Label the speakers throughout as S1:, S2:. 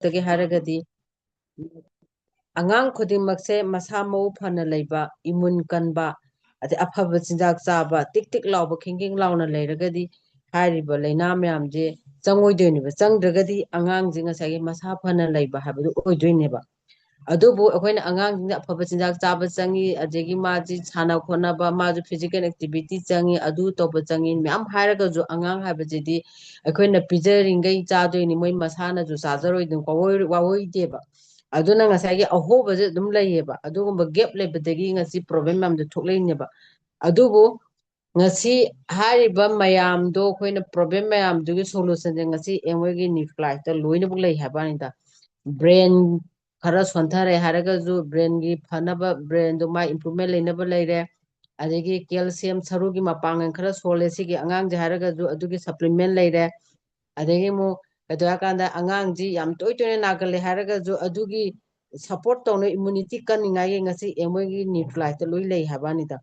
S1: ꯇꯒꯤ ꯍꯥꯏꯔꯒꯗꯤ ꯑꯉꯥꯡ ꯈꯨꯗꯤꯡꯃꯛꯁꯦ ꯃꯁꯥ ꯃꯎ ꯐꯅ ꯂꯩꯕ ꯏꯃꯨꯟ ꯀꯟꯕ ꯑꯗꯩ ꯑꯐꯕ ꯆꯤꯟꯖꯥꯛ ꯆꯥꯕ ꯇꯤꯛ ꯇꯤꯛ ꯂꯥꯎꯕ ꯈꯤꯡꯈꯤꯡ ꯂꯥꯎꯅ ꯂꯩꯔꯒꯗꯤ ꯍꯥꯏꯔꯤꯕ ꯂꯥꯏꯅꯥ ꯃꯌꯥꯝꯁꯦ ꯆꯪꯉꯣꯏꯗꯣꯏꯅꯦꯕ ꯆꯪꯗ꯭ꯔꯒꯗꯤ ꯑꯉꯥꯡꯁꯦ ꯉꯁꯥꯏꯒꯤ ꯃꯁꯥ ꯐꯅ ꯂꯩꯕ ꯍꯥꯏꯕꯗꯨ ꯑꯣꯏꯗꯣꯏꯅꯦꯕ ꯑꯗꯨꯕꯨ ꯑꯩꯈꯣꯏꯅ ꯑꯉꯥꯡꯁꯤꯡꯗ ꯑꯐꯕ ꯆꯤꯟꯖꯥꯛ ꯆꯥꯕ ꯆꯪꯉꯤ ꯑꯗꯒꯤ ꯃꯥꯁꯤ ꯁꯥꯟꯅ ꯈꯣꯠꯅꯕ ꯃꯥꯁꯨ ꯐꯤꯖꯤꯀꯦꯜ ꯑꯦꯛꯇꯤꯚꯤꯇꯤ ꯆꯪꯉꯤ ꯑꯗꯨ ꯇꯧꯕ ꯆꯪꯉꯤ ꯃꯌꯥꯝ ꯍꯥꯏꯔꯒꯁꯨ ꯑꯉꯥꯡ ꯍꯥꯏꯕꯁꯤꯗꯤ ꯑꯩꯈꯣꯏꯅ ꯄꯤꯖꯔꯤꯉꯩ ꯆꯥꯗꯣꯏꯅꯤ ꯃꯣꯏ ꯃꯁꯥꯅꯁꯨ ꯆꯥꯖꯔꯣꯏꯗꯣꯏ ꯋꯥꯔꯣꯏꯗꯦꯕ ꯑꯗꯨꯅ ꯉꯁꯥꯏꯒꯤ ꯑꯍꯣꯕꯁꯦ ꯑꯗꯨꯝ ꯂꯩꯌꯦꯕ ꯑꯗꯨꯒꯨꯝꯕ ꯒꯦꯞ ꯂꯩꯕꯗꯒꯤ ꯉꯁꯤ ꯄ꯭ꯔꯣꯕ꯭ꯂꯦꯝ ꯃꯌꯥꯝꯁꯦ ꯊꯣꯛꯂꯛꯏꯅꯦꯕ ꯑꯗꯨꯕꯨ ꯉꯁꯤ ꯍꯥꯏꯔꯤꯕ ꯃꯌꯥꯝꯗꯣ ꯑꯩꯈꯣꯏꯅ ꯄ꯭ꯔꯣꯕ꯭ꯂꯦꯝ ꯃꯌꯥꯝꯗꯨꯒꯤ ꯁꯣꯂꯨꯁꯟꯁꯦ ꯉꯁꯤ ꯑꯦꯝꯋꯦꯒꯤ ꯅ꯭ꯌꯨꯀ꯭ꯂꯥꯏꯠꯇ ꯂꯣꯏꯅꯃꯛ ꯂꯩ ꯍꯥꯏꯕꯅꯤꯗ ꯕ꯭ꯔꯦꯟ ꯈꯔ ꯁꯣꯟꯊꯔꯦ ꯍꯥꯏꯔꯒꯁꯨ ꯕ꯭ꯔꯦꯟꯒꯤ ꯐꯅꯕ ꯕ꯭ꯔꯦꯟꯗꯣ ꯃꯥꯏ ꯏꯝꯄ꯭ꯔꯨꯚꯃꯦꯟ ꯂꯩꯅꯕ ꯂꯩꯔꯦ ꯑꯗꯒꯤ ꯀꯦꯜꯁꯤꯌꯝ ꯁꯔꯨꯒꯤ ꯃꯄꯥꯡꯒꯜ ꯈꯔ ꯁꯣꯜꯂꯦ ꯁꯤꯒꯤ ꯑꯉꯥꯡꯁꯦ ꯍꯥꯏꯔꯒꯁꯨ ꯑꯗꯨꯒꯤ ꯁꯄ꯭ꯂꯤꯃꯦꯟ ꯂꯩꯔꯦ ꯑꯗꯒꯤ ꯑꯃꯨꯛ ꯀꯩꯗꯧ ꯍꯥꯏꯔꯀꯥꯟꯗ ꯑꯉꯥꯡꯁꯤ ꯌꯥꯝ ꯇꯣꯏ ꯇꯣꯏꯅ ꯅꯥꯒꯜꯂꯦ ꯍꯥꯏꯔꯒꯁꯨ ꯑꯗꯨꯒꯤ ꯁꯞꯄꯣꯔꯠ ꯇꯧꯅ ꯏꯝꯃꯨꯅꯤꯇꯤ ꯀꯟꯅꯤꯡꯉꯥꯏꯒꯤ ꯉꯁꯤ ꯑꯦꯝꯋꯦꯒꯤ ꯅ꯭ꯌꯨꯇ꯭ꯔꯤꯂꯥꯏꯠꯇ ꯂꯣꯏ ꯂꯩ ꯍꯥꯏꯕꯅꯤꯗ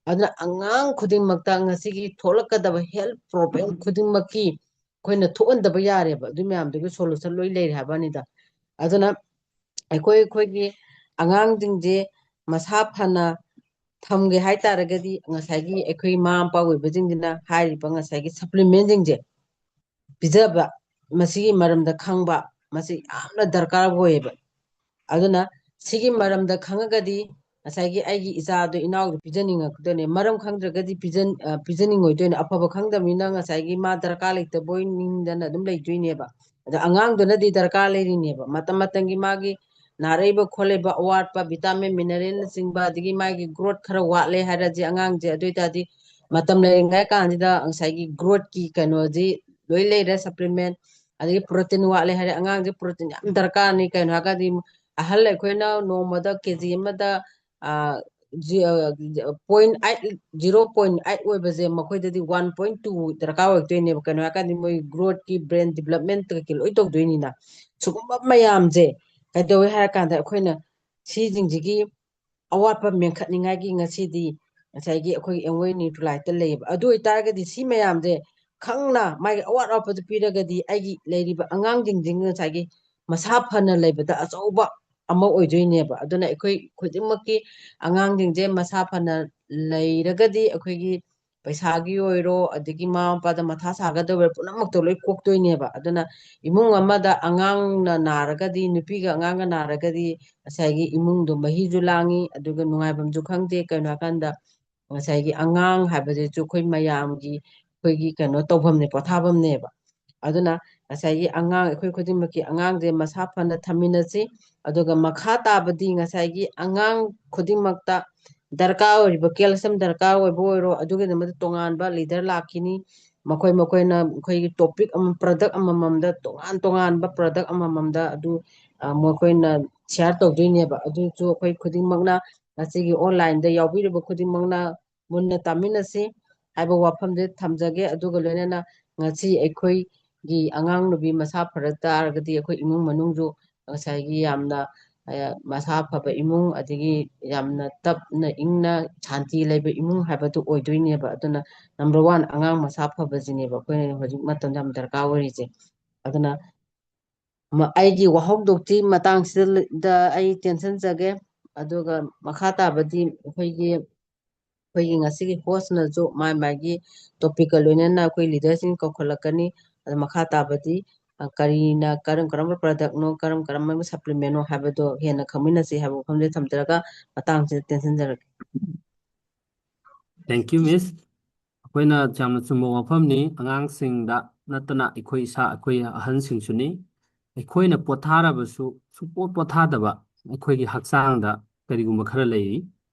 S1: ꯑꯗꯨꯅ ꯑꯉꯥꯡ ꯈꯨꯗꯤꯡꯃꯛꯇ ꯉꯁꯤꯒꯤ ꯊꯣꯛꯂꯛꯀꯗꯕ ꯍꯦꯜꯊ ꯄ꯭ꯔꯣꯕ꯭ꯂꯦꯝ ꯈꯨꯗꯤꯡꯃꯛꯀꯤ ꯑꯩꯈꯣꯏꯅ ꯊꯣꯛꯍꯟꯗꯕ ꯌꯥꯔꯦꯕ ꯑꯗꯨ ꯃꯌꯥꯝꯗꯨꯒꯤ ꯁꯣꯂꯨꯁꯟ ꯂꯣꯏ ꯂꯩꯔꯦ ꯍꯥꯏꯕꯅꯤꯗ ꯑꯗꯨꯅ ꯑꯩꯈꯣꯏꯒꯤ ꯑꯉꯥꯡꯁꯤꯡꯁꯦ ꯃꯁꯥ ꯐꯅ ꯊꯝꯒꯦ ꯍꯥꯏꯇꯥꯔꯒꯗꯤ ꯉꯁꯥꯏꯒꯤ ꯑꯩꯈꯣꯏ ꯃꯃꯥ ꯃꯄꯥ ꯑꯣꯏꯕꯁꯤꯡꯁꯤꯅ ꯍꯥꯏꯔꯤꯕ ꯉꯁꯥꯏꯒꯤ ꯁꯄ꯭ꯂꯤꯃꯦꯟꯁꯤꯡꯁꯦ ꯄꯤꯖꯕ ꯃꯁꯤꯒꯤ ꯃꯔꯝꯗ ꯈꯪꯕ ꯃꯁꯤ ꯌꯥꯝꯅ ꯗꯔꯀꯥꯔ ꯑꯣꯏꯌꯦꯕ ꯑꯗꯨꯅ ꯁꯤꯒꯤ ꯃꯔꯝꯗ ꯈꯪꯉꯒꯗꯤ ꯉꯁꯥꯏꯒꯤ ꯑꯩꯒꯤ ꯏꯆꯥꯗꯣ ꯏꯅꯥꯎꯗꯣ ꯄꯤꯖꯅꯤꯡꯉꯛꯇꯣꯏꯅꯦ ꯃꯔꯝ ꯈꯪꯗ꯭ꯔꯒꯗꯤ ꯄꯤꯖꯅꯤꯡꯉꯣꯏꯗꯣꯏꯅꯦ ꯑꯐꯕ ꯈꯪꯗꯕꯅꯤꯅ ꯉꯁꯥꯏꯒꯤ ꯃꯥ ꯗꯔꯀꯥꯔ ꯂꯩꯇꯕꯣꯏ ꯅꯤꯡꯗꯅ ꯑꯗꯨꯝ ꯂꯩꯗꯣꯏꯅꯦꯕ ꯑꯗ ꯑꯉꯥꯡꯗꯨꯅꯗꯤ ꯗꯔꯀꯥꯔ ꯂꯩꯔꯤꯅꯦꯕ ꯃꯇꯝ ꯃꯇꯝꯒꯤ ꯃꯥꯒꯤ ꯅꯥꯔꯛꯏꯕ ꯈꯣꯠꯂꯛꯏꯕ ꯑꯋꯥꯠꯄ ꯚꯤꯇꯥꯃꯤꯟ ꯃꯤꯅꯔꯦꯜꯅꯆꯤꯡꯕ ꯑꯗꯒꯤ ꯃꯥꯒꯤ ꯒ꯭ꯔꯣꯠ ꯈꯔ ꯋꯥꯠꯂꯦ ꯍꯥꯏꯔꯗꯤ ꯑꯉꯥꯡꯁꯦ ꯑꯗꯨ ꯑꯣꯏꯇꯥꯔꯗꯤ ꯃꯇꯝ ꯂꯩꯔꯤꯉꯩ ꯀꯥꯟꯁꯤꯗ ꯉꯁꯥꯏꯒꯤ ꯒ꯭ꯔꯣꯠꯀꯤ ꯀꯩꯅꯣꯁꯤ ꯂꯣꯏ ꯂꯩꯔꯦ ꯁꯄ꯭ꯂꯤꯃꯦꯟ ꯑꯗꯒꯤ ꯄ꯭ꯔꯣꯇꯤꯟ ꯋꯥꯠꯂꯦ ꯍꯥꯏꯔꯦ ꯑꯉꯥꯡꯁꯦ ꯄ꯭ꯔꯣꯇꯤꯟ ꯌꯥꯝ ꯗꯔꯀꯥꯔꯅꯤ ꯀꯩꯅꯣ ꯍꯥꯏꯔꯒꯗꯤ ꯑꯍꯜ ꯑꯩꯈꯣꯏꯅ ꯅꯣꯡꯃꯗ ꯀꯦꯖꯤ ꯑꯃꯗ 0.8 ꯑꯣꯏꯕꯁꯦ ꯃꯈꯣꯏꯗꯗꯤ 1.2 ꯗꯔꯀꯥꯔ ꯑꯣꯏꯔꯛꯇꯣꯏꯅꯦꯕ ꯀꯩꯅꯣ ꯍꯥꯏꯔꯀꯥꯟꯗ ꯃꯣꯏ ꯒ꯭ꯔꯣꯠꯀꯤ ꯕ꯭ꯔꯦꯟ ꯗꯤꯕꯂꯞꯃꯦꯟ ꯀꯩꯀꯩ ꯂꯣꯏ ꯇꯧꯗꯣꯏꯅꯤꯅ ꯁꯤꯒꯨꯝꯕ ꯃꯌꯥꯝꯁꯦ ꯀꯩꯗꯧꯋꯦ ꯍꯥꯏꯔ ꯀꯥꯟꯗ ꯑꯩꯈꯣꯏꯅ ꯁꯤꯁꯤꯡꯁꯤꯒꯤ ꯑꯋꯥꯠꯄ ꯃꯦꯟꯈꯠꯅꯤꯡꯉꯥꯏꯒꯤ ꯉꯁꯤꯗꯤ ꯉꯁꯥꯏꯒꯤ ꯑꯩꯈꯣꯏ ꯑꯦꯝꯋꯦ ꯅ꯭ꯌꯨꯇ꯭ꯔꯤꯂꯥꯏꯠꯇ ꯂꯩꯌꯦꯕ ꯑꯗꯨ ꯑꯣꯏꯇꯥꯔꯒꯗꯤ ꯁꯤ ꯃꯌꯥꯝꯁꯦ ꯈꯪꯅ ꯃꯥꯒꯤ ꯑꯋꯥꯠ ꯑꯄꯗꯨ ꯄꯤꯔꯒꯗꯤ ꯑꯩꯒꯤ ꯂꯩꯔꯤꯕ ꯑꯉꯥꯡꯁꯤꯡꯁꯤ ꯉꯁꯥꯏꯒꯤ ꯃꯁꯥ ꯐꯅ ꯂꯩꯕꯗ ꯑꯆꯧꯕ ꯑꯃ ꯑꯣꯏꯗꯣꯏꯅꯦꯕ ꯑꯗꯨꯅ ꯑꯩꯈꯣꯏ ꯈꯨꯗꯤꯡꯃꯛꯀꯤ ꯑꯉꯥꯡꯁꯤꯡꯁꯦ ꯃꯁꯥ ꯐꯅ ꯂꯩꯔꯒꯗꯤ ꯑꯩꯈꯣꯏꯒꯤ ꯄꯩꯁꯥꯒꯤ ꯑꯣꯏꯔꯣ ꯑꯗꯒꯤ ꯃꯃꯥ ꯃꯄꯥꯗ ꯃꯊꯥ ꯁꯥꯒꯗꯕ ꯄꯨꯝꯅꯃꯛꯇꯣ ꯂꯣꯏ ꯀꯣꯛꯇꯣꯏꯅꯦꯕ ꯑꯗꯨꯅ ꯏꯃꯨꯡ ꯑꯃꯗ ꯑꯉꯥꯡꯅ ꯅꯥꯔꯒꯗꯤ ꯅꯨꯄꯤꯒ ꯑꯉꯥꯡꯒ ꯅꯥꯔꯒꯗꯤ ꯉꯁꯥꯏꯒꯤ ꯏꯃꯨꯡꯗꯣ ꯃꯍꯤꯁꯨ ꯂꯥꯡꯉꯤ ꯑꯗꯨꯒ ꯅꯨꯡꯉꯥꯏꯐꯝꯁꯨ ꯈꯪꯗꯦ ꯀꯩꯅꯣ ꯍꯥꯏꯀꯥꯟꯗ ꯉꯁꯥꯏꯒꯤ ꯑꯉꯥꯡ ꯍꯥꯏꯕꯁꯤꯁꯨ ꯑꯩꯈꯣꯏ ꯃꯌꯥꯝꯒꯤ ꯑꯩꯈꯣꯏꯒꯤ ꯀꯩꯅꯣ ꯇꯧꯐꯝꯅꯦ ꯄꯣꯊꯥꯐꯝꯅꯦꯕ ꯑꯗꯨꯅ ꯉꯁꯥꯏꯒꯤ ꯑꯉꯥꯡ ꯑꯩꯈꯣꯏ ꯈꯨꯗꯤꯡꯃꯛꯀꯤ ꯑꯉꯥꯡꯁꯦ ꯃꯁꯥ ꯐꯅ ꯊꯝꯃꯤꯟꯅꯁꯤ ꯑꯗꯨꯒ ꯃꯈꯥ ꯇꯥꯕꯗꯤ ꯉꯁꯥꯏꯒꯤ ꯑꯉꯥꯡ ꯈꯨꯗꯤꯡꯃꯛꯇ ꯗꯔꯀꯥꯔ ꯑꯣꯏꯔꯤꯕ ꯀꯦꯜꯁꯤꯌꯝ ꯗꯔꯀꯥꯔ ꯑꯣꯏꯕ ꯑꯣꯏꯔꯣ ꯑꯗꯨꯒꯤꯗꯃꯛꯇ ꯇꯣꯉꯥꯟꯕ ꯂꯤꯗꯔ ꯂꯥꯛꯈꯤꯅꯤ ꯃꯈꯣꯏꯅ ꯑꯩꯈꯣꯏꯒꯤ ꯇꯣꯄꯤꯛ ꯑꯃ ꯄ꯭ꯔꯗꯛ ꯑꯃꯃꯝꯗ ꯇꯣꯉꯥꯟ ꯇꯣꯉꯥꯟꯕ ꯄ꯭ꯔꯗꯛ ꯑꯃꯃꯝꯗ ꯑꯗꯨ ꯃꯈꯣꯏꯅ ꯁꯤꯌꯥꯔ ꯇꯧꯗꯣꯏꯅꯦꯕ ꯑꯗꯨꯁꯨ ꯑꯩꯈꯣꯏ ꯈꯨꯗꯤꯡꯃꯛꯅ ꯉꯁꯤꯒꯤ ꯑꯣꯟꯂꯥꯏꯟꯗ ꯌꯥꯎꯕꯤꯔꯤꯕ ꯈꯨꯗꯤꯡꯃꯛꯅ ꯃꯨꯟꯅ ꯇꯥꯃꯤꯟꯅꯁꯤ ꯍꯥꯏꯕ ꯋꯥꯐꯝꯁꯦ ꯊꯝꯖꯒꯦ ꯑꯗꯨꯒ ꯂꯣꯏꯅꯅ ꯉꯁꯤ ꯑꯩꯈꯣꯏꯒꯤ ꯑꯉꯥꯡ ꯅꯨꯕꯤ ꯃꯁꯥ ꯐꯔꯛ ꯇꯥꯔꯒꯗꯤ ꯑꯩꯈꯣꯏ ꯏꯃꯨꯡ ꯃꯅꯨꯡꯁꯨ ꯉꯁꯥꯏꯒꯤ ꯌꯥꯝꯅ ꯃꯁꯥ ꯐꯕ ꯏꯃꯨꯡ ꯑꯗꯒꯤ ꯌꯥꯝꯅ ꯇꯞꯅ ꯏꯪꯅ ꯁꯥꯟꯇꯤ ꯂꯩꯕ ꯏꯃꯨꯡ ꯍꯥꯏꯕꯗꯨ ꯑꯣꯏꯗꯣꯏꯅꯦꯕ ꯑꯗꯨꯅ ꯅꯝꯕꯔ ꯋꯥꯟ ꯑꯉꯥꯡ ꯃꯁꯥ ꯐꯕꯁꯤꯅꯦꯕ ꯑꯩꯈꯣꯏꯅ ꯍꯧꯖꯤꯛ ꯃꯇꯝꯗ ꯌꯥꯝ ꯗꯔꯀꯥꯔ ꯑꯣꯏꯔꯤꯁꯦ ꯑꯗꯨꯅ ꯑꯩꯒꯤ ꯋꯥꯍꯧꯗꯣꯛꯇꯤ ꯃꯇꯥꯡꯁꯤꯗ ꯑꯩ ꯇꯦꯟꯁꯤꯟꯖꯒꯦ ꯑꯗꯨꯒ ꯃꯈꯥ ꯇꯥꯕꯗꯤ ꯑꯩꯈꯣꯏꯒꯤ ꯉꯁꯤꯒꯤ ꯍꯣꯁꯅꯁꯨ ꯃꯥꯒꯤ ꯇꯣꯄꯤꯛꯀ ꯂꯣꯏꯅꯅ ꯑꯩꯈꯣꯏ ꯂꯤꯗꯔꯁꯤꯡ ꯀꯧꯈꯠꯂꯛꯀꯅꯤ ꯑꯗ ꯃꯈꯥ ꯇꯥꯕꯗꯤ ꯀꯔꯝ ꯀꯔꯝꯕ ꯄ꯭ꯔꯗꯛꯅꯣ ꯀꯔꯝ ꯀꯔꯝꯕ ꯁꯄ꯭ꯂꯤꯃꯦꯟꯅꯣ ꯍꯥꯏꯕꯗꯣ ꯍꯦꯟꯅ ꯈꯪꯃꯤꯟꯅꯁꯤ ꯍꯥꯏꯕ ꯋꯥꯐꯝꯁꯦ ꯊꯝꯖꯔꯒ ꯃꯇꯥꯡꯁꯤꯗ ꯇꯦꯟꯁꯤꯟꯖꯔꯒꯦ
S2: ꯊꯦꯡꯛ ꯌꯨ ꯃꯤꯁ ꯑꯩꯈꯣꯏꯅ ꯌꯥꯝꯅ ꯆꯨꯝꯕ ꯋꯥꯐꯝꯅꯤ ꯑꯉꯥꯡꯁꯤꯡꯗ ꯅꯠꯇꯅ ꯑꯩꯈꯣꯏ ꯏꯁꯥ ꯑꯩꯈꯣꯏ ꯑꯍꯟꯁꯤꯡꯁꯨꯅꯤ ꯑꯩꯈꯣꯏꯅ ꯄꯣꯊꯥꯔꯕꯁꯨ ꯁꯨꯡꯄꯣꯠ ꯄꯣꯊꯥꯗꯕ ꯑꯩꯈꯣꯏꯒꯤ ꯍꯛꯆꯥꯡꯗ ꯀꯔꯤꯒꯨꯝꯕ ꯈꯔ ꯂꯩꯔꯤ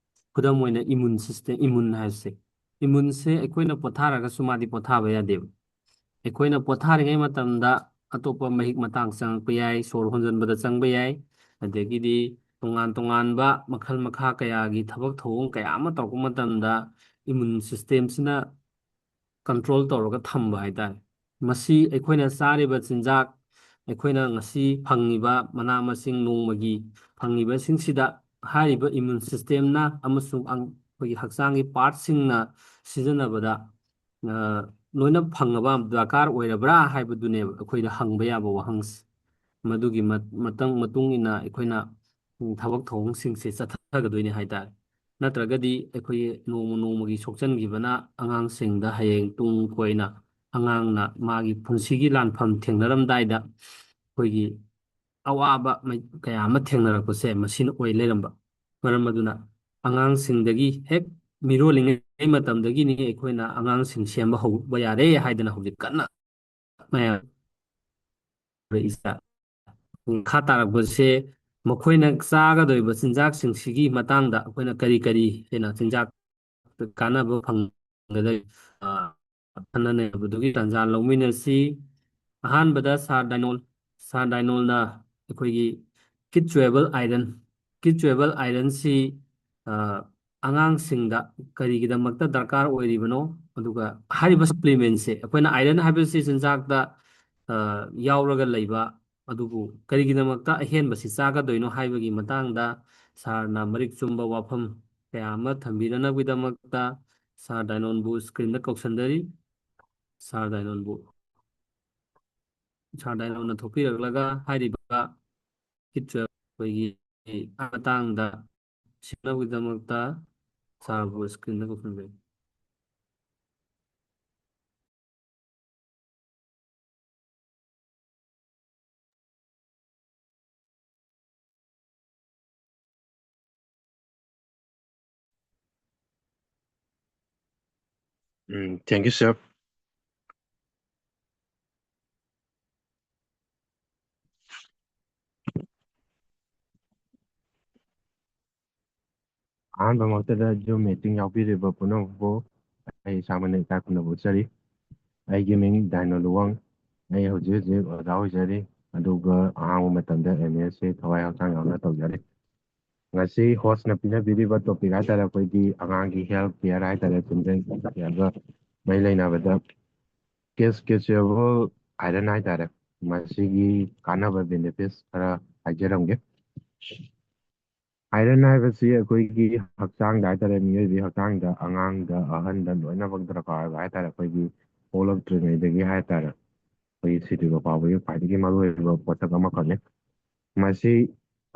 S2: ꯈꯨꯗꯝ ꯑꯣꯏꯅ ꯏꯃꯨꯟ ꯁꯤꯁꯇꯦꯝ ꯏꯃꯨꯟ ꯍꯥꯏꯕꯁꯦ ꯏꯃꯨꯟꯁꯦ ꯑꯩꯈꯣꯏꯅ ꯄꯣꯊꯥꯔꯒꯁꯨ ꯃꯥꯗꯤ ꯄꯣꯊꯥꯕ ꯌꯥꯗꯦꯕ ꯑꯩꯈꯣꯏꯅ ꯄꯣꯊꯥꯔꯤꯉꯩ ꯃꯇꯝꯗ ꯑꯇꯣꯞꯄ ꯃꯍꯤꯛ ꯃꯇꯥꯡ ꯆꯪꯉꯛꯄ ꯌꯥꯏ ꯁꯣꯔ ꯍꯣꯟꯖꯟꯕꯗ ꯆꯪꯕ ꯌꯥꯏ ꯑꯗꯒꯤꯗꯤ ꯇꯣꯉꯥꯟ ꯇꯣꯉꯥꯟꯕ ꯃꯈꯜ ꯃꯈꯥ ꯀꯌꯥꯒꯤ ꯊꯕꯛ ꯊꯧꯑꯣꯡ ꯀꯌꯥ ꯑꯃ ꯇꯧꯔꯛꯄ ꯃꯇꯝꯗ ꯏꯃꯨꯟ ꯁꯤꯁꯇꯦꯝꯁꯤꯅ ꯀꯟꯇ꯭ꯔꯣꯜ ꯇꯧꯔꯒ ꯊꯝꯕ ꯍꯥꯏꯇꯥꯔꯦ ꯃꯁꯤ ꯑꯩꯈꯣꯏꯅ ꯆꯥꯔꯤꯕ ꯆꯤꯟꯖꯥꯛ ꯑꯩꯈꯣꯏꯅ ꯉꯁꯤ ꯐꯪꯉꯤꯕ ꯃꯅꯥ ꯃꯁꯤꯡ ꯅꯣꯡꯃꯒꯤ ꯐꯪꯉꯤꯕꯁꯤꯡꯁꯤꯗ ꯍꯥꯏꯔꯤꯕ ꯏꯃꯨꯟ ꯁꯤꯁꯇꯦꯝꯅ ꯑꯃꯁꯨꯡ ꯑꯩꯈꯣꯏꯒꯤ ꯍꯛꯆꯥꯡꯒꯤ ꯄꯥꯔꯠꯁꯤꯡꯅ ꯁꯤꯖꯤꯟꯅꯕꯗ ꯂꯣꯏꯅ ꯐꯪꯉꯕ ꯗꯔꯀꯥꯔ ꯑꯣꯏꯔꯕ꯭ꯔꯥ ꯍꯥꯏꯕꯗꯨꯅꯦꯕ ꯑꯩꯈꯣꯏꯗ ꯍꯪꯕ ꯌꯥꯕ ꯋꯥꯍꯪꯁꯦ ꯃꯗꯨꯒꯤ ꯃꯇꯨꯡ ꯏꯟꯅ ꯑꯩꯈꯣꯏꯅ ꯊꯕꯛ ꯊꯧꯑꯣꯡꯁꯤꯡꯁꯦ ꯆꯠꯊꯒꯗꯣꯏꯅꯤ ꯍꯥꯏꯇꯥꯔꯦ ꯅꯠꯇ꯭ꯔꯒꯗꯤ ꯑꯩꯈꯣꯏꯒꯤ ꯅꯣꯡꯃ ꯅꯣꯡꯃꯒꯤ ꯁꯣꯛꯆꯟꯈꯤꯕꯅ ꯑꯉꯥꯡꯁꯤꯡꯗ ꯍꯌꯦꯡ ꯇꯨꯡ ꯀꯣꯏꯅ ꯑꯉꯥꯡꯅ ꯃꯥꯒꯤ ꯄꯨꯟꯁꯤꯒꯤ ꯂꯥꯟꯐꯝ ꯊꯦꯡꯅꯔꯝꯗꯥꯏꯗ ꯑꯩꯈꯣꯏꯒꯤ ꯑꯋꯥꯕ ꯀꯌꯥ ꯑꯃ ꯊꯦꯡꯅꯔꯛꯄꯁꯦ ꯃꯁꯤꯅ ꯑꯣꯏ ꯂꯩꯔꯝꯕ ꯃꯔꯝ ꯑꯗꯨꯅ ꯑꯉꯥꯡꯁꯤꯡꯗꯒꯤ ꯍꯦꯛ ꯃꯤꯔꯣꯜꯂꯤꯉꯩ ꯃꯇꯝꯗꯒꯤꯅꯤ ꯑꯩꯈꯣꯏꯅ ꯑꯉꯥꯡꯁꯤꯡ ꯁꯦꯝꯕ ꯍꯧꯕ ꯌꯥꯔꯦ ꯍꯥꯏꯗꯅ ꯍꯧꯖꯤꯛ ꯀꯟꯅ ꯃꯌꯥꯝ ꯃꯈꯥ ꯇꯥꯔꯛꯄꯁꯦ ꯃꯈꯣꯏꯅ ꯆꯥꯒꯗꯧꯔꯤꯕ ꯆꯤꯟꯖꯥꯛꯁꯤꯡꯁꯤꯒꯤ ꯃꯇꯥꯡꯗ ꯑꯩꯈꯣꯏꯅ ꯀꯔꯤ ꯀꯔꯤ ꯍꯦꯟꯅ ꯆꯤꯟꯖꯥꯛ ꯀꯥꯟꯅꯕ ꯐꯪꯒꯗꯒꯦ ꯈꯟꯅ ꯅꯩꯅꯕꯗꯨꯒꯤ ꯇꯥꯟꯖꯥ ꯂꯧꯃꯤꯟꯅꯁꯤ ꯑꯍꯥꯟꯕꯗ ꯁꯥꯔ ꯗꯥꯏꯅꯣꯜꯅ ꯑꯩꯈꯣꯏꯒꯤ ꯀꯤꯠ ꯆꯨꯋꯦꯕꯜ ꯑꯥꯏꯔꯟ ꯀꯤꯠ ꯆꯨꯋꯦꯕꯜ ꯑꯥꯏꯔꯟꯁꯤ ꯑꯉꯥꯡꯁꯤꯡꯗ ꯀꯔꯤꯒꯤꯗꯃꯛꯇ ꯗꯔꯀꯥꯔ ꯑꯣꯏꯔꯤꯕꯅꯣ ꯑꯗꯨꯒ ꯍꯥꯏꯔꯤꯕ ꯁꯄ꯭ꯂꯤꯃꯦꯟꯁꯦ ꯑꯩꯈꯣꯏꯅ ꯑꯥꯏꯔꯟ ꯍꯥꯏꯕꯁꯤ ꯆꯤꯟꯖꯥꯛꯇ ꯌꯥꯎꯔꯒ ꯂꯩꯕ ꯑꯗꯨꯕꯨ ꯀꯔꯤꯒꯤꯗꯃꯛꯇ ꯑꯍꯦꯟꯕꯁꯤ ꯆꯥꯒꯗꯣꯏꯅꯣ ꯍꯥꯏꯕꯒꯤ ꯃꯇꯥꯡꯗ ꯁꯥꯔꯅ ꯃꯔꯤꯛ ꯆꯨꯝꯕ ꯋꯥꯐꯝ ꯀꯌꯥ ꯑꯃ ꯊꯝꯕꯤꯅꯅꯕꯒꯤꯗꯃꯛꯇ ꯁꯥꯔ ꯗꯥꯏꯅꯣꯟꯕꯨ ꯁ꯭ꯀ꯭ꯔꯤꯟꯗ ꯀꯧꯁꯟꯖꯔꯤ ꯁꯥꯔ ꯗꯥꯏꯅꯣꯟꯕꯨ ꯁꯥꯔ ꯗꯥꯏꯅꯣꯟꯅ ꯊꯣꯛꯄꯤꯔꯛꯂꯒ ꯍꯥꯏꯔꯤꯕ ꯑꯩꯈꯣꯏꯒꯤ ꯃꯇꯥꯡꯗ ꯁꯤꯡꯅꯕꯒꯤꯗꯃꯛꯇ ꯁꯥꯔꯕꯨ ꯁ꯭ꯀ꯭ꯔꯤꯟꯗ ꯀꯧꯁꯟꯖꯔꯤ
S3: Thank you, sir. ꯑꯍꯥꯟꯕꯃꯛꯇꯗ ꯖꯨꯝ ꯃꯤꯇꯤꯡ ꯌꯥꯎꯕꯤꯔꯤꯕ ꯄꯨꯝꯅꯃꯛꯄꯨ ꯑꯩ ꯏꯁꯥꯃꯛꯅ ꯏꯀꯥꯏ ꯈꯨꯝꯅꯕ ꯎꯠꯆꯔꯤ ꯑꯩꯒꯤ ꯃꯤꯡ ꯗꯥꯏꯅꯣ ꯂꯨꯋꯥꯡ ꯑꯩ ꯍꯧꯖꯤꯛ ꯍꯧꯖꯤꯛ ꯑꯣꯖꯥ ꯑꯣꯏꯖꯔꯤ ꯑꯗꯨꯒ ꯑꯍꯥꯡꯕ ꯃꯇꯝꯗ MA ꯊꯋꯥꯏ ꯍꯛꯆꯥꯡ ꯌꯥꯎꯅ ꯇꯧꯖꯔꯤ ꯉꯁꯤ ꯍꯣꯁꯅ ꯄꯤꯅꯕꯤꯔꯤꯕ ꯇꯣꯄꯤꯛ ꯍꯥꯏꯇꯥꯔꯦ ꯑꯩꯈꯣꯏꯒꯤ ꯑꯉꯥꯡꯒꯤ ꯍꯦꯜꯊ ꯀꯦꯌꯔ ꯍꯥꯏꯇꯥꯔꯦ ꯆꯤꯜꯗ꯭ꯔꯦꯟ ꯀꯦꯌꯔꯒ ꯃꯔꯤ ꯂꯩꯅꯕꯗ ꯀꯦꯆꯨꯋꯦꯕꯜ ꯑꯥꯏꯔꯟ ꯍꯥꯏꯇꯥꯔꯦ ꯃꯁꯤꯒꯤ ꯀꯥꯟꯅꯕ ꯕꯦꯅꯤꯐꯤꯠꯁ ꯈꯔ ꯍꯥꯏꯖꯔꯝꯒꯦ ꯑꯥꯏꯔꯟ ꯍꯥꯏꯕꯁꯤ ꯑꯩꯈꯣꯏꯒꯤ ꯍꯛꯆꯥꯡꯗ ꯍꯥꯏꯇꯥꯔꯦ ꯃꯤꯑꯣꯏꯕꯒꯤ ꯍꯛꯆꯥꯡꯗ ꯑꯉꯥꯡꯗ ꯑꯍꯟꯗ ꯂꯣꯏꯅꯃꯛ ꯗꯔꯀꯥꯔ ꯑꯣꯏꯕ ꯍꯥꯏꯇꯥꯔꯦ ꯑꯩꯈꯣꯏꯒꯤ ꯄꯣꯛꯂꯛꯇ꯭ꯔꯤꯉꯩꯗꯒꯤ ꯍꯥꯏꯇꯥꯔꯦ ꯑꯩꯈꯣꯏꯒꯤ ꯁꯤꯗ꯭ꯔꯤꯕ ꯐꯥꯎꯕꯒꯤ ꯈ꯭ꯋꯥꯏꯗꯒꯤ ꯃꯔꯨꯑꯣꯏꯕ ꯄꯣꯠꯁꯛ ꯑꯃꯈꯛꯅꯤ ꯃꯁꯤ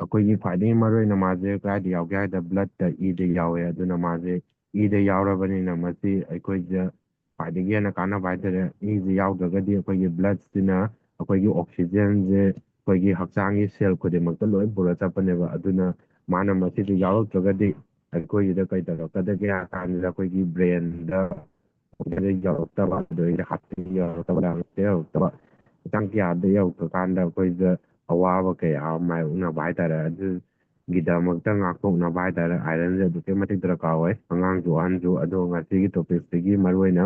S3: ꯑꯩꯈꯣꯏꯒꯤ ꯈ꯭ꯋꯥꯏꯗꯒꯤ ꯃꯔꯨꯑꯣꯏꯅ ꯃꯥꯁꯦ ꯀꯗꯥꯏꯗ ꯌꯥꯎꯒꯦ ꯍꯥꯏꯕꯗ ꯕ꯭ꯂꯠꯇ ꯏꯗ ꯌꯥꯎꯋꯦ ꯑꯗꯨꯅ ꯃꯥꯁꯦ ꯏꯗ ꯌꯥꯎꯔꯕꯅꯤꯅ ꯃꯁꯤ ꯑꯩꯈꯣꯏꯗ ꯈ꯭ꯋꯥꯏꯗꯒꯤ ꯍꯦꯟꯅ ꯀꯥꯟꯅꯕ ꯍꯥꯏꯇꯥꯔꯦ ꯏꯁꯤ ꯌꯥꯎꯗ꯭ꯔꯒꯗꯤ ꯑꯩꯈꯣꯏꯒꯤ ꯕ꯭ꯂꯠꯁꯤꯅ ꯑꯩꯈꯣꯏꯒꯤ ꯑꯣꯛꯁꯤꯖꯦꯟꯁꯦ ꯑꯩꯈꯣꯏꯒꯤ ꯍꯛꯆꯥꯡꯒꯤ ꯁꯦꯜ ꯈꯨꯗꯤꯡꯃꯛꯇ ꯂꯣꯏ ꯄꯨꯔ ꯆꯠꯄꯅꯦꯕ ꯑꯗꯨꯅ ꯃꯥꯅ ꯃꯁꯤꯗ ꯌꯥꯎꯔꯛꯇ꯭ꯔꯒꯗꯤ ꯑꯩꯈꯣꯏꯒꯤꯗ ꯀꯩ ꯇꯧꯔꯛꯀꯗꯒꯦ ꯍꯥꯏ ꯀꯥꯟꯁꯤꯗ ꯑꯩꯈꯣꯏꯒꯤ ꯕ꯭ꯔꯦꯟꯗ ꯌꯧꯔꯛꯇꯕ ꯑꯗꯒꯤ ꯍꯥꯔꯠꯇ ꯌꯧꯔꯛꯇꯕ ꯍꯛꯆꯥꯡ ꯀꯌꯥꯗ ꯌꯧꯔꯛꯇ꯭ꯔꯀꯥꯟꯗ ꯑꯩꯈꯣꯏꯗ ꯑꯋꯥꯕ ꯀꯌꯥ ꯑꯃ ꯃꯥꯌꯣꯛꯅꯕ ꯍꯥꯏꯇꯥꯔꯦ ꯑꯗꯨꯒꯤꯗꯃꯛꯇ ꯉꯥꯛꯊꯣꯛꯅꯕ ꯍꯥꯏꯇꯥꯔꯦ ꯑꯥꯏꯔꯟꯁꯦ ꯑꯗꯨꯛꯀꯤ ꯃꯇꯤꯛ ꯗꯔꯀꯥꯔ ꯑꯣꯏ ꯑꯉꯥꯡꯁꯨ ꯑꯍꯟꯁꯨ ꯑꯗꯣ ꯉꯁꯤꯒꯤ ꯇꯣꯄꯤꯛꯁꯤꯒꯤ ꯃꯔꯨꯑꯣꯏꯅ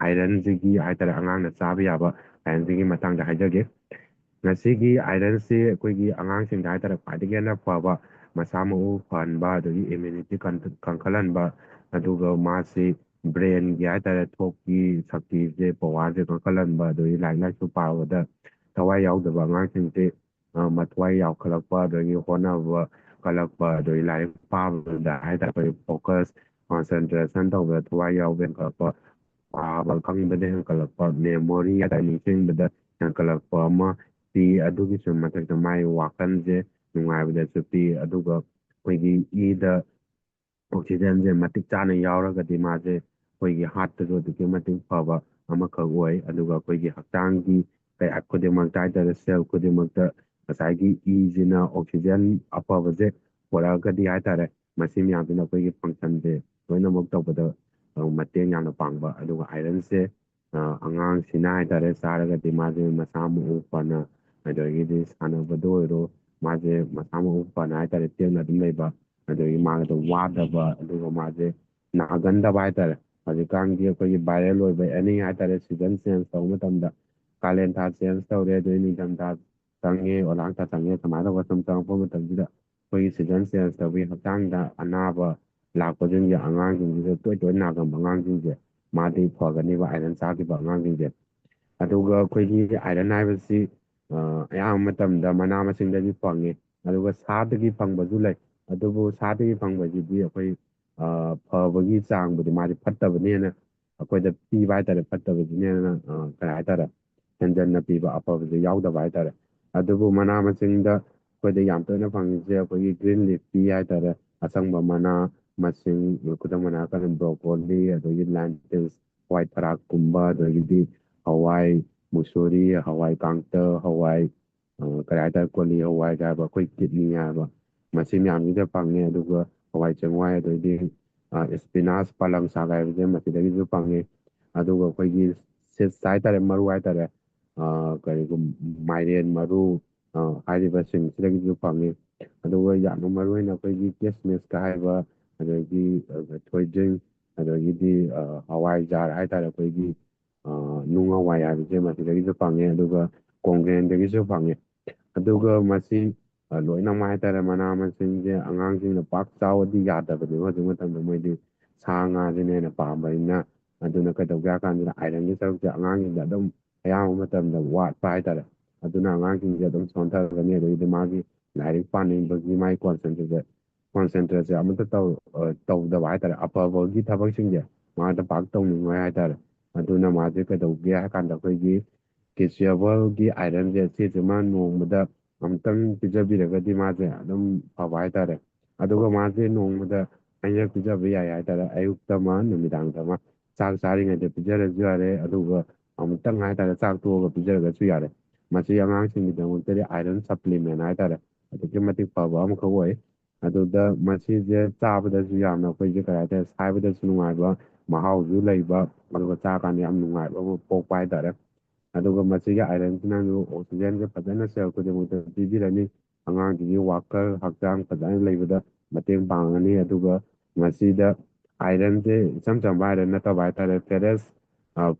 S3: ꯑꯥꯏꯔꯟꯁꯤꯒꯤ ꯍꯥꯏꯇꯥꯔꯦ ꯑꯉꯥꯡꯅ ꯆꯥꯕ ꯌꯥꯕ ꯑꯥꯏꯔꯟꯁꯤꯒꯤ ꯃꯇꯥꯡꯗ ꯍꯥꯏꯖꯒꯦ ꯉꯁꯤꯒꯤ ꯑꯥꯏꯔꯟꯁꯤ ꯑꯩꯈꯣꯏꯒꯤ ꯑꯉꯥꯡꯁꯤꯡꯗ ꯍꯥꯏꯇꯥꯔꯦ ꯈ꯭ꯋꯥꯏꯗꯒꯤ ꯍꯦꯟꯅ ꯐꯕ ꯃꯁꯥ ꯃꯎ ꯐꯍꯟꯕ ꯑꯗꯒꯤ ꯏꯝꯃ꯭ꯌꯨꯅꯤꯇꯤ ꯀꯟꯈꯠꯍꯟꯕ ꯑꯗꯨꯒ ꯃꯥꯁꯤ ꯕ꯭ꯔꯦꯟꯒꯤ ꯍꯥꯏꯇꯥꯔꯦ ꯊꯣꯛꯀꯤ ꯁꯛꯇꯤꯁꯦ ꯄꯋꯥꯔꯁꯦ ꯀꯟꯈꯠꯍꯟꯕ ꯑꯗꯒꯤ ꯂꯥꯏꯔꯤꯛ ꯂꯥꯏꯁꯨ ꯄꯥꯕꯗ ꯊꯋꯥꯏ ꯌꯥꯎꯗꯕ ꯑꯉꯥꯡꯁꯤꯡꯁꯦ ꯃꯊ꯭ꯋꯥꯏ ꯌꯥꯎꯈꯠꯂꯛꯄ ꯑꯗꯒꯤ ꯍꯣꯠꯅꯕ ꯀꯜꯂꯛꯄ ꯑꯗꯒꯤ ꯂꯥꯏꯔꯤꯛ ꯄꯥꯕꯗ ꯍꯥꯏꯇꯥꯔꯦ ꯑꯩꯈꯣꯏ ꯐꯣꯀꯁ ꯀꯣꯟꯁꯦꯟꯇ꯭ꯔꯦꯁꯟ ꯇꯧꯕꯗ ꯊꯋꯥꯏ ꯌꯥꯎꯕ ꯍꯦꯟꯀꯠꯂꯛꯄ ꯄꯥꯕ ꯈꯪꯕꯗ ꯍꯦꯟꯀꯠꯂꯛꯄ ꯃꯦꯃꯣꯔꯤ ꯍꯥꯏꯇꯥꯔꯦ ꯅꯤꯡꯁꯤꯡꯕꯗ ꯍꯦꯟꯀꯠꯂꯛꯄ ꯑꯃ ꯄꯤ ꯑꯗꯨꯒꯤꯁꯨ ꯃꯊꯛꯇ ꯃꯥꯒꯤ ꯋꯥꯈꯜꯁꯦ ꯅꯨꯡꯉꯥꯏꯕꯗꯁꯨ ꯄꯤ ꯑꯗꯨꯒ ꯑꯩꯈꯣꯏꯒꯤ ꯏꯗ ꯑꯣꯛꯁꯤꯖꯦꯟꯁꯦ ꯃꯇꯤꯛ ꯆꯥꯅ ꯌꯥꯎꯔꯒꯗꯤ ꯃꯥꯁꯦ ꯑꯩꯈꯣꯏꯒꯤ ꯍꯥꯔꯠꯇꯁꯨ ꯑꯗꯨꯛꯀꯤ ꯃꯇꯤꯛ ꯐꯕ ꯑꯃꯈꯛ ꯑꯣꯏ ꯑꯗꯨꯒ ꯑꯩꯈꯣꯏꯒꯤ ꯍꯛꯆꯥꯡꯒꯤ ꯀꯌꯥ ꯈꯨꯗꯤꯡꯃꯛꯇ ꯍꯥꯏꯇꯥꯔꯦ ꯁꯦꯜ ꯈꯨꯗꯤꯡꯃꯛꯇ ꯉꯁꯥꯏꯒꯤ ꯏꯁꯤꯅ ꯑꯣꯛꯁꯤꯖꯦꯟ ꯑꯐꯕꯁꯦ ꯄꯨꯔꯛꯑꯒꯗꯤ ꯍꯥꯏꯇꯥꯔꯦ ꯃꯁꯤ ꯃꯌꯥꯝꯁꯤꯅ ꯑꯩꯈꯣꯏꯒꯤ ꯐꯪꯁꯟꯁꯦ ꯂꯣꯏꯅꯃꯛ ꯇꯧꯕꯗ ꯃꯇꯦꯡ ꯌꯥꯝꯅ ꯄꯥꯡꯕ ꯑꯗꯨꯒ ꯑꯥꯏꯔꯟꯁꯦ ꯑꯉꯥꯡꯁꯤꯅ ꯍꯥꯏꯇꯥꯔꯦ ꯆꯥꯔꯒꯗꯤ ꯃꯥꯁꯦ ꯃꯁꯥ ꯃꯎ ꯐꯅ ꯑꯗꯒꯤꯗꯤ ꯁꯥꯟꯅꯕꯗ ꯑꯣꯏꯔꯣ ꯃꯥꯁꯦ ꯃꯁꯥ ꯃꯎ ꯐꯅ ꯍꯥꯏꯇꯥꯔꯦ ꯇꯦꯟꯅ ꯑꯗꯨꯝ ꯂꯩꯕ ꯑꯗꯒꯤ ꯃꯥꯗ ꯋꯥꯗꯕ ꯑꯗꯨꯒ ꯃꯥꯁꯦ ꯅꯥꯒꯟꯗꯕ ꯍꯥꯏꯇꯥꯔꯦ ꯍꯧꯖꯤꯛꯀꯥꯟꯒꯤ ꯑꯩꯈꯣꯏꯒꯤ ꯚꯥꯏꯔꯦꯜ ꯑꯣꯏꯕ ꯑꯦꯅꯤ ꯍꯥꯏꯇꯥꯔꯦ ꯁꯤꯖꯟ ꯆꯦꯟꯖ ꯇꯧꯕ ꯃꯇꯝꯗ ꯀꯥꯂꯦꯟ ꯊꯥ ꯆꯦꯟꯖ ꯇꯧꯔꯦ ꯑꯗꯩ ꯅꯤꯡꯊꯝꯊꯥ ꯆꯪꯉꯦ ꯑꯣꯂꯥꯡ ꯊꯥ ꯆꯪꯉꯦ ꯁꯨꯃꯥꯏꯅ ꯇꯧꯕ ꯁꯨꯝ ꯆꯪꯉꯛꯄ ꯃꯇꯝꯁꯤꯗ ꯑꯩꯈꯣꯏꯒꯤ ꯁꯤꯖꯟ ꯆꯦꯟꯖ ꯇꯧꯕꯒꯤ ꯍꯛꯆꯥꯡꯗ ꯑꯅꯥꯕ ꯂꯥꯛꯄꯁꯤꯡꯁꯦ ꯑꯉꯥꯡꯁꯤꯡꯁꯤꯗ ꯇꯣꯏ ꯇꯣꯏꯅ ꯅꯥꯒꯟꯕ ꯑꯉꯥꯡꯁꯤꯡꯁꯦ ꯃꯥꯗꯤ ꯐꯒꯅꯦꯕ ꯑꯥꯏꯔꯟ ꯆꯥꯈꯤꯕ ꯑꯉꯥꯡꯁꯤꯡꯁꯦ ꯑꯗꯨꯒ ꯑꯩꯈꯣꯏꯒꯤ ꯑꯥꯏꯔꯟ ꯍꯥꯏꯕꯁꯤ ꯑꯌꯥꯝꯕ ꯃꯇꯝꯗ ꯃꯅꯥ ꯃꯁꯤꯡꯗꯒꯤ ꯐꯪꯉꯤ ꯑꯗꯨꯒ ꯁꯥꯗꯒꯤ ꯐꯪꯕꯁꯨ ꯂꯩ ꯑꯗꯨꯕꯨ ꯁꯥꯗꯒꯤ ꯐꯪꯕꯁꯤꯗꯤ ꯑꯩꯈꯣꯏ ꯐꯕꯒꯤ ꯆꯥꯡꯕꯨꯗꯤ ꯃꯥꯗꯤ ꯐꯠꯇꯕꯅꯦꯅ ꯑꯩꯈꯣꯏꯗ ꯄꯤꯕ ꯍꯥꯏꯇꯥꯔꯦ ꯐꯠꯇꯕꯁꯤꯅ ꯀꯩ ꯍꯥꯏꯇꯥꯔꯦ ꯍꯦꯟꯖꯟꯅ ꯄꯤꯕ ꯑꯐꯕꯁꯦ ꯌꯥꯎꯗꯕ ꯍꯥꯏꯇꯥꯔꯦ ꯑꯗꯨꯕꯨ ꯃꯅꯥ ꯃꯁꯤꯡꯗ ꯑꯩꯈꯣꯏꯗ ꯌꯥꯝ ꯇꯣꯏꯅ ꯐꯪꯉꯤꯁꯦ ꯑꯩꯈꯣꯏꯒꯤ ꯒ꯭ꯔꯤꯟ ꯂꯤꯐꯤ ꯍꯥꯏꯇꯥꯔꯦ, ꯑꯁꯪꯕ ꯃꯅꯥ ꯃꯁꯤꯡ, ꯈꯨꯗꯝ ꯑꯣꯏꯅ ꯍꯥꯏꯔꯀꯥꯟꯗ ꯕ꯭ꯔꯣꯀꯣꯂꯤ, ꯑꯗꯒꯤ ꯂꯦꯟꯇꯤꯜꯁ, ꯍꯋꯥꯏ ꯊꯔꯥꯛꯀꯨꯝꯕ, ꯑꯗꯒꯤꯗꯤ ꯍꯋꯥꯏ ꯃꯨꯁꯣꯔꯤ, ꯍꯋꯥꯏ ꯀꯥꯡꯇꯛ, ꯍꯋꯥꯏ ꯀꯔꯤ ꯍꯥꯏꯇꯥꯔꯦ ꯀꯣꯂꯤ ꯍꯋꯥꯏꯒ ꯍꯥꯏꯕ, ꯑꯩꯈꯣꯏ ꯀꯤꯠꯅꯤ ꯍꯥꯏꯕ, ꯃꯁꯤ ꯃꯌꯥꯝꯁꯤꯗ ꯐꯪꯉꯦ꯫ ꯑꯗꯨꯒ ꯍꯋꯥꯏ ꯆꯦꯡꯋꯥꯏ, ꯑꯗꯩꯗꯤ ꯏꯁꯄꯤꯅꯥꯁ, ꯄꯥꯂꯪ ꯁꯥꯛ ꯍꯥꯏꯕꯁꯦ ꯃꯁꯤꯗꯒꯤꯁꯨ ꯐꯪꯉꯤ꯫ ꯑꯗꯨꯒ ꯑꯩꯈꯣꯏꯒꯤ ꯁꯤꯠꯁ ꯍꯥꯏꯇꯥꯔꯦ, ꯃꯔꯨ ꯍꯥꯏꯇꯥꯔꯦ, ꯀꯔꯤꯒꯨꯝ ꯃꯥꯏꯔꯦꯟ ꯃꯔꯨ ꯍꯥꯏꯔꯤꯕꯁꯤꯡꯁꯤꯗꯒꯤꯁꯨ ꯐꯪꯉꯤ꯫ ꯑꯗꯨꯒ ꯌꯥꯝꯅ ꯃꯔꯨꯑꯣꯏꯅ ꯑꯩꯈꯣꯏꯒꯤ ꯀꯤꯁꯃꯤꯁꯀ ꯍꯥꯏꯕ, ꯑꯗꯒꯤ ꯊꯣꯏꯗ꯭ꯔꯤꯡ, ꯑꯗꯒꯤꯗꯤ ꯍꯋꯥꯏꯖꯥꯔ ꯍꯥꯏꯇꯥꯔꯦ, ꯑꯩꯈꯣꯏꯒꯤ ꯅꯨꯡ ꯍꯋꯥꯏ ꯍꯥꯏꯕꯁꯦ ꯃꯁꯤꯗꯒꯤꯁꯨ ꯐꯪꯉꯦ꯫ ꯑꯗꯨꯒ ꯀꯣꯡꯒ꯭ꯔꯦꯟꯗꯒꯤꯁꯨ ꯐꯪꯉꯦ꯫ ꯑꯗꯨꯒ ꯃꯁꯤ ꯂꯣꯏꯅꯃꯛ ꯍꯥꯏꯇꯥꯔꯦ, ꯃꯅꯥ ꯃꯁꯤꯡꯁꯦ ꯑꯉꯥꯡꯁꯤꯡꯅ ꯄꯥꯛ ꯆꯥꯎꯕꯗꯤ ꯌꯥꯗꯕꯅꯦꯕ ꯍꯧꯖꯤꯛ ꯃꯇꯝꯗ, ꯃꯣꯏꯗꯤ ꯁꯥ ꯉꯥꯁꯤꯅ ꯍꯦꯟꯅ ꯄꯥꯝꯕꯅꯤꯅ꯫ ꯑꯗꯨꯅ ꯀꯩꯗꯧꯒꯦ ꯍꯥꯏ ꯀꯥꯟꯗ ꯑꯥꯏꯔꯟꯒꯤ ꯁꯔꯨꯛꯁꯦ ꯑꯉꯥꯡꯁꯤꯡꯗ ꯑꯗꯨꯝ ꯑꯌꯥꯝꯕ ꯃꯇꯝꯗ ꯋꯥꯠꯄ ꯍꯥꯏꯇꯥꯔꯦ꯫ ꯑꯗꯨꯅ ꯑꯉꯥꯡꯁꯤꯡꯁꯦ ꯑꯗꯨꯝ ꯁꯣꯟꯊꯔꯒꯅꯤ, ꯑꯗꯒꯤꯗꯤ ꯃꯥꯒꯤ ꯂꯥꯏꯔꯤꯛ ꯄꯥꯅꯤꯡꯕꯒꯤ ꯃꯥꯒꯤ ꯀꯣꯟꯁꯦꯟꯇ꯭ꯔꯦꯠꯁꯦ ꯑꯃꯠꯇ ꯇꯧꯗꯕ ꯍꯥꯏꯇꯥꯔꯦ, ꯑꯐꯕꯒꯤ ꯊꯕꯛꯁꯤꯡꯁꯦ ꯃꯥꯗ ꯄꯥꯛ ꯇꯧꯅꯤꯡꯉꯣꯏ ꯍꯥꯏꯇꯥꯔꯦ꯫ ꯑꯗꯨꯅ ꯃꯥꯁꯦ ꯀꯩꯗꯧꯒꯦ ꯍꯥꯏ ꯀꯥꯟꯗ ꯑꯩꯈꯣꯏꯒꯤ ꯀꯦꯜꯁꯤꯌꯦꯕꯜꯒꯤ ꯑꯥꯏꯔꯟꯁꯦ ꯁꯤꯁꯤꯃ ꯅꯣꯡꯃꯗ ꯑꯃꯨꯛꯇꯪ ꯄꯤꯖꯕꯤꯔꯒꯗꯤ ꯃꯥꯁꯦ ꯑꯗꯨꯝ ꯐꯕ ꯍꯥꯏꯇꯥꯔꯦ꯫ ꯑꯗꯨꯒ ꯃꯥꯁꯦ ꯅꯣꯡꯃꯗ ꯑꯅꯤꯔꯛ ꯄꯤꯖꯕ ꯌꯥꯏ ꯍꯥꯏꯇꯥꯔꯦ, ꯑꯌꯨꯛꯇ ꯑꯃ ꯅꯨꯃꯤꯗꯥꯡꯗ ꯑꯃ, ꯆꯥꯛ ꯆꯥꯔꯤꯉꯩꯗ ꯄꯤꯖꯔꯁꯨ ꯌꯥꯔꯦ, ꯑꯗꯨꯒ ꯑꯃꯨꯛꯇꯪ ꯍꯥꯏꯇꯥꯔꯦ ꯆꯥꯛ ꯇꯣꯛꯑꯒ ꯄꯤꯖꯔꯒꯁꯨ ꯌꯥꯔꯦ꯫ ꯃꯁꯤ ꯑꯉꯥꯡꯁꯤꯡꯒꯤꯗꯃꯛꯇꯗꯤ ꯑꯥꯏꯔꯟ ꯁꯄ꯭ꯂꯤꯃꯦꯟ ꯍꯥꯏꯇꯥꯔꯦ, ꯑꯗꯨꯛꯀꯤ ꯃꯇꯤꯛ ꯐꯕ ꯑꯃꯈꯛ ꯑꯣꯏ꯫ ꯑꯗꯨꯗ ꯃꯁꯤꯁꯦ ꯆꯥꯕꯗꯁꯨ ꯌꯥꯝꯅ ꯑꯩꯈꯣꯏꯁꯦ ꯀꯔꯤ ꯍꯥꯏꯇꯥꯔꯦ, ꯁꯥꯏꯕꯗꯁꯨ ꯅꯨꯡꯉꯥꯏꯕ, ꯃꯍꯥꯎꯁꯨ ꯂꯩꯕ, ꯑꯗꯨꯒ ꯆꯥꯀꯥꯟꯗ ꯌꯥꯝ ꯅꯨꯡꯉꯥꯏꯕ ꯑꯃ ꯄꯣꯛꯄ ꯍꯥꯏꯇꯥꯔꯦ꯫ ꯑꯗꯨꯒ ꯃꯁꯤꯒꯤ ꯑꯥꯏꯔꯟꯁꯤꯅꯁꯨ ꯑꯣꯛꯁꯤꯖꯦꯟꯁꯦ ꯐꯖꯅ ꯁꯦꯜ ꯈꯨꯗꯤꯡꯃꯛꯇ ꯄꯤꯕꯤꯔꯅꯤ, ꯑꯉꯥꯡꯁꯤꯒꯤ ꯋꯥꯀꯔ ꯍꯛꯆꯥꯡ ꯐꯖꯅ ꯂꯩꯕꯗ ꯃꯇꯦꯡ ꯄꯥꯡꯒꯅꯤ꯫ ꯑꯗꯨꯒ ꯃꯁꯤꯗ ꯑꯥꯏꯔꯟꯁꯦ ꯏꯆꯝ ꯆꯝꯕ ꯑꯥꯏꯔꯟ ꯅꯠꯇꯕ ꯍꯥꯏꯇꯥꯔꯦ, ꯐꯦꯔꯦꯁ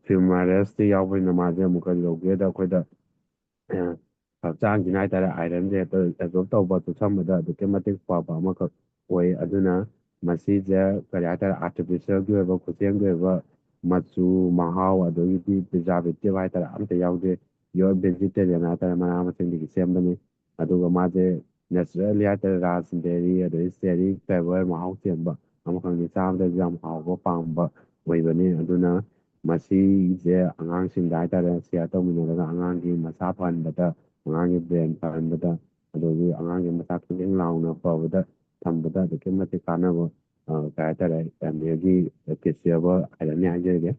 S3: ꯐ꯭ꯌꯨꯃꯔꯦꯁꯇꯤ ꯌꯥꯎꯕꯅꯤꯅ ꯃꯥꯁꯦ ꯑꯃꯨꯛꯀ ꯀꯩꯗꯧꯒꯦꯗ ꯑꯩꯈꯣꯏꯗ ꯍꯛꯆꯥꯡꯁꯤꯅ ꯍꯥꯏꯇꯥꯔꯦ ꯑꯥꯏꯔꯟꯁꯦ ꯍꯦꯛꯇ ꯑꯦꯕꯖꯣꯔꯕ ꯇꯧꯕ, ꯆꯨꯞꯁꯟꯕꯗ ꯑꯗꯨꯛꯀꯤ ꯃꯇꯤꯛ ꯐꯕ ꯑꯃꯈꯛ ꯑꯣꯏ꯫ ꯑꯗꯨꯅ ꯃꯁꯤꯁꯦ ꯀꯔꯤ ꯍꯥꯏꯇꯥꯔꯦ, ꯑꯥꯔꯇꯤꯐꯤꯁꯦꯜꯒꯤ ꯑꯣꯏꯕ, ꯈꯨꯠꯁꯦꯝꯒꯤ ꯑꯣꯏꯕ ꯃꯆꯨ, ꯃꯍꯥꯎ, ꯑꯗꯒꯤꯗꯤ ꯄ꯭ꯔꯤꯖꯥꯔꯕꯦꯇꯤꯞ ꯍꯥꯏꯇꯥꯔꯦ ꯑꯝꯇ ꯌꯥꯎꯗꯦ꯫ ꯄꯤꯌꯣꯔ ꯚꯦꯖꯤꯇꯦꯔꯤꯌꯟ ꯍꯥꯏꯇꯥꯔꯦ, ꯃꯅꯥ ꯃꯁꯤꯡꯗꯒꯤ ꯁꯦꯝꯕꯅꯤ꯫ ꯑꯗꯨꯒ ꯃꯥꯁꯦ ꯅꯦꯆꯔꯦꯜꯂꯤ ꯍꯥꯏꯇꯥꯔꯦ, ꯔꯥꯁꯕꯦꯔꯤ, ꯑꯗꯒꯤ ꯆꯦꯔꯤ ꯐ꯭ꯂꯦꯚꯔ ꯃꯍꯥꯎ ꯆꯦꯟꯕ ꯑꯃꯈꯛꯅꯤ, ꯆꯥꯕꯗꯁꯨ ꯌꯥꯝ ꯍꯥꯎꯕ ꯄꯥꯝꯕ ꯑꯣꯏꯕꯅꯤ꯫ ꯑꯗꯨꯅ ꯃꯁꯤꯁꯦ ꯑꯉꯥꯡꯁꯤꯡꯗ ꯍꯥꯏꯇꯥꯔꯦ ꯁꯤꯌꯔ ꯇꯧꯃꯤꯟꯅꯔꯒ ꯑꯉꯥꯡꯒꯤ ꯃꯁꯥ ꯐꯍꯟꯕꯗ, ꯑꯉꯥꯡꯒꯤ ꯕ꯭ꯔꯦꯟ ꯐꯍꯟꯕꯗ, ꯑꯗꯒꯤ ꯑꯉꯥꯡꯒꯤ ꯃꯁꯥ ꯈꯤꯡ ꯂꯥꯎꯅ ꯐꯕꯗ ꯊꯝꯕꯗ ꯑꯗꯨꯛꯀꯤ ꯃꯇꯤꯛ ꯀꯥꯟꯅꯕ ꯀꯩ ꯍꯥꯏꯇꯥꯔꯦ ꯑꯦꯝ ꯀꯦꯜꯁꯤꯌꯦꯕꯜ ꯑꯥꯏꯔꯟꯅꯤ ꯍꯥꯏꯖꯔꯤꯒꯦ꯫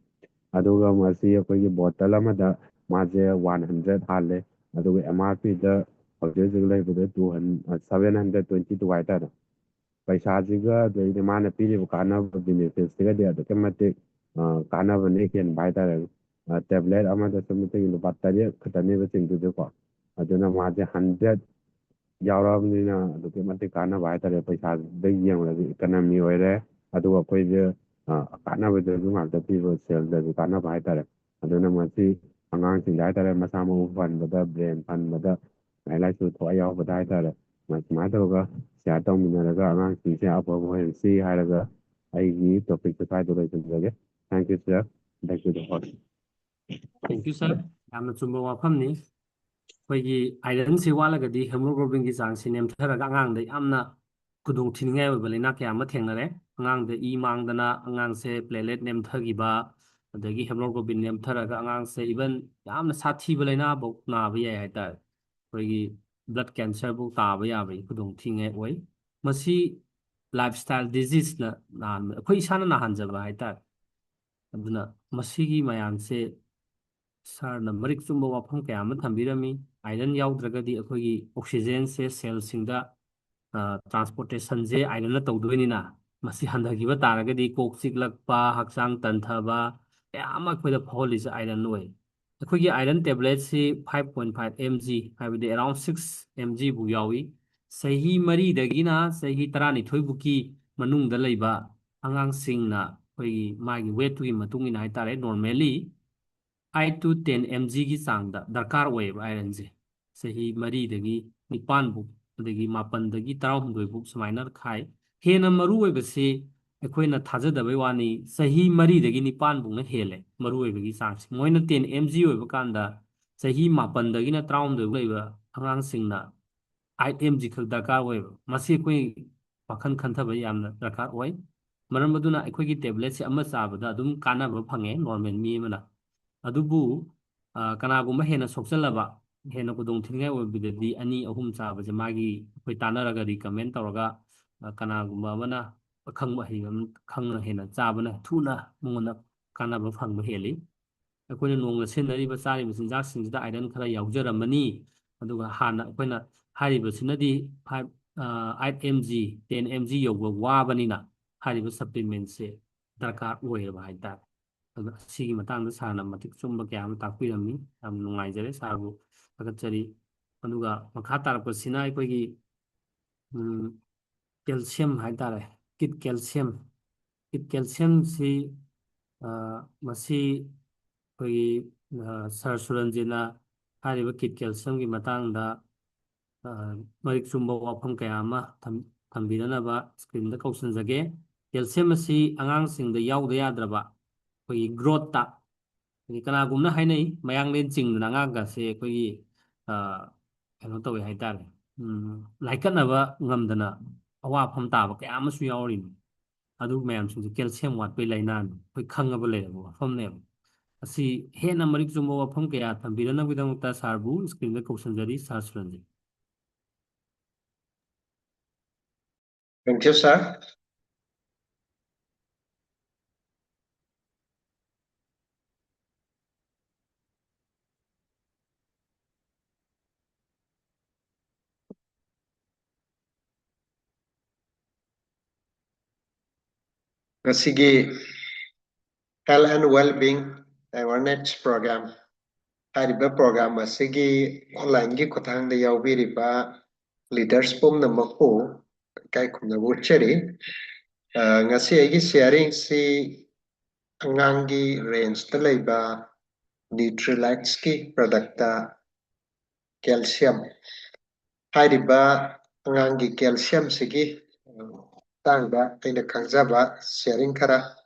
S3: ꯑꯗꯨꯒ ꯃꯁꯤ ꯑꯩꯈꯣꯏꯒꯤ ꯕꯣꯇꯜ ꯑꯃꯗ ꯃꯥꯁꯦ 100 ꯍꯥꯜꯂꯦ꯫ ꯑꯗꯨꯒ ꯑꯦꯝ ꯑꯥꯔ ꯄꯤꯗ ꯍꯧꯖꯤꯛ ꯍꯧꯖꯤꯛ ꯂꯩꯕꯗ 722 ꯍꯥꯏꯇꯥꯔꯦ꯫ ꯄꯩꯁꯥꯁꯤꯒ ꯑꯗꯩꯗꯤ ꯃꯥꯅ ꯄꯤꯔꯤꯕ ꯀꯥꯟꯅꯕ ꯕꯤꯅꯤꯐꯤꯠꯁꯤꯒꯗꯤ ꯑꯗꯨꯛꯀꯤ ꯃꯇꯤꯛ ꯀꯥꯟꯅꯕꯅ ꯍꯦꯟꯕ ꯍꯥꯏꯇꯥꯔꯦ꯫ ꯇꯦꯕ꯭ꯂꯦꯠ ꯑꯃꯗ ꯁꯨꯞꯅꯇꯒꯤ ꯂꯨꯄꯥ 9 ꯈꯛꯇꯅꯦꯕ ꯆꯤꯡꯗꯣꯏꯁꯦꯀꯣ꯫ ꯑꯗꯨꯅ ꯃꯥꯁꯦ 100 ꯌꯥꯎꯔꯛꯑꯕꯅꯤꯅ ꯑꯗꯨꯛꯀꯤ ꯃꯇꯤꯛ ꯀꯥꯟꯅꯕ ꯍꯥꯏꯇꯥꯔꯦ, ꯄꯩꯁꯥꯗ ꯌꯦꯡꯂꯒ ꯏꯀꯅꯃꯤ ꯑꯣꯏꯔꯦ, ꯑꯗꯨꯒ ꯑꯩꯈꯣꯏꯁꯦ ꯀꯥꯟꯅꯕꯗꯁꯨ ꯉꯥꯛꯇ ꯄꯤꯕ, ꯁꯦꯜꯗꯁꯨ ꯀꯥꯟꯅꯕ ꯍꯥꯏꯇꯥꯔꯦ꯫ ꯑꯗꯨꯅ ꯃꯁꯤ ꯑꯉꯥꯡꯁꯤꯡꯗ ꯍꯥꯏꯇꯥꯔꯦ ꯃꯁꯥ ꯃꯎ ꯐꯍꯟꯕꯗ, ꯕ꯭ꯔꯦꯟ ꯐꯍꯟꯕꯗ, ꯂꯥꯏꯔꯤꯛ ꯂꯥꯏꯁꯨ ꯊꯋꯥꯏ ꯌꯥꯎꯕꯗ ꯍꯥꯏꯇꯥꯔꯦ, ꯁꯨꯃꯥꯏꯅ ꯇꯧꯔꯒ ꯁꯤꯌꯔ ꯇꯧꯃꯤꯟꯅꯔꯒ ꯑꯉꯥꯡꯁꯤꯡꯁꯦ ꯑꯐꯕ ꯑꯣꯏꯍꯟꯁꯤ ꯍꯥꯏꯔꯒ ꯑꯩꯒꯤ ꯇꯣꯄꯤꯛꯁꯦ ꯁ꯭ꯋꯥꯏꯗ ꯂꯣꯏꯁꯤꯟꯖꯒꯦ꯫ Thank you sir, thank you the host.
S2: Thank you sir, ꯌꯥꯝꯅ ꯆꯨꯝꯕ ꯋꯥꯐꯝꯅꯤ꯫ ꯑꯩꯈꯣꯏꯒꯤ ꯑꯥꯏꯔꯟꯁꯤ ꯋꯥꯠꯂꯒꯗꯤ ꯍꯦꯃꯣꯒ꯭ꯂꯣꯕꯤꯟꯒꯤ ꯆꯥꯡꯁꯤ ꯅꯦꯝꯊꯔꯒ ꯑꯉꯥꯡꯗ ꯌꯥꯝꯅ ꯈꯨꯗꯣꯡꯊꯤꯅꯤꯡꯉꯥꯏ ꯑꯣꯏꯕ ꯂꯥꯏꯅꯥ ꯀꯌꯥ ꯑꯃ ꯊꯦꯡꯅꯔꯦ꯫ ꯑꯉꯥꯡꯗ ꯏ ꯃꯥꯡꯗꯅ ꯑꯉꯥꯡꯁꯦ ꯄ꯭ꯂꯦꯂꯦꯠ ꯅꯦꯝꯊꯈꯤꯕ, ꯑꯗꯒꯤ ꯍꯦꯃꯣꯒ꯭ꯂꯣꯕꯤꯟ ꯅꯦꯝꯊꯔꯒ ꯑꯉꯥꯡꯁꯦ ꯏꯚꯟ ꯌꯥꯝꯅ ꯁꯥꯊꯤꯕ ꯂꯥꯏꯅꯥꯐꯧ ꯅꯥꯕ ꯌꯥꯏ ꯍꯥꯏꯇꯥꯔꯦ꯫ ꯑꯩꯈꯣꯏꯒꯤ ꯕ꯭ꯂꯗ ꯀꯦꯟꯁꯔꯐꯧ ꯇꯥꯕ ꯌꯥꯕꯒꯤ ꯈꯨꯗꯣꯡꯊꯤꯅꯤꯡꯉꯥꯏ ꯑꯣꯏ꯫ ꯃꯁꯤ ꯂꯥꯏꯐꯁ꯭ꯇꯥꯏꯜ ꯗꯤꯖꯤꯁꯅ ꯅꯥꯍꯟꯕ, ꯑꯩꯈꯣꯏ ꯏꯁꯥꯅ ꯅꯥꯍꯟꯖꯕ ꯍꯥꯏꯇꯥꯔꯦ꯫ ꯑꯗꯨꯅ ꯃꯁꯤꯒꯤ ꯃꯌꯥꯝꯁꯦ ꯁꯥꯔꯅ ꯃꯔꯤꯛ ꯆꯨꯝꯕ ꯋꯥꯐꯝ ꯀꯌꯥ ꯑꯃ ꯊꯝꯕꯤꯔꯝꯃꯤ꯫ ꯑꯥꯏꯔꯟ ꯌꯥꯎꯗ꯭ꯔꯒꯗꯤ ꯑꯩꯈꯣꯏꯒꯤ ꯑꯣꯛꯁꯤꯖꯦꯟꯁꯦ ꯁꯦꯜꯁꯤꯡꯗ ꯇ꯭ꯔꯥꯟꯁꯄꯣꯔꯇꯦꯁꯟꯁꯦ ꯑꯥꯏꯔꯟꯅꯇꯧꯗꯣꯏꯅꯤꯅ ꯃꯁꯤ ꯍꯟꯊꯈꯤꯕ ꯇꯥꯔꯒꯗꯤ ꯀꯣꯛ ꯆꯤꯛꯂꯛꯄ, ꯍꯛꯆꯥꯡ ꯇꯟꯊꯕ ꯀꯌꯥ ꯑꯃ ꯑꯩꯈꯣꯏꯗ ꯐꯥꯎꯍꯜꯂꯤꯁꯦ ꯑꯥꯏꯔꯟ ꯑꯣꯏ꯫ ꯑꯩꯈꯣꯏꯒꯤ ꯑꯥꯏꯔꯟ ꯇꯦꯕ꯭ꯂꯦꯠꯁꯤ 5.5 mg ꯍꯥꯏꯕꯗꯤ ꯑꯦꯔꯥꯎꯟ 6 mg ꯕꯨ ꯌꯥꯎꯏ꯫ ꯆꯍꯤ 4ꯗꯒꯤꯅ ꯆꯍꯤ 12ꯐꯥꯎꯒꯤ ꯃꯅꯨꯡꯗ ꯂꯩꯕ ꯑꯉꯥꯡꯁꯤꯡꯅ ꯑꯩꯈꯣꯏꯒꯤ ꯃꯥꯒꯤ ꯋꯦꯠꯇꯨꯒꯤ ꯃꯇꯨꯡ ꯏꯟꯅ ꯍꯥꯏꯇꯥꯔꯦ, ꯅꯣꯔꯃꯦꯂꯤ 8 to 10 mgꯒꯤ ꯆꯥꯡꯗ ꯗꯔꯀꯥꯔ ꯑꯣꯏꯌꯦꯕ ꯑꯥꯏꯔꯟꯁꯦ꯫ ꯆꯍꯤ 4ꯗꯒꯤ 9 ꯐꯥꯎ, ꯑꯗꯒꯤ 7ꯗꯒꯤ 18 ꯐꯥꯎ ꯁꯨꯃꯥꯏꯅ ꯈꯥꯏ꯫ ꯍꯦꯟꯅ ꯃꯔꯨ ꯑꯣꯏꯕꯁꯤ ꯑꯩꯈꯣꯏꯅ ꯊꯥꯖꯗꯕꯩ ꯋꯥꯅꯤ, ꯆꯍꯤ 4ꯗꯒꯤ 9 ꯐꯥꯎꯅ ꯍꯦꯜꯂꯦ ꯃꯔꯨ ꯑꯣꯏꯕꯒꯤ ꯆꯥꯡꯁꯦ꯫ ꯃꯣꯏꯅ 10 mg ꯑꯣꯏꯕ ꯀꯥꯟꯗ ꯆꯍꯤ 7ꯗꯒꯤꯅ 11 ꯐꯥꯎ ꯂꯩꯕ ꯑꯉꯥꯡꯁꯤꯡꯅ 8 mg ꯈꯛ ꯗꯔꯀꯥꯔ ꯑꯣꯏꯌꯦꯕ꯫ ꯃꯁꯤ ꯑꯩꯈꯣꯏ ꯋꯥꯈꯜ ꯈꯟꯊꯕ ꯌꯥꯝꯅ ꯗꯔꯀꯥꯔ ꯑꯣꯏ꯫ ꯃꯔꯝ ꯑꯗꯨꯅ ꯑꯩꯈꯣꯏꯒꯤ ꯇꯦꯕ꯭ꯂꯦꯠꯁꯦ ꯑꯃ ꯆꯥꯕꯗ ꯑꯗꯨꯝ ꯀꯥꯟꯅꯕ ꯐꯪꯉꯦ ꯅꯣꯔꯃꯦꯜ ꯃꯤ ꯑꯃꯅ꯫ ꯑꯗꯨꯕꯨ ꯀꯅꯥꯒꯨꯝꯕ ꯍꯦꯟꯅ ꯁꯣꯛꯆꯜꯂꯕ ꯍꯦꯟꯅ ꯈꯨꯗꯣꯡꯊꯤꯅꯤꯡꯉꯥꯏ ꯑꯣꯏꯕꯗꯗꯤ ꯑꯅꯤ ꯑꯍꯨꯝ ꯆꯥꯕꯁꯦ ꯃꯥꯒꯤ ꯑꯩꯈꯣꯏ ꯇꯥꯟꯅꯔꯒ ꯔꯤꯀꯃꯦꯟ ꯇꯧꯔꯒ ꯀꯅꯥꯒꯨꯝꯕ ꯑꯃꯅ ꯑꯈꯪꯕ ꯑꯍꯩꯕ ꯑꯃ ꯈꯪꯅ ꯍꯦꯟꯅ ꯆꯥꯕꯅ ꯊꯨꯅ ꯃꯉꯣꯟꯗ ꯀꯥꯟꯅꯕ ꯐꯪꯕ ꯍꯦꯜꯂꯤ ꯑꯩꯈꯣꯏꯅ ꯅꯣꯡꯃ ꯁꯤꯖꯤꯟꯅꯔꯤꯕ ꯆꯥꯔꯤꯕ ꯆꯤꯟꯖꯥꯛꯁꯤꯡꯁꯤꯗ ꯑꯥꯏꯔꯟ ꯈꯔ ꯌꯥꯎꯖꯔꯝꯃꯅꯤ ꯑꯗꯨꯒ ꯍꯥꯟꯅ ꯑꯩꯈꯣꯏꯅ ꯍꯥꯏꯔꯤꯕꯁꯤꯅꯗꯤ 8 mg 10 mg ꯌꯧꯕ ꯋꯥꯕꯅꯤꯅ ꯍꯥꯏꯔꯤꯕ ꯁꯄ꯭ꯂꯤꯃꯦꯟꯁꯦ ꯗꯔꯀꯥꯔ ꯑꯣꯏꯔꯕ ꯍꯥꯏꯇꯥꯔꯦ ꯑꯗꯨ ꯁꯤꯒꯤ ꯃꯇꯥꯡꯗ ꯁꯥꯔꯅ ꯃꯇꯤꯛ ꯆꯨꯝꯕ ꯀꯌꯥ ꯑꯃ ꯇꯥꯛꯄꯤꯔꯝꯃꯤ ꯌꯥꯝ ꯅꯨꯡꯉꯥꯏꯖꯔꯦ ꯁꯥꯔꯕꯨ ꯊꯥꯒꯠꯆꯔꯤ ꯑꯗꯨꯒ ꯃꯈꯥ ꯇꯥꯔꯛꯄꯁꯤꯅ ꯑꯩꯈꯣꯏꯒꯤ ꯀꯦꯜꯁꯤꯌꯝ ꯍꯥꯏꯇꯥꯔꯦ ꯀꯤꯠ ꯀꯦꯜꯁꯤꯌꯝꯁꯤ ꯃꯁꯤ ꯑꯩꯈꯣꯏꯒꯤ ꯁꯥꯔ ꯁꯨꯔꯟꯖꯤꯠꯅ ꯍꯥꯏꯔꯤꯕ ꯀꯤꯠ ꯀꯦꯜꯁꯤꯌꯝꯒꯤ ꯃꯇꯥꯡꯗ ꯃꯔꯤꯛ ꯆꯨꯝꯕ ꯋꯥꯐꯝ ꯀꯌꯥ ꯑꯃ ꯊꯝꯕꯤꯅꯅꯕ ꯁ꯭ꯀ꯭ꯔꯤꯟꯗ ꯀꯧꯁꯤꯟꯖꯒꯦ ꯀꯦꯜꯁꯤꯌꯝ ꯑꯁꯤ ꯑꯉꯥꯡꯁꯤꯡꯗ ꯌꯥꯎꯗ ꯌꯥꯗ꯭ꯔꯕ ꯑꯩꯈꯣꯏꯒꯤ ꯒ꯭ꯔꯣꯠꯇ ꯀꯅꯥꯒꯨꯝꯕꯅ ꯍꯥꯏꯅꯩ ꯃꯌꯥꯡꯂꯦꯟ ꯆꯤꯡꯗꯅ ꯑꯉꯥꯡꯒꯁꯦ ꯑꯩꯈꯣꯏꯒꯤ ꯀꯩꯅꯣ ꯇꯧꯋꯦ ꯍꯥꯏꯇꯥꯔꯦ ꯂꯥꯏꯀꯠꯅꯕ ꯉꯝꯗꯅ ꯑꯋꯥꯐꯝ ꯇꯥꯕ ꯀꯌా ꯑꯃꯁꯨ ꯌꯥꯎꯔꯤꯅꯤ ꯑꯗꯨ ꯃꯌꯥꯝꯁꯤꯡꯁꯦ ꯀꯦꯜꯁꯤꯌꯝ ꯋꯥꯠꯄꯩ ꯂꯥꯏꯅꯥꯅꯤ ꯑꯩꯈꯣꯏ ꯈꯪꯉꯕ ꯂꯩꯔꯕ ꯋꯥꯐꯝꯅꯦꯕ ꯑꯁꯤ ꯍꯦꯟꯅ ꯃꯔꯤꯛ ꯆꯨꯝꯕ ꯋꯥꯐꯝ ꯀꯌꯥ ꯊꯝꯕꯤꯔꯅꯕꯒꯤꯗꯃꯛꯇ ꯁꯥꯔꯕꯨ ꯁ꯭ꯀ꯭ꯔꯤꯟꯗ ꯀꯧꯁꯤꯟꯖꯔꯤ ꯁꯥꯔ ꯁꯨꯔꯟꯖꯤꯠ
S4: Thank you, sir. Ngasigi Health and Well-being Awareness Program ꯍꯥꯏꯔꯤꯕ ꯄ꯭ꯔꯣꯒ꯭ꯔꯥꯝ ꯑꯁꯤꯒꯤ ꯑꯣꯟꯂꯥꯏꯟꯒꯤ ꯈꯨꯠꯊꯥꯡꯗ ꯌꯥꯎꯕꯤꯔꯤꯕ ꯂꯤꯗꯔꯁ ꯄꯨꯝꯅꯃꯛꯄꯨ ꯏꯀꯥꯏ ꯈꯨꯝꯅꯕ ꯎꯠꯆꯔꯤ ꯉꯁꯤ ꯑꯩꯒꯤ ꯁꯤꯌꯥꯔꯤꯡꯁꯤ ꯑꯉꯥꯡꯒꯤ ꯔꯦꯟꯖꯇ ꯂꯩꯕ ꯅ꯭ꯌꯨꯇ꯭ꯔꯤꯂꯥꯏꯠꯁꯀꯤ ꯄ꯭ꯔꯗꯛꯇ ꯀꯦꯜꯁꯤꯌꯝ ꯍꯥꯏꯔꯤꯕ ꯑꯉꯥꯡꯒꯤ ꯀꯦꯜꯁꯤꯌꯝꯁꯤꯒꯤ ꯃꯇꯥꯡꯗ ꯑꯩꯅ ꯈꯪꯖꯕ ꯁꯤꯌꯥꯔꯤꯡ ꯈꯔ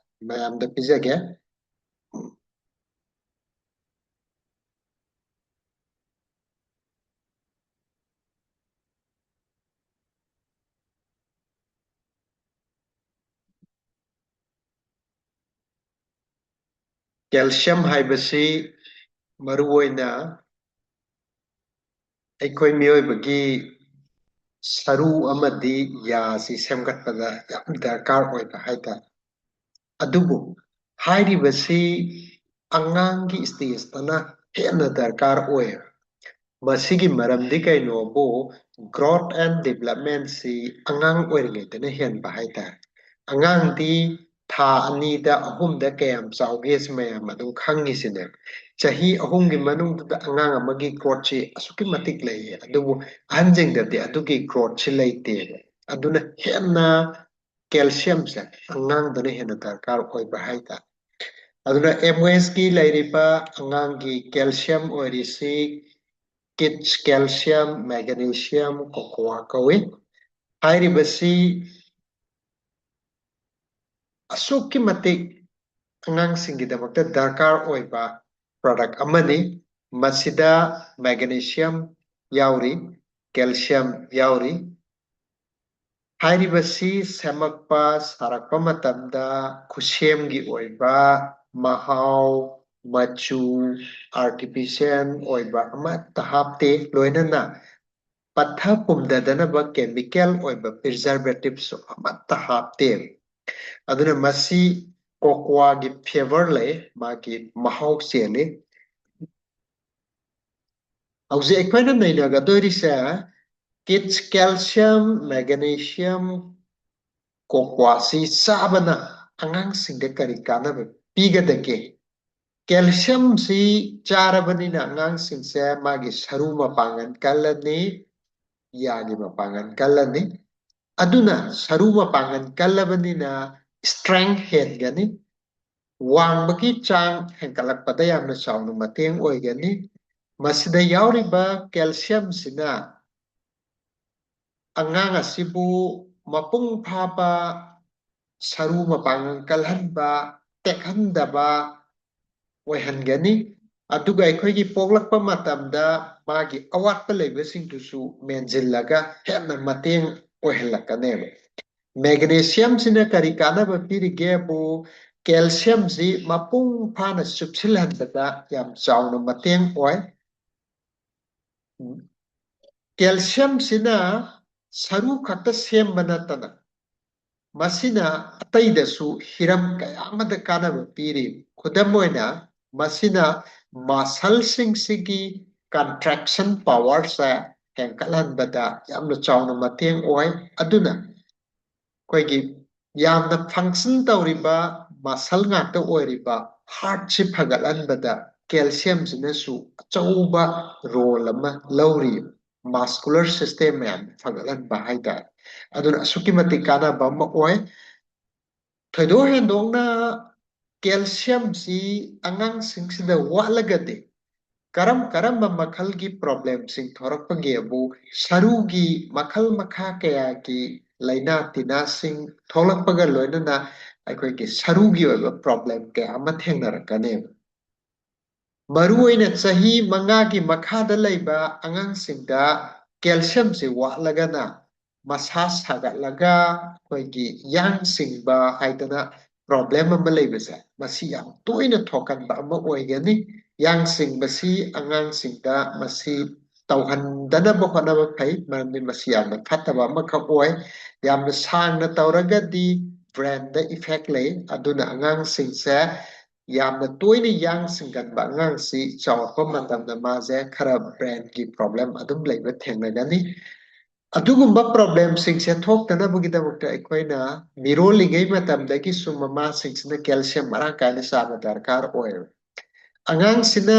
S4: ꯃꯌꯥꯝꯗ ꯄꯤꯖꯒꯦ ꯀꯦꯜꯁꯤꯌꯝ ꯍꯥꯏꯕꯁꯤ ꯃꯔꯨꯑꯣꯏꯅ ꯑꯩꯈꯣꯏ ꯃꯤꯑꯣꯏꯕꯒꯤ ꯁꯔꯨ ꯑꯃꯗꯤ ꯌꯥꯁꯤ ꯁꯦꯝꯒꯠꯄꯗ ꯌꯥꯝ ꯗꯔꯀꯥꯔ ꯑꯣꯏꯕ ꯍꯥꯏꯇꯥꯔꯦ ꯑꯗꯨꯕꯨ ꯍꯥꯏꯔꯤꯕꯁꯤ ꯑꯉꯥꯡꯒꯤ ꯁ꯭ꯇꯦꯖꯇꯅ ꯍꯦꯟꯅ ꯗꯔꯀꯥꯔ ꯑꯣꯏ ꯃꯁꯤꯒꯤ ꯃꯔꯝꯗꯤ ꯀꯩꯅꯣꯕꯨ ꯒ꯭ꯔꯣꯊ ꯑꯦꯟ ꯗꯤꯚꯂꯞꯃꯦꯟꯁꯤ ꯑꯉꯥꯡ ꯑꯣꯏꯔꯤꯉꯩꯗꯅ ꯍꯦꯟꯕ ꯍꯥꯏꯇꯥꯔꯦ ꯑꯉꯥꯡꯗꯤ ꯊꯥ 2ꯗ 3ꯗ ꯀꯌꯥꯝ ꯆꯥꯎꯒꯦꯁꯤ ꯃꯌꯥꯝ ꯑꯗꯨꯝ ꯈꯪꯉꯤꯁꯤꯅꯦ ꯆꯍꯤ 3ꯒꯤ ꯃꯅꯨꯡꯗꯨꯗ ꯑꯉꯥꯡ ꯑꯃꯒꯤ ꯒ꯭ꯔꯣꯊꯁꯤ ꯑꯁꯨꯛꯀꯤ ꯃꯇꯤꯛ ꯂꯩꯌꯦ ꯑꯗꯨꯕꯨ ꯑꯍꯟꯁꯤꯡꯗꯗꯤ ꯑꯗꯨꯒꯤ ꯒ꯭ꯔꯣꯊꯁꯤ ꯂꯩꯇꯦꯕ ꯑꯗꯨꯅ ꯍꯦꯟꯅ ꯀꯦꯜꯁꯤꯌꯝꯁꯦ ꯑꯉꯥꯡꯗꯅ ꯍꯦꯟꯅ ꯗꯔꯀꯥꯔ ꯑꯣꯏꯕ ꯍꯥꯏꯇꯥꯔꯦ ꯑꯗꯨꯅ ꯑꯦꯝꯋꯦꯁꯀꯤ ꯂꯩꯔꯤꯕ ꯑꯉꯥꯡꯒꯤ ꯀꯦꯜꯁꯤꯌꯝ ꯑꯣꯏꯔꯤꯁꯤ ꯀꯤꯠꯁ ꯀꯦꯜꯁꯤꯌꯝ ꯃꯦꯒꯅꯤꯁꯤꯌꯝ ꯀꯣꯀꯣꯋꯥ ꯀꯧꯏ ꯍꯥꯏꯔꯤꯕꯁꯤ ꯑꯁꯨꯛꯀꯤ ꯃꯇꯤꯛ ꯑꯉꯥꯡꯁꯤꯡꯒꯤꯗꯃꯛꯇ ꯗꯔꯀꯥꯔ ꯑꯣꯏꯕ ꯄ꯭ꯔꯗꯛ ꯑꯃꯅꯤ ꯃꯁꯤꯗ ꯃꯦꯒꯅꯤꯁꯤꯌꯝ ꯌꯥꯎꯔꯤ ꯀꯦꯜꯁꯤꯌꯝ ꯌꯥꯎꯔꯤ ꯍꯥꯏꯔꯤꯕꯁꯤ ꯁꯦꯝꯃꯛꯄ ꯁꯥꯔꯛꯄ ꯃꯇꯝꯗ ꯈꯨꯠꯁꯦꯝꯒꯤ ꯑꯣꯏꯕ ꯃꯍꯥꯎ ꯃꯆꯨ ꯑꯥꯔꯇꯤꯐꯤꯁꯤꯌꯦꯜ ꯑꯣꯏꯕ ꯑꯃꯠꯇ ꯍꯥꯞꯇꯦ ꯂꯣꯏꯅꯅ ꯄꯠꯊ ꯄꯨꯝꯊꯗꯅꯕ ꯀꯦꯃꯤꯀꯦꯜ ꯑꯣꯏꯕ ꯄ꯭ꯔꯤꯖꯔꯚꯦꯇꯤꯞꯁꯨ ꯑꯃꯠꯇ ꯍꯥꯞꯇꯦ ꯑꯗꯨꯅ ꯃꯁꯤ ꯀꯣꯀꯣꯋꯥꯒꯤ ꯐ꯭ꯂꯦꯚꯔ ꯂꯩ ꯃꯥꯒꯤ ꯃꯍꯥꯎ ꯆꯦꯜꯂꯤ ꯍꯧꯖꯤꯛ ꯑꯩꯈꯣꯏꯅ ꯅꯩꯅꯒꯗꯣꯔꯤꯁꯦ ꯀꯤꯠꯁ ꯀꯦꯜꯁꯤꯌꯝ ꯃꯦꯒꯅꯤꯁꯤꯌꯝ ꯀꯣꯀꯣꯋꯥꯁꯤ ꯆꯥꯕꯅ ꯑꯉꯥꯡꯁꯤꯡꯗ ꯀꯔꯤ ꯀꯥꯟꯅꯕ ꯄꯤꯒꯗꯒꯦ ꯀꯦꯜꯁꯤꯌꯝꯁꯤ ꯆꯥꯔꯕꯅꯤꯅ ꯑꯉꯥꯡꯁꯤꯡꯁꯦ ꯃꯥꯒꯤ ꯁꯔꯨ ꯃꯄꯥꯡꯒꯜ ꯀꯜꯂꯅꯤ ꯌꯥꯒꯤ ꯃꯄꯥꯡꯒꯜ ꯀꯜꯂꯅꯤ ꯑꯗꯨꯅ ꯁꯔꯨ ꯃꯄꯥꯡꯒꯜ ꯀꯜꯂꯕꯅꯤꯅ ꯁꯇ꯭ꯔꯦꯡ ꯍꯦꯟꯒꯅꯤ ꯋꯥꯡꯕꯒꯤ ꯆꯥꯡ ꯍꯦꯟꯒꯠꯂꯛꯄꯗ ꯌꯥꯝꯅ ꯆꯥꯎꯅ ꯃꯇꯦꯡ ꯑꯣꯏꯒꯅꯤ ꯃꯁꯤꯗ ꯌꯥꯎꯔꯤꯕ ꯀꯦꯜꯁꯤꯌꯝꯁꯤꯅ ꯑꯉꯥꯡ ꯑꯁꯤꯕꯨ ꯃꯄꯨꯡ ꯐꯥꯕ ꯁꯔꯨ ꯃꯄꯥꯡꯒꯜ ꯀꯜꯍꯟꯕ ꯇꯦꯛꯍꯟꯗꯕ ꯑꯣꯏꯍꯟꯒꯅꯤ ꯑꯗꯨꯒ ꯑꯩꯈꯣꯏꯒꯤ ꯄꯣꯛꯂꯛꯄ ꯃꯇꯝꯗ ꯃꯥꯒꯤ ꯑꯋꯥꯠꯄ ꯂꯩꯕꯁꯤꯡꯗꯨꯁꯨ ꯃꯦꯟꯁꯤꯜꯂꯒ ꯍꯦꯟꯅ ꯃꯇꯦꯡ ꯑꯣꯏꯍꯜꯂꯛꯀꯅꯦꯕ ꯃꯦꯒꯅꯤꯁꯤꯌꯝꯁꯤꯅ ꯀꯔꯤ ꯀꯥꯟꯅꯕ ꯄꯤꯔꯤꯒꯦꯕꯨ ꯀꯦꯜꯁꯤꯌꯝꯁꯤ ꯃꯄꯨꯡ ꯐꯥꯅ ꯆꯨꯞꯁꯤꯜꯍꯟꯕꯗ ꯌꯥꯝ ꯆꯥꯎꯅ ꯃꯇꯦꯡ ꯑꯣꯏ ꯀꯦꯜꯁꯤꯌꯝꯁꯤꯅ ꯁꯔꯨ ꯈꯛꯇ ꯁꯦꯝꯕ ꯅꯠꯇꯅ ꯃꯁꯤꯅ ꯑꯇꯩꯗꯁꯨ ꯍꯤꯔꯝ ꯀꯌꯥ ꯑꯃꯗ ꯀꯥꯟꯅꯕ ꯄꯤꯔꯤ ꯈꯨꯗꯝ ꯑꯣꯏꯅ ꯃꯁꯤꯅ ꯃꯁꯜꯁꯤꯡꯁꯤꯒꯤ ꯀꯟꯇ꯭ꯔꯦꯛꯁꯟ ꯄꯥꯋꯔꯁꯦ ꯍꯦꯟꯒꯠꯍꯟꯕꯗ ꯌꯥꯝꯅ ꯆꯥꯎꯅ ꯃꯇꯦꯡ ꯑꯣꯏ ꯑꯗꯨꯅ ꯑꯩꯈꯣꯏꯒꯤ ꯌꯥꯝꯅ ꯐꯪꯁꯟ ꯇꯧꯔꯤꯕ ꯃꯁꯜ ꯉꯥꯛꯇ ꯑꯣꯏꯔꯤꯕ ꯍꯥꯔꯠꯁꯤ ꯐꯒꯠꯍꯟꯕꯗ ꯀꯦꯜꯁꯤꯌꯝꯁꯤꯅꯁꯨ ꯑꯆꯧꯕ ꯔꯣꯜ ꯑꯃ ꯂꯧꯔꯤ ꯃꯥꯁꯀꯨꯂꯔ ꯁꯤꯁꯇꯦꯝ ꯃꯌꯥꯝ ꯐꯒꯠꯍꯟꯕ ꯍꯥꯏꯇꯥꯔꯦ ꯑꯗꯨꯅ ꯑꯁꯨꯛꯀꯤ ꯃꯇꯤꯛ ꯀꯥꯟꯅꯕ ꯑꯃ ꯑꯣꯏ ꯊꯣꯏꯗꯣꯛ ꯍꯦꯟꯗꯣꯛꯅ ꯀꯦꯜꯁꯤꯌꯝꯁꯤ ꯑꯉꯥꯡꯁꯤꯡꯁꯤꯗ ꯋꯥꯠꯂꯒꯗꯤ ꯀꯔꯝꯕ ꯃꯈꯜꯒꯤ ꯄ꯭ꯔꯣꯕ꯭ꯂꯦꯝꯁꯤꯡ ꯊꯣꯔꯛꯄꯒꯦꯕꯨ ꯁꯔꯨꯒꯤ ꯃꯈꯜ ꯃꯈꯥ ꯀꯌꯥꯒꯤ ꯂꯩꯅꯥ ꯇꯤꯟꯅꯥꯁꯤꯡ ꯊꯣꯛꯂꯛꯄꯒ ꯂꯣꯏꯅꯅ ꯑꯩꯈꯣꯏꯒꯤ ꯁꯔꯨꯒꯤ ꯑꯣꯏꯕ ꯄ꯭ꯔꯣꯕ꯭ꯂꯦꯝ ꯀꯌꯥ ꯑꯃ ꯊꯦꯡꯅꯔꯛꯀꯅꯦꯕ ꯃꯔꯨꯑꯣꯏꯅ ꯆꯍꯤ 5ꯒꯤ ꯃꯈꯥꯗ ꯂꯩꯕ ꯑꯉꯥꯡꯁꯤꯡꯗ ꯀꯦꯜꯁꯤꯌꯝꯁꯤ ꯋꯥꯠꯂꯒꯅ ꯃꯁꯥ ꯁꯥꯒꯠꯂꯒ ꯑꯩꯈꯣꯏꯒꯤ ꯌꯥꯡ ꯁꯤꯡꯕ ꯍꯥꯏꯗꯅ ꯄ꯭ꯔꯣꯕ꯭ꯂꯦꯝ ꯑꯃ ꯂꯩꯕꯁꯦ ꯃꯁꯤ ꯌꯥꯝ ꯇꯣꯏꯅ ꯊꯣꯛꯀꯟꯕ ꯑꯃ ꯑꯣꯏꯒꯅꯤ ꯌꯥꯡ ꯁꯤꯡꯕꯁꯤ ꯑꯉꯥꯡꯁꯤꯡꯗ ꯃꯁꯤ ꯇꯧꯍꯟꯗꯅꯕ ꯍꯣꯠꯅꯕ ꯐꯩ ꯃꯔꯝꯗꯤ ꯃꯁꯤ ꯌꯥꯝꯅ ꯐꯠꯇꯕ ꯑꯃꯈꯛ ꯑꯣꯏ ꯌꯥꯝꯅ ꯁꯥꯡꯅ ꯇꯧꯔꯒꯗꯤ ꯕ꯭ꯔꯦꯟꯗ ꯏꯐꯦꯛ ꯂꯩ ꯑꯗꯨꯅ ꯑꯉꯥꯡꯁꯤꯡꯁꯦ ꯌꯥꯝꯅ ꯇꯣꯏꯅ ꯌꯥꯡ ꯁꯤꯡꯒꯟꯕ ꯑꯉꯥꯡꯁꯤ ꯆꯥꯎꯔꯛꯄ ꯃꯇꯝꯗ ꯃꯥꯁꯦ ꯈꯔ ꯕ꯭ꯔꯦꯟꯒꯤ ꯄ꯭ꯔꯣꯕ꯭ꯂꯦꯝ ꯑꯗꯨꯝ ꯂꯩꯕ ꯊꯦꯡꯅꯒꯅꯤ ꯑꯗꯨꯒꯨꯝꯕ ꯄ꯭ꯔꯣꯕ꯭ꯂꯦꯝꯁꯤꯡꯁꯦ ꯊꯣꯛꯇꯅꯕꯒꯤꯗꯃꯛꯇ ꯑꯩꯈꯣꯏꯅ ꯃꯤꯔꯣꯜꯂꯤꯉꯩ ꯃꯇꯝꯗꯒꯤꯁꯨ ꯃꯃꯥꯁꯤꯡꯁꯤꯅ ꯀꯦꯜꯁꯤꯌꯝ ꯃꯔꯥꯡ ꯀꯥꯏꯅ ꯆꯥꯕ ꯗꯔꯀꯥꯔ ꯑꯣꯏꯌꯦꯕ ꯑꯉꯥꯡꯁꯤꯅ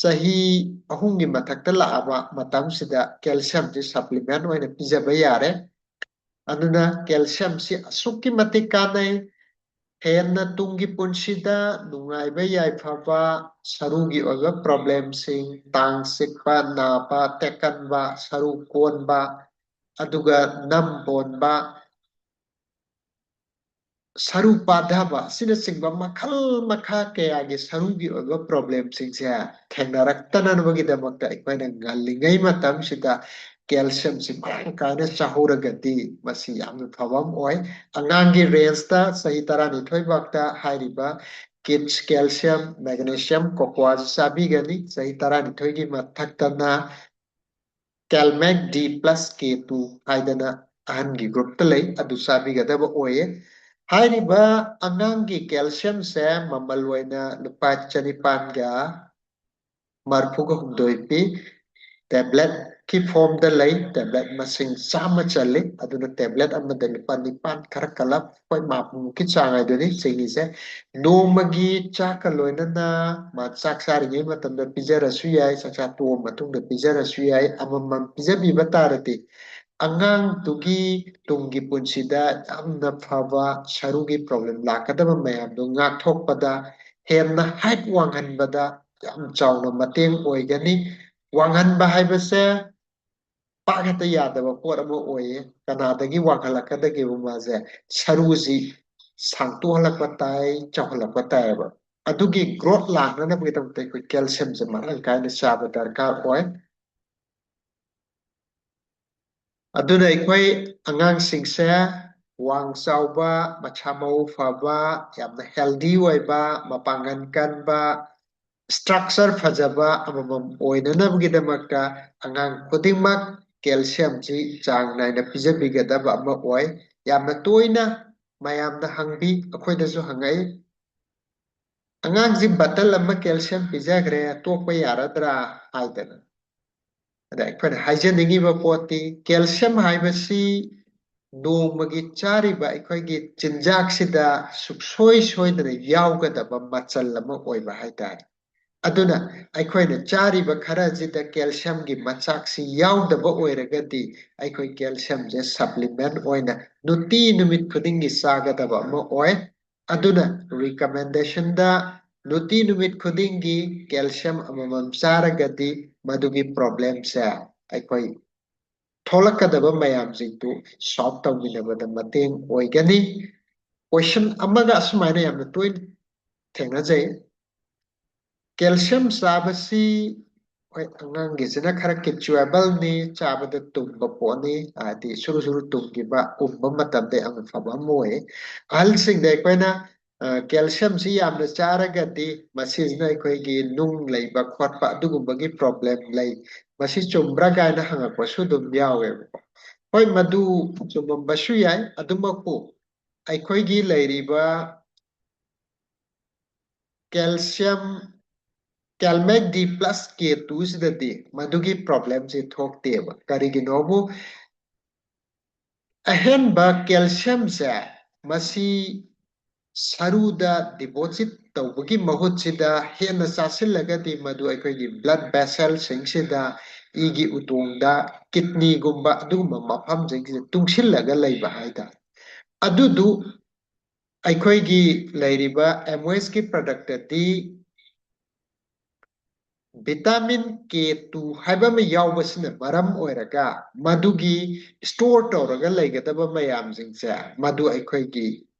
S4: ꯆꯍꯤ 3ꯒꯤ ꯃꯊꯛꯇ ꯂꯥꯛꯑꯕ ꯃꯇꯝꯁꯤꯗ ꯀꯦꯜꯁꯤꯌꯝꯁꯤ ꯁꯄ꯭ꯂꯤꯃꯦꯟ ꯑꯣꯏꯅ ꯄꯤꯖꯕ ꯌꯥꯔꯦ ꯑꯗꯨꯅ ꯀꯦꯜꯁꯤꯌꯝꯁꯤ ꯑꯁꯨꯛꯀꯤ ꯃꯇꯤꯛ ꯀꯥꯟꯅꯩ ꯍꯦꯟꯅ ꯇꯨꯡꯒꯤ ꯄꯨꯟꯁꯤꯗ ꯅꯨꯡꯉꯥꯏꯕ ꯌꯥꯏꯐꯕ ꯁꯔꯨꯒꯤ ꯑꯣꯏꯕ ꯄ꯭ꯔꯣꯕ꯭ꯂꯦꯝꯁꯤꯡ ꯇꯥꯡ ꯆꯤꯛꯄ ꯅꯥꯕ ꯇꯦꯛꯀꯟꯕ ꯁꯔꯨ ꯀꯣꯟꯕ ꯑꯗꯨꯒ ꯅꯝ ꯄꯣꯟꯕ ꯁꯔꯨ ꯄꯥꯙꯕ ꯑꯁꯤꯅꯆꯤꯡꯕ ꯃꯈꯜ ꯃꯈꯥ ꯀꯌꯥꯒꯤ ꯁꯔꯨꯒꯤ ꯑꯣꯏꯕ ꯄ꯭ꯔꯣꯕ꯭ꯂꯦꯝꯁꯤꯡꯁꯦ ꯊꯦꯡꯅꯔꯛꯇꯅꯕꯒꯤꯗꯃꯛꯇ ꯑꯩꯈꯣꯏꯅ ꯉꯜꯂꯤꯉꯩ ꯃꯇꯝꯁꯤꯗ ꯀꯦꯜꯁꯤꯌꯝꯁꯤ ꯃꯔꯥꯡ ꯀꯥꯏꯅ ꯆꯥꯍꯧꯔꯒꯗꯤ ꯃꯁꯤ ꯌꯥꯝꯅ ꯐꯕ ꯑꯃ ꯑꯣꯏ ꯑꯉꯥꯡꯒꯤ ꯔꯦꯟꯖꯇ ꯆꯍꯤ 12 ꯐꯥꯎꯇ ꯍꯥꯏꯔꯤꯕ ꯀꯤड्स ꯀꯦꯜꯁꯤꯌꯝ ꯃꯦꯒꯅꯦꯁꯤꯌꯝ ꯀꯣꯀꯣꯋꯥꯁꯤ ꯆꯥꯕꯤꯒꯅꯤ ꯆꯍꯤ 12ꯒꯤ ꯃꯊꯛꯇꯅ ꯀꯦꯜꯃꯦꯛ D+K2 ꯍꯥꯏꯗꯅ ꯑꯍꯟꯒꯤ ꯒ꯭ꯔꯨꯞꯇ ꯂꯩ ꯑꯗꯨ ꯆꯥꯕꯤꯒꯗꯕ ꯑꯣꯏꯌꯦ ꯍꯥꯏꯔꯤꯕ ꯑꯉꯥꯡꯒꯤ ꯀꯦꯜꯁꯤꯌꯝꯁꯦ ꯃꯃꯜ ꯑꯣꯏꯅ ꯂꯨꯄꯥ 740 ꯄꯤ ꯇꯦꯕ꯭ꯂꯦꯠꯀꯤ ꯐꯣꯝꯗ ꯂꯩ ꯇꯦꯕ꯭ꯂꯦꯠ ꯃꯁꯤꯡ 100 ꯆꯜꯂꯤ ꯑꯗꯨꯅ ꯇꯦꯕ꯭ꯂꯦꯠ ꯑꯃꯗ ꯂꯨꯄꯥ 9 ꯈꯔ ꯀꯜꯂꯞ ꯑꯩꯈꯣꯏ ꯃꯥꯄꯨꯃꯨꯛꯀꯤ ꯆꯥꯡ ꯍꯥꯏꯗꯨꯅꯤ ꯆꯤꯡꯉꯤꯁꯦ ꯅꯣꯡꯃꯒꯤ ꯆꯥꯛꯀ ꯂꯣꯏꯅꯅ ꯆꯥꯛ ꯆꯥꯔꯤꯉꯩ ꯃꯇꯝꯗ ꯄꯤꯖꯔꯁꯨ ꯌꯥꯏ ꯆꯥꯛꯆꯥ ꯇꯣꯛꯑ ꯃꯇꯨꯡꯗ ꯄꯤꯖꯔꯁꯨ ꯌꯥꯏ ꯑꯃꯃꯝ ꯄꯤꯖꯕꯤꯕ ꯇꯥꯔꯗꯤ ꯑꯉꯥꯡꯗꯨꯒꯤ ꯇꯨꯡꯒꯤ ꯄꯨꯟꯁꯤꯗ ꯌꯥꯝꯅ ꯐꯕ ꯁꯔꯨꯒꯤ ꯄ꯭ꯔꯣꯕ꯭ꯂꯦꯝ ꯂꯥꯛꯀꯗꯕ ꯃꯌꯥꯝꯗꯨ ꯉꯥꯛꯊꯣꯛꯄꯗ ꯍꯦꯟꯅ ꯍꯥꯏꯠ ꯋꯥꯡꯍꯟꯕꯗ ꯌꯥꯝ ꯆꯥꯎꯅ ꯃꯇꯦꯡ ꯑꯣꯏꯒꯅꯤ ꯋꯥꯡꯍꯟꯕ ꯍꯥꯏꯕꯁꯦ ꯄꯥꯛ ꯍꯦꯛꯇ ꯌꯥꯗꯕ ꯄꯣꯠ ꯑꯃ ꯑꯣꯏꯌꯦ ꯀꯅꯥꯗꯒꯤ ꯋꯥꯡꯍꯜꯂꯛꯀꯗꯒꯦꯕ ꯃꯥꯁꯦ ꯁꯔꯨꯁꯤ ꯁꯥꯡꯇꯣꯛꯍꯜꯂꯛꯄ ꯇꯥꯏ ꯆꯥꯎꯍꯜꯂꯛꯄ ꯇꯥꯏꯌꯦꯕ ꯑꯗꯨꯒꯤ ꯒ꯭ꯔꯣꯠ ꯂꯥꯛꯅꯅꯕꯒꯤꯗꯃꯛꯇ ꯑꯩꯈꯣꯏ ꯀꯦꯜꯁꯤꯌꯝꯁꯦ ꯃꯔꯥꯡ ꯀꯥꯏꯅ ꯆꯥꯕ ꯗꯔꯀꯥꯔ ꯑꯣꯏ ꯑꯗꯨꯅ ꯑꯩꯈꯣꯏ ꯑꯉꯥꯡꯁꯤꯡꯁꯦ ꯋꯥꯡ ꯆꯥꯎꯕ ꯃꯁꯥ ꯃꯎ ꯐꯕ ꯌꯥꯝꯅ ꯍꯦꯜꯗꯤ ꯑꯣꯏꯕ ꯃꯄꯥꯡꯒꯜ ꯀꯟꯕ ꯁꯇ꯭ꯔꯛꯆꯔ ꯐꯖꯕ ꯑꯃꯃꯝ ꯑꯣꯏꯅꯅꯕꯒꯤꯗꯃꯛꯇ ꯑꯉꯥꯡ ꯈꯨꯗꯤꯡꯃꯛ ꯀꯦꯜꯁꯤꯌꯝꯁꯤ ꯆꯥꯡ ꯅꯥꯏꯅ ꯄꯤꯖꯕꯤꯒꯗꯕ ꯑꯃ ꯑꯣꯏ ꯌꯥꯝꯅ ꯇꯣꯏꯅ ꯃꯌꯥꯝꯗ ꯍꯪꯕꯤ ꯑꯩꯈꯣꯏꯗꯁꯨ ꯍꯪꯉꯛꯏ ꯑꯉꯥꯡꯁꯤ ꯕꯇꯜ ꯑꯃ ꯀꯦꯜꯁꯤꯌꯝ ꯄꯤꯖꯈ꯭ꯔꯦ ꯇꯣꯛꯄ ꯌꯥꯔꯗ꯭ꯔꯥ ꯍꯥꯏꯗꯅ ꯑꯗ ꯑꯩꯈꯣꯏꯅ ꯍꯥꯏꯖꯅꯤꯡꯉꯤꯕ ꯄꯣꯠꯇꯤ ꯀꯦꯜꯁꯤꯌꯝ ꯍꯥꯏꯕꯁꯤ ꯅꯣꯡꯃꯒꯤ ꯆꯥꯔꯤꯕ ꯑꯩꯈꯣꯏꯒꯤ ꯆꯤꯟꯖꯥꯛꯁꯤꯗ ꯁꯨꯡꯁꯣꯏ ꯁꯣꯏꯗꯅ ꯌꯥꯎꯒꯗꯕ ꯃꯆꯜ ꯑꯃ ꯑꯣꯏꯕ ꯍꯥꯏꯇꯥꯔꯦ ꯑꯗꯨꯅ ꯑꯩꯈꯣꯏꯅ ꯆꯥꯔꯤꯕ ꯈꯔꯁꯤꯗ ꯀꯦꯜꯁꯤꯌꯝꯒꯤ ꯃꯆꯥꯛꯁꯤ ꯌꯥꯎꯗꯕ ꯑꯣꯏꯔꯒꯗꯤ ꯑꯩꯈꯣꯏ ꯀꯦꯜꯁꯤꯌꯝꯁꯦ ꯁꯄ꯭ꯂꯤꯃꯦꯟ ꯑꯣꯏꯅ ꯅꯨꯃꯤꯠ ꯈꯨꯗꯤꯡꯒꯤ ꯆꯥꯒꯗꯕ ꯑꯃ ꯑꯣꯏ ꯑꯗꯨꯅ ꯔꯤꯀꯃꯦꯟꯗꯦꯁꯟꯗ ꯅꯨꯃꯤꯠ ꯈꯨꯗꯤꯡꯒꯤ ꯀꯦꯜꯁꯤꯌꯝ ꯑꯃꯃꯝ ꯆꯥꯔꯒꯗꯤ ꯃꯗꯨꯒꯤ ꯄ꯭ꯔꯣꯕ꯭ꯂꯦꯝꯁꯦ ꯑꯩꯈꯣꯏ ꯊꯣꯛꯂꯛꯀꯗꯕ ꯃꯌꯥꯝꯁꯤꯡꯗꯨ ꯁꯣꯜꯕ ꯇꯧꯃꯤꯟꯅꯕꯗ ꯃꯇꯦꯡ ꯑꯣꯏꯒꯅꯤ ꯀꯣꯏꯁꯟ ꯑꯃꯒ ꯑꯁꯨꯃꯥꯏꯅ ꯌꯥꯝꯅ ꯇꯣꯏꯅ ꯊꯦꯡꯅꯖꯩ ꯀꯦꯜꯁꯤꯌꯝ ꯆꯥꯕꯁꯤ ꯍꯣꯏ ꯑꯉꯥꯡꯒꯤꯁꯤꯅ ꯈꯔ ꯀꯦꯆꯨꯑꯦꯕꯜꯅꯤ ꯆꯥꯕꯗ ꯇꯨꯝꯕ ꯄꯣꯠꯅꯤ ꯍꯥꯏꯗꯤ ꯁꯨꯔꯨ ꯁꯨꯔꯨ ꯇꯨꯝꯈꯤꯕ ꯎꯝꯕ ꯃꯇꯝꯗ ꯌꯥꯝꯅ ꯐꯕ ꯑꯃ ꯑꯣꯏ ꯑꯍꯜꯁꯤꯡꯗ ꯑꯩꯈꯣꯏꯅ ꯀꯦꯜꯁꯤꯌꯝꯁꯤ ꯌꯥꯝꯅ ꯆꯥꯔꯒꯗꯤ ꯃꯁꯤꯁꯤꯅ ꯑꯩꯈꯣꯏꯒꯤ ꯅꯨꯡ ꯂꯩꯕ ꯈꯣꯠꯄ ꯑꯗꯨꯒꯨꯝꯕꯒꯤ ꯄ꯭ꯔꯣꯕ꯭ꯂꯦꯝ ꯂꯩ ꯃꯁꯤ ꯆꯨꯝꯕ꯭ꯔꯥ ꯀꯥꯏꯅ ꯍꯪꯉꯛꯄꯁꯨ ꯑꯗꯨꯝ ꯌꯥꯎꯋꯦꯕꯀꯣ ꯍꯣꯏ ꯃꯗꯨ ꯆꯨꯝꯃꯝꯕꯁꯨ ꯌꯥꯏ ꯑꯗꯨꯃꯛꯄꯨ ꯑꯩꯈꯣꯏꯒꯤ ꯂꯩꯔꯤꯕ ꯀꯦꯜꯁꯤꯌꯝ ꯀꯦꯜꯃꯦꯛ D + K2 ꯁꯤꯗꯗꯤ ꯃꯗꯨꯒꯤ ꯄ꯭ꯔꯣꯕ꯭ꯂꯦꯝꯁꯤ ꯊꯣꯛꯇꯦꯕ ꯀꯔꯤꯒꯤꯅꯣꯕꯨ ꯑꯍꯦꯟꯕ ꯀꯦꯜꯁꯤꯌꯝꯁꯦ ꯃꯁꯤ ꯁꯔꯨꯗ ꯗꯤꯄꯣꯖꯤꯠ ꯇꯧꯕꯒꯤ ꯃꯍꯨꯠꯁꯤꯗ ꯍꯦꯟꯅ ꯆꯥꯁꯤꯜꯂꯒꯗꯤ ꯃꯗꯨ ꯑꯩꯈꯣꯏꯒꯤ ꯕ꯭ꯂꯗ ꯚꯦꯁꯦꯜꯁꯤꯡꯁꯤꯗ ꯏꯒꯤ ꯎꯇꯣꯡꯗ ꯀꯤꯗꯅꯤꯒꯨꯝꯕ ꯑꯗꯨꯒꯨꯝꯕ ꯃꯐꯝꯁꯤꯡꯁꯤꯗ ꯇꯨꯡꯁꯤꯜꯂꯒ ꯂꯩꯕ ꯍꯥꯏꯇꯥꯔꯦ ꯑꯗꯨꯗꯨ ꯑꯩꯈꯣꯏꯒꯤ ꯂꯩꯔꯤꯕ ꯑꯦꯝꯋꯦꯁꯀꯤ ꯄ꯭ꯔꯗꯛꯇꯗꯤ ꯚꯤꯇꯥꯃꯤꯟ K2 ꯍꯥꯏꯕ ꯑꯃ ꯌꯥꯎꯕꯁꯤꯅ ꯃꯔꯝ ꯑꯣꯏꯔꯒ ꯃꯗꯨꯒꯤ ꯁ꯭ꯇꯣꯔ ꯇꯧꯔꯒ ꯂꯩꯒꯗꯕ ꯃꯌꯥꯝꯁꯤꯡꯁꯦ ꯃꯗꯨ ꯑꯩꯈꯣꯏꯒꯤ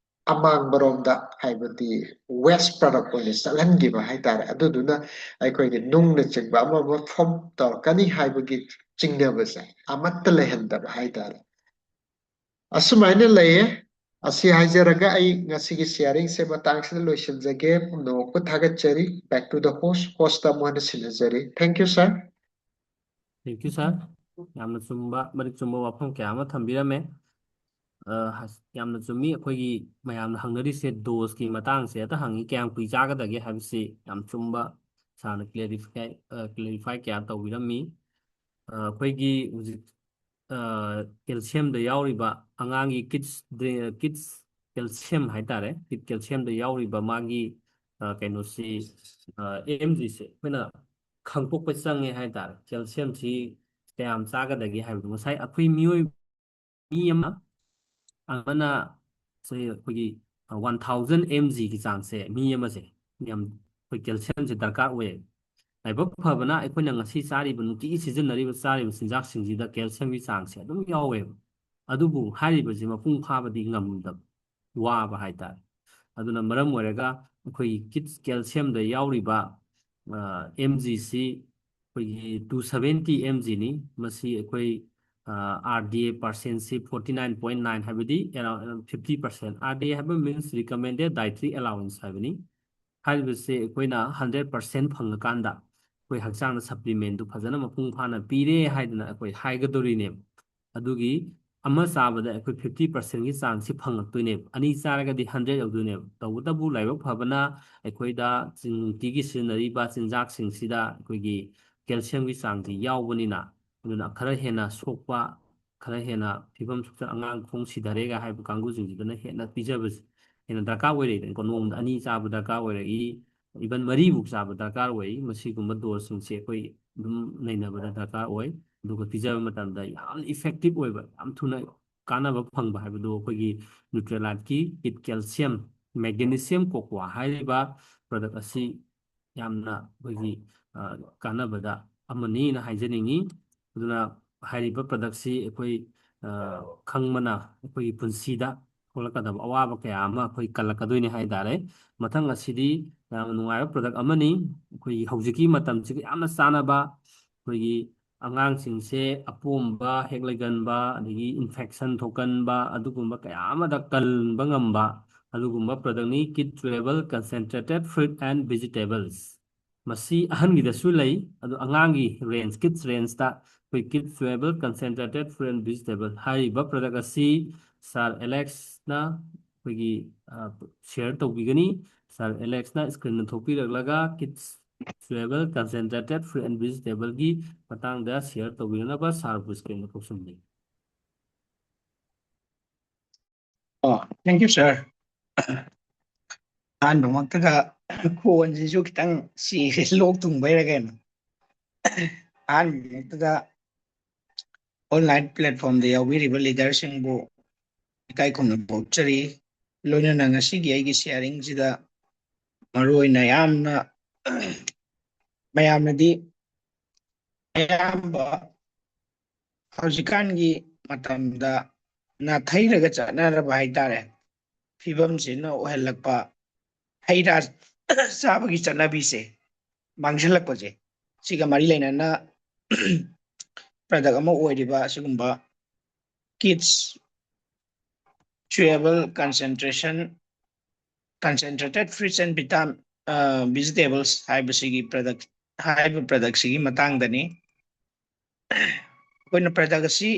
S4: ꯑꯃꯥꯡꯕꯔꯣꯝꯗ ꯍꯥꯏꯕꯗꯤ ꯋꯦꯁ ꯄ꯭ꯔꯗꯛ ꯑꯣꯏꯅ ꯆꯠꯍꯟꯈꯤꯕ ꯍꯥꯏꯇꯥꯔꯦ ꯑꯗꯨꯗꯨꯅ ꯑꯩꯈꯣꯏꯒꯤ ꯅꯨꯡꯅꯆꯤꯡꯕ ꯑꯃ ꯐꯣꯝ ꯇꯧꯔꯛꯀꯅꯤ ꯍꯥꯏꯕꯒꯤ ꯆꯤꯡꯅꯕꯁꯦ ꯑꯃꯠꯇ ꯂꯩꯍꯟꯗꯕ ꯍꯥꯏꯇꯥꯔꯦ ꯑꯁꯨꯃꯥꯏꯅ ꯂꯩꯌꯦ ꯑꯁꯤ ꯍꯥꯏꯖꯔꯒ ꯑꯩ ꯉꯁꯤꯒꯤ ꯁꯤꯌꯥꯔꯤꯡꯁꯦ ꯃꯇꯥꯡꯁꯤꯗ ꯂꯣꯏꯁꯤꯟꯖꯒꯦ ꯄꯨꯝꯅꯃꯛꯄꯨ ꯊꯥꯒꯠꯆꯔꯤ ꯕꯦꯛ ꯇꯨ ꯗ ꯍꯣꯁꯇ ꯑꯃꯨꯛ ꯍꯟꯅ ꯁꯤꯟꯅꯖꯔꯤ thank you sir
S2: thank you sir ꯌꯥꯝꯅ ꯆꯨꯝꯕ ꯃꯔꯤꯛ ꯆꯨꯝꯕ ꯋꯥꯐꯝ ꯀꯌꯥ ꯑꯃ ꯊꯝꯕꯤꯔꯝꯃꯦ ꯌꯥꯝꯅ ꯆꯨꯝꯃꯤ ꯑꯩꯈꯣꯏꯒꯤ ꯃꯌꯥꯝꯅ ꯍꯪꯅꯔꯤꯁꯦ ꯗꯣꯁꯀꯤ ꯃꯇꯥꯡꯁꯦ ꯑꯇ ꯍꯪꯉꯤ ꯀꯌꯥꯝ ꯀꯨꯏ ꯆꯥꯒꯗꯒꯦ ꯍꯥꯏꯕꯁꯤ ꯌꯥꯝ ꯆꯨꯝꯕ ꯁꯥꯔꯅ ꯀ꯭ꯂꯦꯔꯤꯐꯥꯏ ꯀꯌꯥ ꯇꯧꯕꯤꯔꯝꯃꯤ ꯑꯩꯈꯣꯏꯒꯤ ꯍꯧꯖꯤꯛ ꯀꯦꯜꯁꯤꯌꯝꯗ ꯌꯥꯎꯔꯤꯕ ꯑꯉꯥꯡꯒꯤ ꯀꯤꯠꯁ ꯀꯦꯜꯁꯤꯌꯝ ꯍꯥꯏꯇꯥꯔꯦ ꯀꯦꯜꯁꯤꯌꯝꯗ ꯌꯥꯎꯔꯤꯕ ꯃꯥꯒꯤ ꯀꯩꯅꯣꯁꯤ AMGꯁꯦ ꯑꯩꯈꯣꯏꯅ ꯈꯪꯗꯣꯛꯄ ꯆꯪꯉꯦ ꯍꯥꯏꯇꯥꯔꯦ ꯀꯦꯜꯁꯤꯌꯝꯁꯤ ꯀꯌꯥꯝ ꯆꯥꯒꯗꯒꯦ ꯍꯥꯏꯕꯗꯣ ꯉꯁꯥꯏ ꯑꯩꯈꯣꯏ ꯃꯤ ꯑꯃꯅ ꯑꯩꯈꯣꯏꯒꯤ 1000 mgꯒꯤ ꯆꯥꯡꯁꯦ ꯃꯤ ꯑꯃꯁꯦ ꯌꯥꯝ ꯑꯩꯈꯣꯏ ꯀꯦꯜꯁꯤꯌꯝꯁꯦ ꯗꯔꯀꯥꯔ ꯑꯣꯏꯌꯦ ꯂꯥꯏꯕꯛ ꯐꯕꯅ ꯑꯩꯈꯣꯏꯅ ꯉꯁꯤ ꯆꯥꯔꯤꯕ ꯅꯨꯡꯇꯤꯒꯤ ꯁꯤꯖꯤꯟꯅꯔꯤꯕ ꯆꯥꯔꯤꯕ ꯆꯤꯟꯖꯥꯛꯁꯤꯡꯁꯤꯗ ꯀꯦꯜꯁꯤꯌꯝꯒꯤ ꯆꯥꯡꯁꯦ ꯑꯗꯨꯝ ꯌꯥꯎꯋꯦꯕ ꯑꯗꯨꯕꯨ ꯍꯥꯏꯔꯤꯕꯁꯤ ꯃꯄꯨꯡ ꯐꯥꯕꯗꯤ ꯉꯝꯗꯕ ꯋꯥꯕ ꯍꯥꯏꯇꯥꯔꯦ ꯑꯗꯨꯅ ꯃꯔꯝ ꯑꯣꯏꯔꯒ ꯑꯩꯈꯣꯏꯒꯤ ꯀꯤꯠꯁ ꯀꯦꯜꯁꯤꯌꯝꯗ ꯌꯥꯎꯔꯤꯕ MGC ꯑꯩꯈꯣꯏꯒꯤ 270 mgꯅꯤ ꯃꯁꯤ ꯑꯩꯈꯣꯏ RDA ꯄꯥꯔꯁꯦꯟꯁꯤ 49.9 ꯍꯥꯏꯕꯗꯤ ꯑꯦꯔꯥꯎꯟ 50% RDA ꯍꯥꯏꯕ ꯃꯤꯟꯁ ꯔꯤꯀꯃꯦꯟꯗꯦꯠ ꯗꯥꯏꯇ꯭ꯔꯤ ꯑꯦꯂꯥꯎꯟꯁ ꯍꯥꯏꯕꯅꯤ ꯍꯥꯏꯔꯤꯕꯁꯤ ꯑꯩꯈꯣꯏꯅ 100% ꯐꯪꯉꯀꯥꯟꯗ ꯑꯩꯈꯣꯏ ꯍꯛꯆꯥꯡꯗ ꯁꯄ꯭ꯂꯤꯃꯦꯟꯗꯨ ꯐꯖꯅ ꯃꯄꯨꯡ ꯐꯥꯅ ꯄꯤꯔꯦ ꯍꯥꯏꯗꯅ ꯑꯩꯈꯣꯏ ꯍꯥꯏꯒꯗꯣꯔꯤꯅꯦꯕ ꯑꯗꯨꯒꯤ ꯑꯃ ꯆꯥꯕꯗ ꯑꯩꯈꯣꯏ 50%ꯒꯤ ꯆꯥꯡꯁꯤ ꯐꯪꯉꯛꯇꯣꯏꯅꯦꯕ ꯑꯅꯤ ꯆꯥꯔꯒꯗꯤ 100 ꯌꯧꯗꯣꯏꯅꯦꯕ ꯇꯧꯕꯇꯕꯨ ꯂꯥꯏꯕꯛ ꯐꯕꯅ ꯑꯩꯈꯣꯏꯗ ꯅꯨꯡꯇꯤꯒꯤ ꯁꯤꯖꯤꯟꯅꯔꯤꯕ ꯆꯤꯟꯖꯥꯛꯁꯤꯡꯁꯤꯗ ꯑꯩꯈꯣꯏꯒꯤ ꯀꯦꯜꯁꯤꯌꯝꯒꯤ ꯆꯥꯡꯁꯤ ꯌꯥꯎꯕꯅꯤꯅ ꯑꯗꯨꯅ ꯈꯔ ꯍꯦꯟꯅ ꯁꯣꯛꯄ ꯈꯔ ꯍꯦꯟꯅ ꯐꯤꯕꯝ ꯁꯣꯛꯆ ꯑꯉꯥꯡ ꯈꯣꯡ ꯁꯤꯊꯔꯦꯒ ꯍꯥꯏꯕ ꯀꯥꯡꯕꯨꯁꯤꯡꯁꯤꯗꯅ ꯍꯦꯟꯅ ꯄꯤꯖꯕꯁꯦ ꯍꯦꯟꯅ ꯗꯔꯀꯥꯔ ꯑꯣꯏꯔꯛꯏꯗꯅꯀꯣ ꯅꯣꯡꯃꯗ 2 ꯆꯥꯕ ꯗꯔꯀꯥꯔ ꯑꯣꯏꯔꯛꯏ ꯏꯚꯟ 4 ꯆꯥꯕ ꯗꯔꯀꯥꯔ ꯑꯣꯏ ꯃꯁꯤꯒꯨꯝꯕ ꯗꯣꯁꯁꯤꯡꯁꯦ ꯑꯩꯈꯣꯏ ꯑꯗꯨꯝ ꯅꯩꯅꯕꯗ ꯗꯔꯀꯥꯔ ꯑꯣꯏ ꯑꯗꯨꯒ ꯄꯤꯖꯕ ꯃꯇꯝꯗ ꯌꯥꯝꯅ ꯏꯐꯦꯛꯇꯤꯞ ꯑꯣꯏꯕ ꯌꯥꯝ ꯊꯨꯅ ꯀꯥꯟꯅꯕ ꯐꯪꯕ ꯍꯥꯏꯕꯗꯨ ꯑꯩꯈꯣꯏꯒꯤ ꯅ꯭ꯌꯨꯇ꯭ꯔꯦꯂꯥꯏꯠꯀꯤ ꯀꯤꯠ ꯀꯦꯜꯁꯤꯌꯝ ꯃꯦꯒꯅꯤꯁꯤꯌꯝ ꯀꯣꯀꯣꯋꯥ ꯍꯥꯏꯔꯤꯕ ꯄ꯭ꯔꯗꯛ ꯑꯁꯤ ꯌꯥꯝꯅ ꯑꯩꯈꯣꯏꯒꯤ ꯀꯥꯟꯅꯕꯗ ꯑꯃꯅꯤꯅ ꯍꯥꯏꯖꯅꯤꯡꯉꯤ ꯑꯗꯨꯅ ꯍꯥꯏꯔꯤꯕ ꯄ꯭ꯔꯗꯛꯁꯤ ꯑꯩꯈꯣꯏ ꯈꯪꯕꯅ ꯑꯩꯈꯣꯏꯒꯤ ꯄꯨꯟꯁꯤꯗ ꯊꯣꯛꯂꯛꯀꯗꯕ ꯑꯋꯥꯕ ꯀꯌా ꯑꯃ ꯑꯩꯈꯣই ꯀꯜꯂꯛꯀꯗꯣꯏꯅꯤ ꯍꯥꯏꯇꯥꯔꯦ ꯃꯊꯪ ꯑꯁꯤꯗꯤ ꯌꯥꯝꯅ ꯅꯨꯡꯉꯥꯏꯕ ꯄ꯭ꯔꯗꯛ ꯑꯃꯅꯤ ꯑꯩꯈꯣꯏꯒꯤ ꯍꯧꯖꯤꯛꯀꯤ ꯃꯇꯝꯁꯤꯒ ꯌꯥꯝꯅ ꯆꯥꯟꯅꯕ ꯑꯩꯈꯣꯏꯒꯤ ꯑꯉꯥꯡꯁꯤꯡꯁꯦ ꯑꯄꯣꯝꯕ ꯍꯦꯛ ꯂꯩꯒꯟꯕ ꯑꯗꯒꯤ ꯏꯟꯐꯦꯛꯁꯟ ꯊꯣꯛꯀꯟꯕ ꯑꯗꯨꯒꯨꯝꯕ ꯀꯌꯥ ꯑꯃꯗ ꯀꯟꯕ ꯉꯝꯕ ꯑꯗꯨꯒꯨꯝꯕ ꯄ꯭ꯔꯗꯛꯅꯤ ꯀꯤꯠ ꯆꯨꯋꯦꯕꯜ ꯀꯟꯁꯦꯟꯇ꯭ꯔꯦꯇꯦꯠ ꯐ꯭ꯔꯨꯏꯠ ꯑꯦꯟ ꯚꯤꯖꯤꯇꯦꯕꯜꯁ ꯃꯁꯤ ꯑꯍꯟꯒꯤꯗꯁꯨ ꯂꯩ ꯑꯗꯣ ꯑꯉꯥꯡꯒꯤ ꯔꯦꯟꯖ ꯀꯤꯠꯁ ꯔꯦꯟꯖꯇ ꯑꯩꯈꯣꯏ ꯀꯤꯠ ꯆꯨꯋꯦꯕꯜ ꯀꯟꯁꯦꯟꯇ꯭ꯔꯦꯇꯦꯠ ꯐ꯭ꯔꯨꯏꯠ ꯑꯦꯟ ꯚꯤꯖꯤꯇꯦꯕꯜ ꯍꯥꯏꯔꯤꯕ ꯄ꯭ꯔꯗꯛ ꯑꯁꯤ ꯁꯥꯔ ꯑꯦꯂꯦꯛꯁꯅ ꯑꯩꯈꯣꯏꯒꯤ ꯁꯤꯌꯔ ꯇꯧꯕꯤꯒꯅꯤ ꯁꯥꯔ ꯑꯦꯂꯦꯛꯁꯅ ꯏꯁꯀ꯭ꯔꯤꯟꯗ ꯊꯣꯛꯄꯤꯔꯛꯂꯒ ꯀꯤꯠꯁ ꯆꯨꯋꯦꯕꯜ ꯀꯟꯁꯦꯟꯇ꯭ꯔꯦꯇꯦꯠ ꯐ꯭ꯔꯨꯏꯠ ꯑꯦꯟ ꯚꯤꯖꯤꯇꯦꯕꯜꯒꯤ ꯃꯇꯥꯡꯗ ꯁꯤꯌꯔ ꯇꯧꯕꯤꯅꯅꯕ ꯁꯥꯔꯕꯨ ꯏꯁꯀ꯭ꯔꯤꯟꯗ ꯊꯣꯛꯆꯟꯕꯤꯌꯨ
S5: ꯊꯦꯡꯛ ꯌꯨ ꯁꯥꯔ ꯑꯍꯥꯟꯕꯃꯛꯇꯗ ꯈꯣꯟꯁꯤꯁꯨ ꯈꯤꯇꯪ ꯆꯦꯔꯦ ꯂꯣꯛ ꯊꯨꯡꯕꯩꯔ ꯀꯩꯅꯣ ꯑꯍꯥꯟꯕꯃꯛꯇꯗ ꯑꯣꯟꯂꯥꯏꯟ ꯄ꯭ꯂꯦꯠꯐꯣꯝꯗ ꯌꯥꯎꯕꯤꯔꯤꯕ ꯂꯤꯗꯔꯁꯤꯡꯕꯨ ꯏꯀꯥꯏ ꯈꯨꯝꯅꯕ ꯐꯥꯎꯖꯔꯤ ꯂꯣꯏꯅꯅ ꯉꯁꯤꯒꯤ ꯑꯩꯒꯤ ꯁꯤꯌꯥꯔꯤꯡꯁꯤꯗ ꯃꯔꯨꯑꯣꯏꯅ ꯌꯥꯝꯅ ꯃꯌꯥꯝꯅꯗꯤ ꯑꯌꯥꯝꯕ ꯍꯧꯖꯤꯛꯀꯥꯟꯒꯤ ꯃꯇꯝꯗ ꯅꯥꯊꯩꯔꯒ ꯆꯠꯅꯔꯕ ꯍꯥꯏꯇꯥꯔꯦ ꯐꯤꯕꯝꯁꯤꯅ ꯑꯣꯏꯍꯜꯂꯛꯄ ꯍꯩ ꯔꯥ ꯆꯥꯕꯒꯤ ꯆꯠꯅꯕꯤꯁꯦ ꯃꯥꯡꯁꯤꯜꯂꯛꯄꯁꯦ ꯁꯤꯒ ꯃꯔꯤ ꯂꯩꯅꯅ ꯄ꯭ꯔꯗꯛ ꯑꯃ ꯑꯣꯏꯔꯤꯕ ꯑꯁꯤꯒꯨꯝꯕ kits chewable concentration concentrated fruits and vegetables haibasigi product haiba product sigi matangdani koina product asi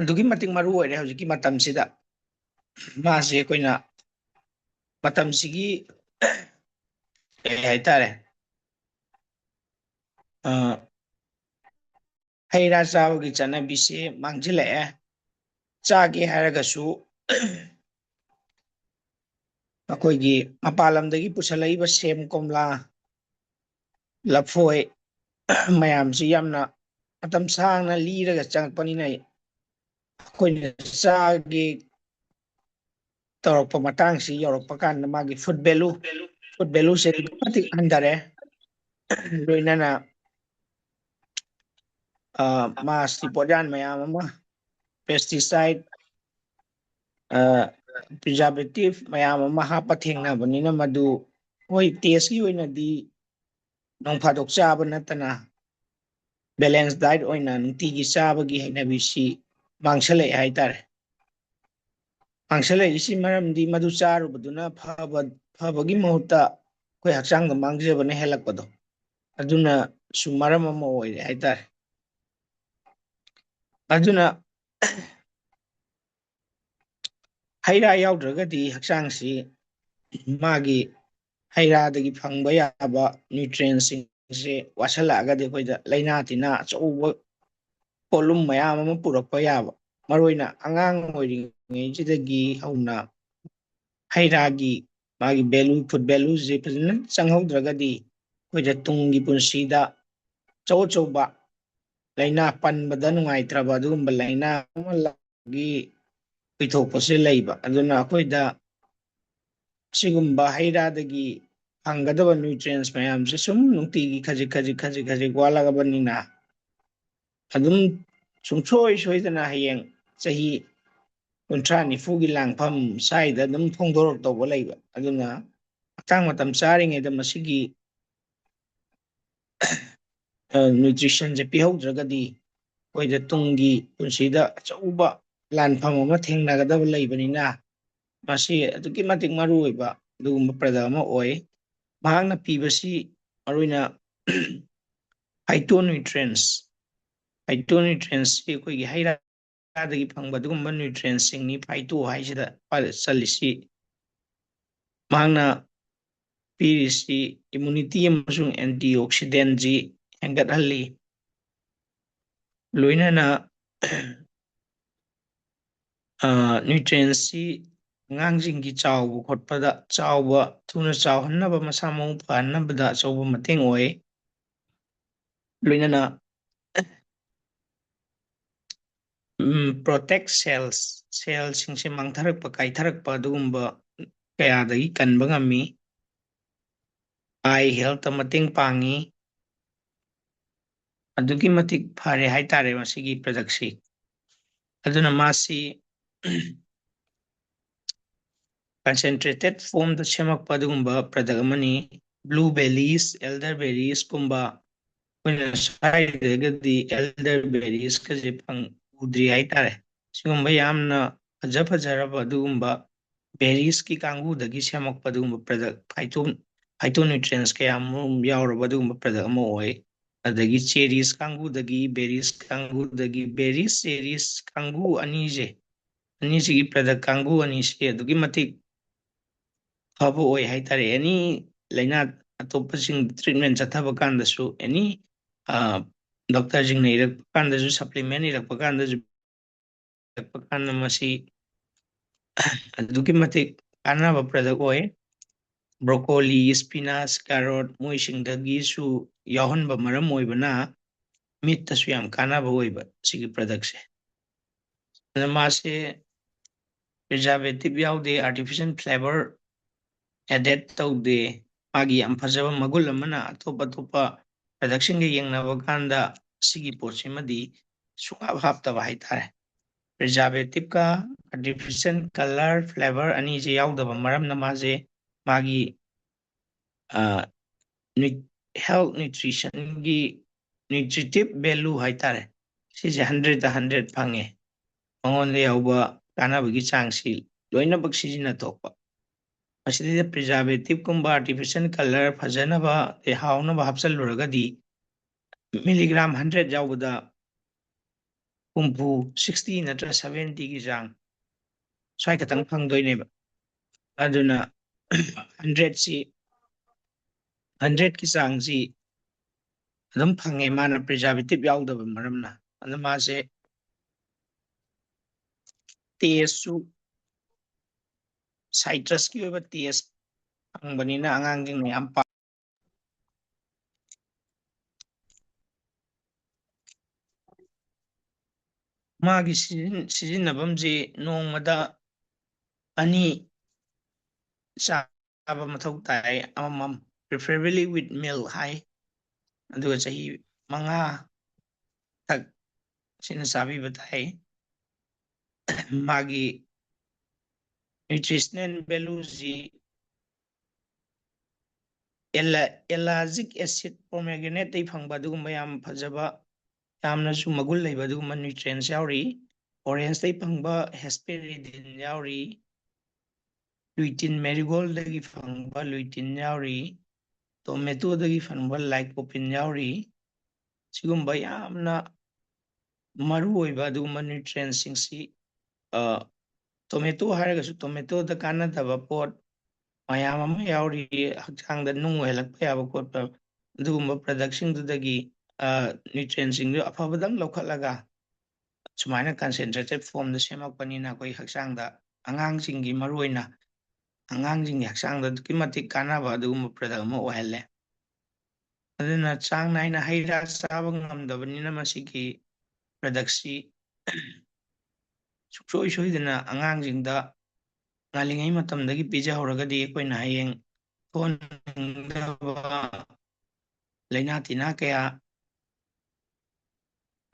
S5: adugi mating maru oire hojiki matam sida mase koina matam sigi haitare heira chawgi chana bise mangjile chage haragasu akoigi mapalamdagi pusalaiba sem komla lafoi mayamsi yamna matam sangna liraga changpanina koina chage torokpa matangsi yorokpa kanda magi food value se matik andare loinana mas tipodan mayam ama pesticide preservative mayam ama hapa thengnabani na madu hoi taste gi oinadi nong phadok chaba natana balanced diet oina nutigi chabagi hainabisi mangshale haitare mangshale isi maramdi madu charubaduna phabagi mahutta koi hakchangda mangjabane helakpado aduna sumaram ama oire haitare aduna haira yaudragadi hakchangsi magi haira-dagi phangba yaba nutrients se wasalagadi koida laina tina chouba polum mayam ama purakpa yaba maroina angang oiringejidagi hauna hairagi magi value food value je fazana changhaudragadi koida tungi punsida chouba laina panbada nungaitraba adugumba laina ama lagi pithokpase leiba aduna koida sigumba haira-dagi phanggadaba nutrients mayam se sum nungtigi khajik walagabanina adum sungsoi soidana hayeng chahi kunthra nifugi langpham saida adum phongdorok tawba leiba aduna atang matam charingeda masigi nutrition je pihaudragadi koida tungi punsida chauba lanpham ama thengnagadaba leibanina masi aduki matik maru oiba adugumba product ama oi mahakna pibasi maruina phytonutrients si koigi haira dagi phangba adugumba nutrients singni phyto haisida chalisi mahakna pirisi immunity amasung antioxidant ji hengathalli loinana nutrients si ngangjingi chawba khotpada chawba thuna chawhannaba masa mau phanabada chawba mateng oi loinana protect cells singse mangtharakpa kaitharakpa adugumba kayadagi kanba ngami eye health mateng pangi adugi matik phare haitare masigi product si aduna masi concentrated form da semakpa adugumba product amani blueberries elderberries kumba koina saidagadi elderberries kaje phang udri haitare sigumba yamna fajaraba adugumba berries ki kangudagi semakpa adugumba product phytonutrients kayamum yauraba adugumba product ama oi adagi cherries kangudagi berries cherries kangu anisi product kangu anisi adugi matik phaba oi haitare any laina atopasing treatment chathaba kandasu any doctor jing nei rak kandasu supplement rak kandasu pakana masi adugi matik anaba product oi broccoli spinach carrot moisingdagi su yahonba maram oibana meat tasu yam kanaba oiba sigi product se mase preservative yaude artificial flavor added taude magi yam fajaba magul amana atopa product singa yengnaba kanda sigi posimadi sungab haptaba haitare preservative ka artificial color flavor ani je yaudaba maram namaje magi health nutrition gi nutritive value haitare sije 100 phange mangonde yauba kanabagi changsi ꯂꯣꯏꯅꯃꯛ ꯁꯤꯖꯤꯟꯅꯊꯣꯛꯄ ꯃꯁꯤꯗ ꯄ꯭ꯔꯤꯖꯥꯔꯕꯦꯇꯤꯚꯀꯨꯝꯕ artificial colour ꯐꯖꯅꯕ ꯍꯥꯎꯅꯕ ꯍꯥꯞꯆꯜꯂꯨꯔꯒꯗꯤ milligram 100 ꯌꯥꯎꯕꯗ ꯍꯨꯝꯐꯨ 60 ꯅꯠꯇ꯭ꯔꯒ 70ꯒꯤ ꯆꯥꯡ ꯁ꯭ꯋꯥꯏ ꯈꯛꯇꯪ ꯐꯪꯗꯣꯏꯅꯦꯕ ꯑꯗꯨꯅ 100ꯁꯤ 100ꯀꯤ ꯆꯥꯡꯁꯤ ꯑꯗꯨꯝ ꯐꯪꯉꯦ ꯃꯥꯅ ꯄ꯭ꯔꯤꯖꯥꯔꯕꯦꯇꯤꯚ ꯌꯥꯎꯗꯕ ꯃꯔꯝꯅ ꯑꯗꯨ ꯃꯥꯁꯦ ꯇꯦꯁꯁꯨ ꯁꯥꯏꯇ꯭ꯔꯁꯀꯤ ꯑꯣꯏꯕ ꯇꯦꯁ ꯐꯪꯕꯅꯤꯅ ꯑꯉꯥꯡꯁꯤꯡꯅ ꯌꯥꯝ ꯃꯥꯒꯤ ꯁꯤꯖꯤꯟꯅꯐꯝꯁꯤ ꯅꯣꯡꯃꯗ 2 ꯆꯥꯕ ꯃꯊꯧ ꯇꯥꯏ ꯑꯃꯃꯝ ꯄ꯭ꯔꯤꯐꯔꯦꯕꯂꯤ ꯋꯤꯠ ꯃꯤꯜꯛ ꯍꯥꯏ ꯑꯗꯨꯒ ꯆꯍꯤ 5 ꯊꯛ ꯁꯤꯅ ꯆꯥꯕꯤꯕ ꯇꯥꯏ ꯃꯥꯒꯤ ꯅ꯭ꯌꯨꯇ꯭ꯔꯤꯁꯅꯦꯜ ꯚꯦꯂꯨꯁꯤ ꯑꯦꯂꯥꯖꯤꯛ ꯑꯦꯁꯤഡ് ꯄꯣꯃꯦꯒ꯭ꯔꯦꯅꯦꯠꯇꯩ ꯐꯪꯕ ꯑꯗꯨꯒꯨꯝꯕ ꯌꯥꯝ ꯐꯖꯕ ꯌꯥꯝꯅꯁꯨ ꯃꯒꯨꯟ ꯂꯩꯕ ꯑꯗꯨꯒꯨꯝꯕ ꯅ꯭ꯌꯨꯇ꯭ꯔꯤꯌꯦꯟꯁ ꯌꯥꯎꯔꯤ ꯑꯣꯔꯦꯟꯖꯇꯩ ꯐꯪꯕ ꯍꯦꯁꯄꯦꯔꯤꯗꯤꯟ ꯌꯥꯎꯔꯤ ꯂꯨꯏꯇꯤꯟ ꯃꯦꯔꯤꯒꯣꯜꯗꯒꯤ ꯐꯪꯕ ꯂꯨꯏꯇꯤꯟ ꯌꯥꯎꯔꯤ ꯇꯣꯃꯦꯇꯣꯗꯒꯤ ꯐꯪꯕ ꯂꯥꯏꯀꯣꯄꯤꯟ ꯌꯥꯎꯔꯤ ꯁꯤꯒꯨꯝꯕ ꯌꯥꯝꯅ ꯃꯔꯨꯑꯣꯏꯕ ꯑꯗꯨꯒꯨꯝꯕ ꯅ꯭ꯌꯨꯇ꯭ꯔꯤꯌꯦꯟꯁꯤꯡꯁꯤ ꯇꯣꯃꯦꯇꯣ ꯍꯥꯏꯔꯒꯁꯨ ꯇꯣꯃꯦꯇꯣꯗ ꯀꯥꯟꯅꯗꯕ ꯄꯣꯠ ꯃꯌꯥꯝ ꯑꯃ ꯌꯥꯎꯔꯤ ꯍꯛꯆꯥꯡꯗ ꯅꯨꯡ ꯑꯣꯏꯍꯜꯂꯛꯄ ꯌꯥꯕ ꯈꯣꯠꯄ ꯑꯗꯨꯒꯨꯝꯕ ꯄ꯭ꯔꯗꯛꯁꯤꯡꯗꯨꯗꯒꯤ ꯅ꯭ꯌꯨꯇ꯭ꯔꯤꯌꯦꯟꯁꯤꯡꯗꯨ ꯑꯐꯕꯗꯪ ꯂꯧꯈꯠꯂꯒ ꯁꯨꯃꯥꯏꯅ ꯀꯟꯁꯦꯟꯇ꯭ꯔꯦꯇꯦꯗ ꯐꯣꯝꯗ ꯁꯦꯝꯃꯛꯄꯅꯤꯅ ꯑꯩꯈꯣꯏ ꯍꯛꯆꯥꯡꯗ ꯑꯉꯥꯡꯁꯤꯡꯒꯤ ꯃꯔꯨꯑꯣꯏꯅ ꯑꯉꯥꯡꯁꯤꯡꯒꯤ ꯍꯛꯆꯥꯡꯗ ꯑꯗꯨꯛꯀꯤ ꯃꯇꯤꯛ ꯀꯥꯟꯅꯕ ꯑꯗꯨꯒꯨꯝꯕ ꯄ꯭ꯔꯗꯛ ꯑꯃ ꯑꯣꯏꯍꯜꯂꯦ ꯑꯗꯨꯅ ꯆꯥꯡ ꯅꯥꯏꯅ ꯍꯩ ꯔꯥ ꯆꯥꯕ ꯉꯝꯗꯕꯅꯤꯅ ꯃꯁꯤꯒꯤ ꯄ꯭ꯔꯗꯛꯁꯤ ꯁꯨꯡꯁꯣꯏ ꯁꯣꯏꯗꯅ ꯑꯉꯥꯡꯁꯤꯡꯗ ꯉꯥꯜꯂꯤꯉꯩ ꯃꯇꯝꯗꯒꯤ ꯄꯤꯖꯍꯧꯔꯒꯗꯤ ꯑꯩꯈꯣꯏꯅ ꯍꯌꯦꯡ ꯊꯣꯛꯍꯟꯅꯤꯡꯗꯕ ꯂꯩꯅꯥ ꯇꯤꯟꯅꯥ ꯀꯌꯥ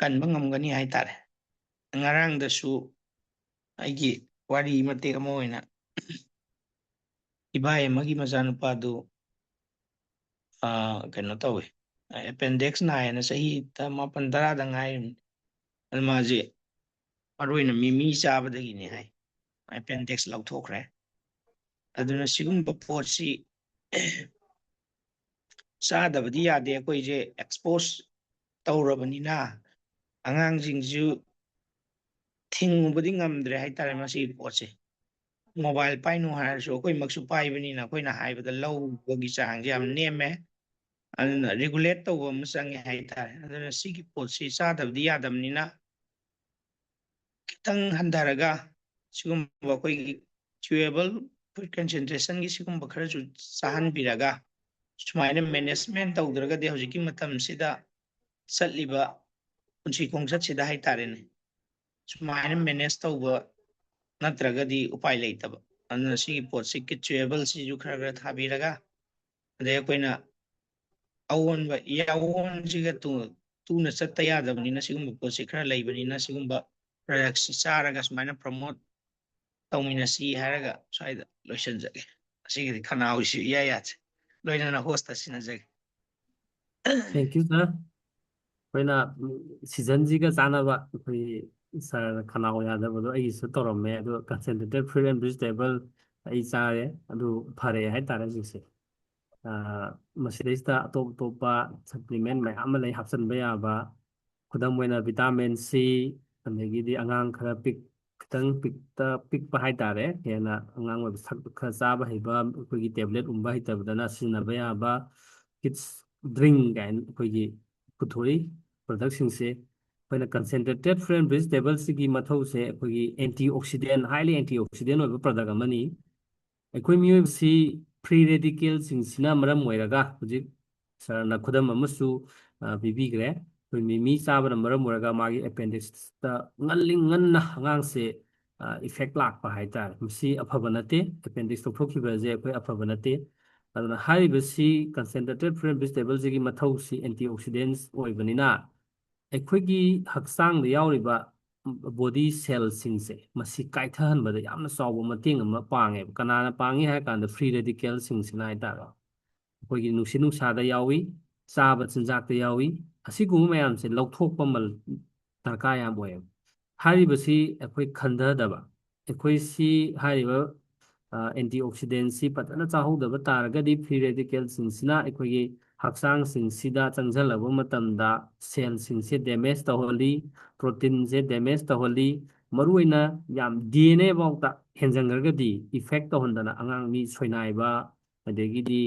S5: ꯀꯟꯕ ꯉꯝꯒꯅꯤ ꯍꯥꯏꯇꯥꯔꯦ ꯉꯔꯥꯡꯗꯁꯨ ꯑꯩꯒꯤ ꯋꯥꯔꯤ ꯃꯇꯦꯛ ꯑꯃ ꯑꯣꯏꯅ ꯏꯕꯥꯏ ꯑꯃꯒꯤ ꯃꯆꯥꯅꯨꯄꯥꯗꯨ ꯀꯩꯅꯣ ꯇꯧꯋꯤ ꯑꯦꯄꯦꯟꯗꯤꯛꯁ ꯅꯥꯏꯅ ꯆꯍꯤ 9-10ꯗ ꯉꯥꯏꯔꯤꯕꯅꯤ ꯑꯗꯨ ꯃꯥꯁꯦ ꯃꯔꯨ ꯑꯣꯏꯅ ꯃꯤꯃꯤ ꯆꯥꯕꯗꯒꯤꯅꯤ ꯍꯥꯏ ꯑꯦꯄꯦꯟꯗꯤꯛꯁ ꯂꯧꯊꯣꯛꯈ꯭ꯔꯦ ꯑꯗꯨꯅ ꯁꯤꯒꯨꯝꯕ ꯄꯣꯠꯁꯤ ꯆꯥꯗꯕꯗꯤ ꯌꯥꯗꯦ ꯑꯩꯈꯣꯏꯁꯦ ꯑꯦꯛꯁꯄꯣꯖ ꯇꯧꯔꯕꯅꯤꯅ ꯑꯉꯥꯡꯁꯤꯡꯁꯨ ꯊꯤꯡꯉꯨꯕꯗꯤ ꯉꯝꯗ꯭ꯔꯦ ꯍꯥꯏꯇꯥꯔꯦ ꯃꯁꯤꯒꯤ ꯄꯣꯠꯁꯦ ꯃꯣꯕꯥꯏꯜ ꯄꯥꯏꯅꯨ ꯍꯥꯏꯔꯁꯨ ꯑꯩꯈꯣꯏꯃꯛꯁꯨ ꯄꯥꯏꯕꯅꯤꯅ ꯑꯩꯈꯣꯏꯅ ꯍꯥꯏꯕꯗ ꯂꯧꯕꯒꯤ ꯆꯥꯡꯁꯦ ꯌꯥꯝ ꯅꯦꯝꯃꯦ ꯑꯗꯨꯅ ꯔꯤꯒꯨꯂꯦꯠ ꯇꯧꯕ ꯑꯃ ꯆꯪꯉꯦ ꯍꯥꯏꯇꯥꯔꯦ ꯑꯗꯨꯅ ꯁꯤꯒꯤ ꯄꯣꯠꯁꯤ ꯆꯥꯗꯕꯗꯤ ꯌꯥꯗꯕꯅꯤꯅ ꯈꯤꯇꯪ ꯍꯟꯊꯔꯒ ꯁꯤꯒꯨꯝꯕ ꯑꯩꯈꯣꯏꯒꯤ ꯆꯨꯋꯦꯕꯜ ꯐꯨꯗ ꯀꯟꯁꯦꯟꯇ꯭ꯔꯦꯁꯟꯒꯤ ꯁꯤꯒꯨꯝꯕ ꯈꯔꯁꯨ ꯆꯥꯍꯟꯕꯤꯔꯒ ꯁꯨꯃꯥꯏꯅ ꯃꯦꯅꯦꯖꯃꯦꯟ ꯇꯧꯗ꯭ꯔꯒꯗꯤ ꯍꯧꯖꯤꯛꯀꯤ ꯃꯇꯝꯁꯤꯗ ꯆꯠꯂꯤꯕ ꯄꯨꯟꯁꯤ ꯈꯣꯡꯆꯠꯁꯤꯗ ꯍꯥꯏꯇꯥꯔꯦꯅꯦ ꯁꯨꯃꯥꯏꯅ ꯃꯦꯅꯦꯖ ꯇꯧꯕ ꯅꯠꯇ꯭ꯔꯒꯗꯤ ꯎꯄꯥꯏ ꯂꯩꯇꯕ ꯑꯗꯨꯅ ꯁꯤꯒꯤ ꯄꯣꯠꯁꯤ ꯆꯨꯋꯦꯕꯜꯁꯤꯁꯨ ꯈꯔ ꯊꯥꯕꯤꯔꯒ ꯑꯗꯩ ꯑꯩꯈꯣꯏꯅ ꯑꯑꯣꯟꯕ ꯌꯥꯑꯣꯟꯁꯤꯒ ꯇꯨꯅ ꯆꯠꯇ ꯌꯥꯗꯕꯅꯤꯅ ꯁꯤꯒꯨꯝꯕ ꯄꯣꯠꯁꯤ ꯈꯔ ꯂꯩꯕꯅꯤꯅ ꯁꯤꯒꯨꯝꯕ ꯄ꯭ꯔꯗꯛꯁꯤ ꯆꯥꯔꯒ ꯁꯨꯃꯥꯏꯅ ꯄ꯭ꯔꯃꯣꯠ ꯇꯧꯃꯤꯟꯅꯁꯤ ꯍꯥꯏꯔꯒ ꯁ꯭ꯋꯥꯏꯗ ꯂꯣꯏꯁꯤꯟꯖꯒꯦ ꯑꯁꯤꯒꯤꯗꯤ ꯈꯅꯥꯎꯁꯤ ꯏꯌꯥ ꯌꯥꯗ꯭ꯔꯦ ꯂꯣꯏꯅꯅ ꯍꯣꯁꯇ ꯁꯤꯟꯅꯖꯒꯦ
S2: ꯊꯦꯡꯛ ꯌꯨ ꯁꯥꯔ ꯑꯩꯈꯣꯏꯅ ꯁꯤꯖꯟꯁꯤꯒ ꯆꯥꯟꯅꯕ ꯑꯩꯈꯣꯏꯒꯤ ꯁꯥꯔꯅ ꯈꯅꯥꯎ ꯌꯥꯗꯕꯗꯣ ꯑꯩꯒꯤꯁꯨ ꯇꯧꯔꯝꯃꯦ ꯑꯗꯣ ꯀꯟꯁꯦꯟꯇ꯭ꯔꯦꯇꯦꯠ ꯐ꯭ꯔꯨꯠ ꯑꯦꯟ ꯚꯦꯖꯤꯇꯦꯕꯜ ꯑꯩ ꯆꯥꯔꯦ ꯑꯗꯨ ꯐꯔꯛꯑꯦ ꯍꯥꯏꯇꯥꯔꯦ ꯍꯧꯖꯤꯛꯁꯦ ꯃꯁꯤꯗꯩꯁꯤꯗ ꯑꯇꯣꯞ ꯑꯇꯣꯞꯄ ꯁꯄ꯭ꯂꯤꯃꯦꯟ ꯃꯌꯥꯝ ꯑꯃ ꯂꯩ ꯍꯥꯞꯆꯤꯟꯕ ꯌꯥꯕ ꯈꯨꯗꯝ ꯑꯣꯏꯅ ꯚꯤꯇꯥꯃꯤꯟ ꯁꯤ ꯑꯗꯒꯤꯗꯤ ꯑꯉꯥꯡ ꯈꯔ ꯈꯤꯇꯪ ꯄꯤꯛꯄ ꯍꯥꯏꯇꯥꯔꯦ ꯍꯦꯟꯅ ꯑꯉꯥꯡ ꯑꯣꯏꯕ ꯈꯔ ꯆꯥꯕ ꯍꯩꯕ ꯑꯩꯈꯣꯏꯒꯤ ꯇꯦꯕ꯭ꯂꯦꯠ ꯎꯝꯕ ꯍꯩꯇꯕꯗꯅ ꯁꯤꯖꯤꯟꯅꯕ ꯌꯥꯕ ꯀꯤꯠꯁ ꯗ꯭ꯔꯤꯡ ꯀꯥꯏꯅ ꯑꯩꯈꯣꯏꯒꯤ ꯄꯨꯊꯣꯛꯏ ꯄ꯭ꯔꯗꯛꯁꯤꯡꯁꯦ ꯑꯩꯈꯣꯏꯅ ꯀꯟꯁꯦꯟꯇ꯭ꯔꯦꯇꯦꯠ ꯐ꯭ꯔꯨꯠ ꯑꯦꯟ ꯚꯦꯖꯤꯇꯦꯕꯜꯁꯤꯒꯤ ꯃꯊꯧꯁꯦ ꯑꯩꯈꯣꯏꯒꯤ ꯑꯦꯟꯇꯤ ꯑꯣꯛꯁꯤꯗꯦꯟ ꯍꯥꯏꯂꯤ ꯑꯦꯟꯇꯤ ꯑꯣꯛꯁꯤꯗꯦꯟ ꯑꯣꯏꯕ ꯄ꯭ꯔꯗꯛ ꯑꯃꯅꯤ ꯑꯩꯈꯣꯏ ꯃꯤꯑꯣꯏꯕꯁꯤ ꯐ꯭ꯔꯤ ꯔꯦꯗꯤꯀꯦꯜꯁꯤꯡꯁꯤꯅ ꯃꯔꯝ ꯑꯣꯏꯔꯒ ꯍꯧꯖꯤꯛ ꯁꯥꯔꯅ ꯈꯨꯗꯝ ꯑꯃꯁꯨ ꯄꯤꯕꯤꯈ꯭ꯔꯦ ꯑꯩꯈꯣꯏ ꯃꯤꯃꯤ ꯆꯥꯕꯅ ꯃꯔꯝ ꯑꯣꯏꯔꯒ ꯃꯥꯒꯤ ꯑꯦꯄꯦꯟꯗꯤꯛꯁꯇ ꯉꯟꯅ ꯑꯉꯥꯡꯁꯦ ꯏꯐꯦꯛ ꯂꯥꯛꯄ ꯍꯥꯏꯇꯥꯔꯦ ꯃꯁꯤ ꯑꯐꯕ ꯅꯠꯇꯦ ꯑꯦꯄꯦꯟꯗꯤꯛꯁ ꯂꯧꯊꯣꯛꯈꯤꯕꯁꯦ ꯑꯩꯈꯣꯏ ꯑꯐꯕ ꯅꯠꯇꯦ ꯑꯗꯨꯅ ꯍꯥꯏꯔꯤꯕꯁꯤ ꯀꯟꯁꯦꯟꯇ꯭ꯔꯦꯇꯦꯠ ꯐ꯭ꯔꯨꯠ ꯑꯦꯟ ꯚꯦꯖꯤꯇꯦꯕꯜꯁꯤꯒꯤ ꯃꯊꯧꯁꯤ ꯑꯦꯟꯇꯤ ꯑꯣꯛꯁꯤꯗꯦꯟꯁ ꯑꯣꯏꯕꯅꯤꯅ ꯑꯩꯈꯣꯏꯒꯤ ꯍꯛꯆꯥꯡꯗ ꯌꯥꯎꯔꯤꯕ ꯕꯣꯗꯤ ꯁꯦꯜꯁꯤꯡꯁꯦ ꯃꯁꯤ ꯀꯥꯏꯊꯍꯟꯕꯗ ꯌꯥꯝꯅ ꯆꯥꯎꯕ ꯃꯇꯦꯡ ꯑꯃ ꯄꯥꯡꯉꯦꯕ ꯀꯅꯥꯅ ꯄꯥꯡꯉꯤ ꯍꯥꯏ ꯀꯥꯟꯗ ꯐ꯭ꯔꯤ ꯔꯦꯗꯤꯀꯦꯜꯁꯤꯡꯁꯤꯅ ꯍꯥꯏꯇꯥꯔꯦ ꯑꯩꯈꯣꯏꯒꯤ ꯅꯨꯡꯁꯤꯠ ꯅꯨꯡꯁꯥꯗ ꯌꯥꯎꯏ ꯆꯥꯕ ꯆꯤꯟꯖꯥꯛꯇ ꯌꯥꯎꯏ ꯑꯁꯤꯒꯨꯝꯕ ꯃꯌꯥꯝꯁꯦ ꯂꯧꯊꯣꯛꯄ ꯗꯔꯀꯥꯔ ꯌꯥꯝ ꯑꯣꯏꯌꯦꯕ ꯍꯥꯏꯔꯤꯕꯁꯤ ꯑꯩꯈꯣꯏ ꯈꯟꯊꯗꯕ ꯑꯩꯈꯣꯏꯁꯤ ꯍꯥꯏꯔꯤꯕ ꯑꯦꯟꯇꯤ ꯑꯣꯛꯁꯤꯗꯦꯟꯁꯤ ꯐꯖꯅ ꯆꯥꯍꯧꯗꯕ ꯇꯥꯔꯒꯗꯤ ꯐ꯭ꯔꯤ ꯔꯦꯗꯤꯀꯦꯜꯁꯤꯡꯁꯤꯅ ꯑꯩꯈꯣꯏꯒꯤ ꯍꯛꯆꯥꯡꯁꯤꯡꯁꯤꯗ ꯆꯪꯁꯤꯜꯂꯕ ꯃꯇꯝꯗ ꯁꯦꯜꯁꯤꯡꯁꯦ ꯗꯦꯃꯦꯖ ꯇꯧꯍꯜꯂꯤ, ꯄ꯭ꯔꯣꯇꯤꯟꯁꯦ ꯗꯦꯃꯦꯖ ꯇꯧꯍꯜꯂꯤ, ꯃꯔꯨꯑꯣꯏꯅ ꯌꯥꯝ DNA ꯐꯥꯎꯗ ꯍꯦꯟꯖꯟꯈ꯭ꯔꯒꯗꯤ ꯏꯐꯦꯛ ꯇꯧꯍꯟꯗꯅ ꯑꯉꯥꯡ ꯃꯤ ꯁꯣꯏꯅꯥꯏꯕ ꯑꯗꯒꯤꯗꯤ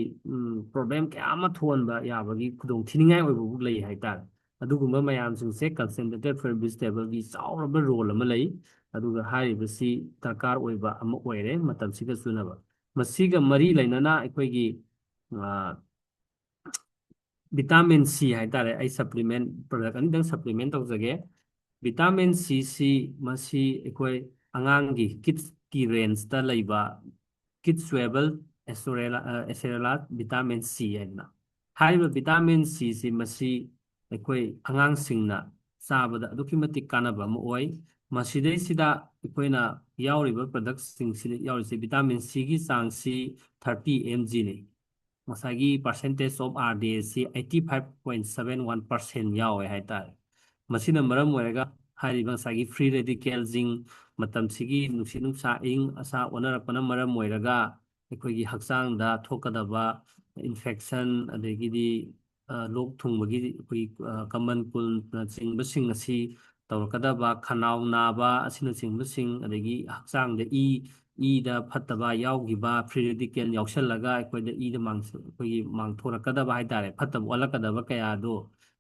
S2: ꯄ꯭ꯔꯣꯕ꯭ꯂꯦꯝ ꯀꯌꯥ ꯑꯃ ꯊꯣꯛꯍꯟꯕ ꯌꯥꯕꯒꯤ ꯈꯨꯗꯣꯡꯊꯤꯅꯤꯡꯉꯥꯏ ꯑꯣꯏꯕꯕꯨ ꯂꯩ ꯍꯥꯏꯇꯥꯔꯦ꯫ ꯑꯗꯨꯒꯨꯝꯕ ꯃꯌꯥꯝꯁꯤꯡꯁꯦ ꯀꯟꯁꯦꯟꯇ꯭ꯔꯦꯇꯦꯠ ꯐꯦꯠ ꯚꯤꯖꯤꯇꯦꯕꯜꯒꯤ ꯆꯥꯎꯔꯕ ꯔꯣꯜ ꯑꯃ ꯂꯩ꯫ ꯑꯗꯨꯒ ꯍꯥꯏꯔꯤꯕꯁꯤ ꯗꯔꯀꯥꯔ ꯑꯣꯏꯕ ꯑꯃ ꯑꯣꯏꯔꯦ ꯃꯇꯝꯁꯤꯒ ꯆꯨꯅꯕ꯫ ꯃꯁꯤꯒ ꯃꯔꯤ ꯂꯩꯅꯅ ꯑꯩꯈꯣꯏꯒꯤ ꯚꯤꯇꯥꯃꯤꯟ ꯁꯤ ꯍꯥꯏꯇꯥꯔꯦ, ꯑꯩ ꯁꯄ꯭ꯂꯤꯃꯦꯟ ꯄ꯭ꯔꯗꯛ ꯑꯅꯤꯗꯪ ꯁꯄ꯭ꯂꯤꯃꯦꯟ ꯇꯧꯖꯒꯦ꯫ ꯚꯤꯇꯥꯃꯤꯟ ꯁꯤꯁꯤ ꯃꯁꯤ ꯑꯩꯈꯣꯏ ꯑꯉꯥꯡꯒꯤ ꯀꯤꯠꯁꯀꯤ ꯔꯦꯟꯖꯇ ꯂꯩꯕ ꯀꯤꯠꯁ ꯆꯨꯋꯦꯕꯜ ꯑꯦꯁꯦꯔꯦꯂꯥ ꯚꯤꯇꯥꯃꯤꯟ ꯁꯤ ꯍꯥꯏꯅ ꯍꯥꯏꯔꯤꯕ ꯚꯤꯇꯥꯃꯤꯟ ꯁꯤꯁꯤ ꯃꯁꯤ ꯑꯩꯈꯣꯏ ꯑꯉꯥꯡꯁꯤꯡꯅ ꯆꯥꯕꯗ ꯑꯗꯨꯛꯀꯤ ꯃꯇꯤꯛ ꯀꯥꯟꯅꯕ ꯑꯃ ꯑꯣꯏ꯫ ꯃꯁꯤꯗꯩꯁꯤꯗ ꯑꯩꯈꯣꯏꯅ ꯌꯥꯎꯔꯤꯕ ꯄ꯭ꯔꯗꯛꯁꯤꯡꯁꯤꯗ ꯌꯥꯎꯔꯤꯁꯤ ꯚꯤꯇꯥꯃꯤꯟ ꯁꯤꯒꯤ ꯆꯥꯡꯁꯤ 30 mgꯅꯤ꯫ ꯉꯁꯥꯏꯒꯤ ꯄꯥꯔꯁꯦꯟꯇꯦꯖ ꯑꯣꯐ RDAꯁꯤ 85.71% ꯌꯥꯎꯋꯦ ꯍꯥꯏꯇꯥꯔꯦ꯫ ꯃꯁꯤꯅ ꯃꯔꯝ ꯑꯣꯏꯔꯒ ꯍꯥꯏꯔꯤꯕ ꯉꯁꯥꯏꯒꯤ ꯐ꯭ꯔꯤ ꯔꯦꯗꯤꯀꯦꯜꯁꯤꯡ ꯃꯇꯝꯁꯤꯒꯤ ꯅꯨꯡꯁꯤꯠ ꯅꯨꯡꯁꯥ ꯑꯏꯪ ꯑꯁꯥ ꯑꯣꯟꯅꯔꯛꯄꯅ ꯃꯔꯝ ꯑꯣꯏꯔꯒ ꯑꯩꯈꯣꯏꯒꯤ ꯍꯛꯆꯥꯡꯗ ꯊꯣꯛꯀꯗꯕ ꯏꯟꯐꯦꯛꯁꯟ ꯑꯗꯒꯤꯗꯤ ꯂꯣꯛ ꯊꯨꯡꯕꯒꯤ ꯑꯩꯈꯣꯏꯒꯤ ꯀꯃꯟ ꯀꯨꯜꯅꯆꯤꯡꯕꯁꯤꯡ ꯑꯁꯤ ꯇꯧꯔꯛꯀꯗꯕ ꯈꯅꯥꯎ ꯅꯥꯕ ꯑꯁꯤꯅꯆꯤꯡꯕꯁꯤꯡ ꯑꯗꯒꯤ ꯍꯛꯆꯥꯡꯗ ꯏꯗ ꯐꯠꯇꯕ ꯌꯥꯎꯈꯤꯕ ꯐ꯭ꯔꯤ ꯔꯦꯗꯤꯀꯦꯜ ꯌꯥꯎꯁꯜꯂꯒ ꯑꯩꯈꯣꯏꯗ ꯑꯩꯈꯣꯏꯒꯤ ꯃꯥꯡꯊꯣꯔꯛꯀꯗꯕ ꯍꯥꯏꯇꯥꯔꯦ, ꯐꯠꯇꯕ ꯑꯣꯜꯂꯛꯀꯗꯕ ꯀꯌꯥꯗꯣ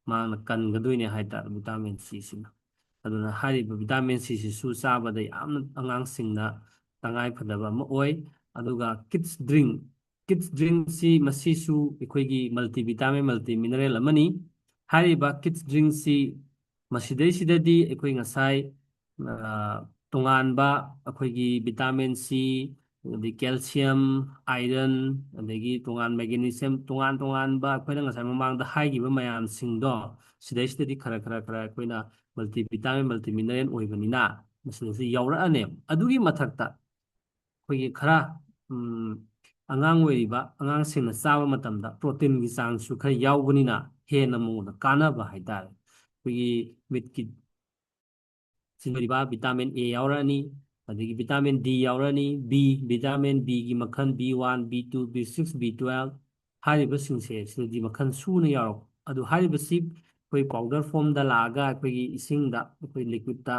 S2: ꯃꯥꯅ ꯀꯟꯒꯗꯣꯏꯅꯦ ꯍꯥꯏꯇꯥꯔꯦ ꯚꯤꯇꯥꯃꯤꯟ ꯁꯤꯁꯤꯅ꯫ ꯑꯗꯨꯅ ꯍꯥꯏꯔꯤꯕ ꯚꯤꯇꯥꯃꯤꯟ ꯁꯤꯁꯤꯁꯨ ꯆꯥꯕꯗ ꯌꯥꯝꯅ ꯑꯉꯥꯡꯁꯤꯡꯅ ꯇꯉꯥꯏꯐꯗꯕ ꯑꯃ ꯑꯣꯏ꯫ ꯑꯗꯨꯒ ꯀꯤꯠꯁ ꯗ꯭ꯔꯤꯡꯁꯤ ꯃꯁꯤꯁꯨ ꯑꯩꯈꯣꯏꯒꯤ ꯃꯜꯇꯤꯚꯤꯇꯥꯃꯤꯟ ꯃꯜꯇꯤ ꯃꯤꯅꯔꯦꯜ ꯑꯃꯅꯤ꯫ ꯍꯥꯏꯔꯤꯕ ꯀꯤꯠꯁ ꯗ꯭ꯔꯤꯡꯁꯤ ꯃꯁꯤꯗꯩꯁꯤꯗꯗꯤ ꯑꯩꯈꯣꯏ ꯉꯁꯥꯏ ꯇꯣꯉꯥꯟꯕ ꯑꯩꯈꯣꯏꯒꯤ ꯚꯤꯇꯥꯃꯤꯟ ꯁꯤ ꯑꯗꯩ ꯀꯦꯜꯁꯤꯌꯝ, ꯑꯥꯏꯔꯟ, ꯑꯗꯒꯤ ꯃꯦꯒꯅꯤꯁꯤꯌꯝ ꯇꯣꯉꯥꯟ ꯇꯣꯉꯥꯟꯕ ꯑꯩꯈꯣꯏꯅ ꯉꯁꯥꯏ ꯃꯃꯥꯡꯗ ꯍꯥꯏꯈꯤꯕ ꯃꯌꯥꯝꯁꯤꯡꯗꯣ ꯁꯤꯗꯩꯁꯤꯗꯗꯤ ꯈꯔ ꯑꯩꯈꯣꯏꯅ ꯃꯜꯇꯤꯚꯤꯇꯥꯃꯤꯟ ꯃꯜꯇꯤꯃꯤꯅꯔꯦꯜ ꯑꯣꯏꯕꯅꯤꯅ ꯃꯁꯤꯗꯁꯨ ꯌꯥꯎꯔꯛꯑꯅꯦ꯫ ꯑꯗꯨꯒꯤ ꯃꯊꯛꯇ ꯑꯩꯈꯣꯏꯒꯤ ꯈꯔ ꯑꯉꯥꯡ ꯑꯣꯏꯔꯤꯕ ꯑꯉꯥꯡꯁꯤꯡꯅ ꯆꯥꯕ ꯃꯇꯝꯗ ꯄ꯭ꯔꯣꯇꯤꯟꯒꯤ ꯆꯥꯡꯁꯨ ꯈꯔ ꯌꯥꯎꯕꯅꯤꯅ ꯍꯦꯟꯅ ꯃꯉꯣꯟꯗ ꯀꯥꯟꯅꯕ ꯍꯥꯏꯇꯥꯔꯦ꯫ ꯑꯩꯈꯣꯏꯒꯤ ꯃꯤꯠꯀꯤ ꯁꯤꯖꯤꯟꯅꯔꯤꯕ ꯚꯤꯇꯥꯃꯤꯟ A ꯌꯥꯎꯔꯛꯑꯅꯤ, ꯑꯗꯒꯤ ꯚꯤꯇꯥꯃꯤꯟ D ꯌꯥꯎꯔꯛꯑꯅꯤ, ꯚꯤꯇꯥꯃꯤꯟ Bꯒꯤ ꯃꯈꯜ B1, B2, B6, B12 ꯍꯥꯏꯔꯤꯕꯁꯤꯡꯁꯦ ꯁꯤꯗꯗꯤ ꯃꯈꯜ ꯁꯨꯅ ꯌꯥꯎꯔꯛꯄ꯫ ꯑꯗꯨ ꯍꯥꯏꯔꯤꯕꯁꯤ ꯑꯩꯈꯣꯏ ꯄꯥꯎꯗꯔ ꯐꯣꯝꯗ ꯂꯥꯛꯑꯒ ꯑꯩꯈꯣꯏꯒꯤ ꯏꯁꯤꯡꯗ ꯑꯩꯈꯣꯏ ꯂꯤꯀ꯭ꯋꯤꯠꯇ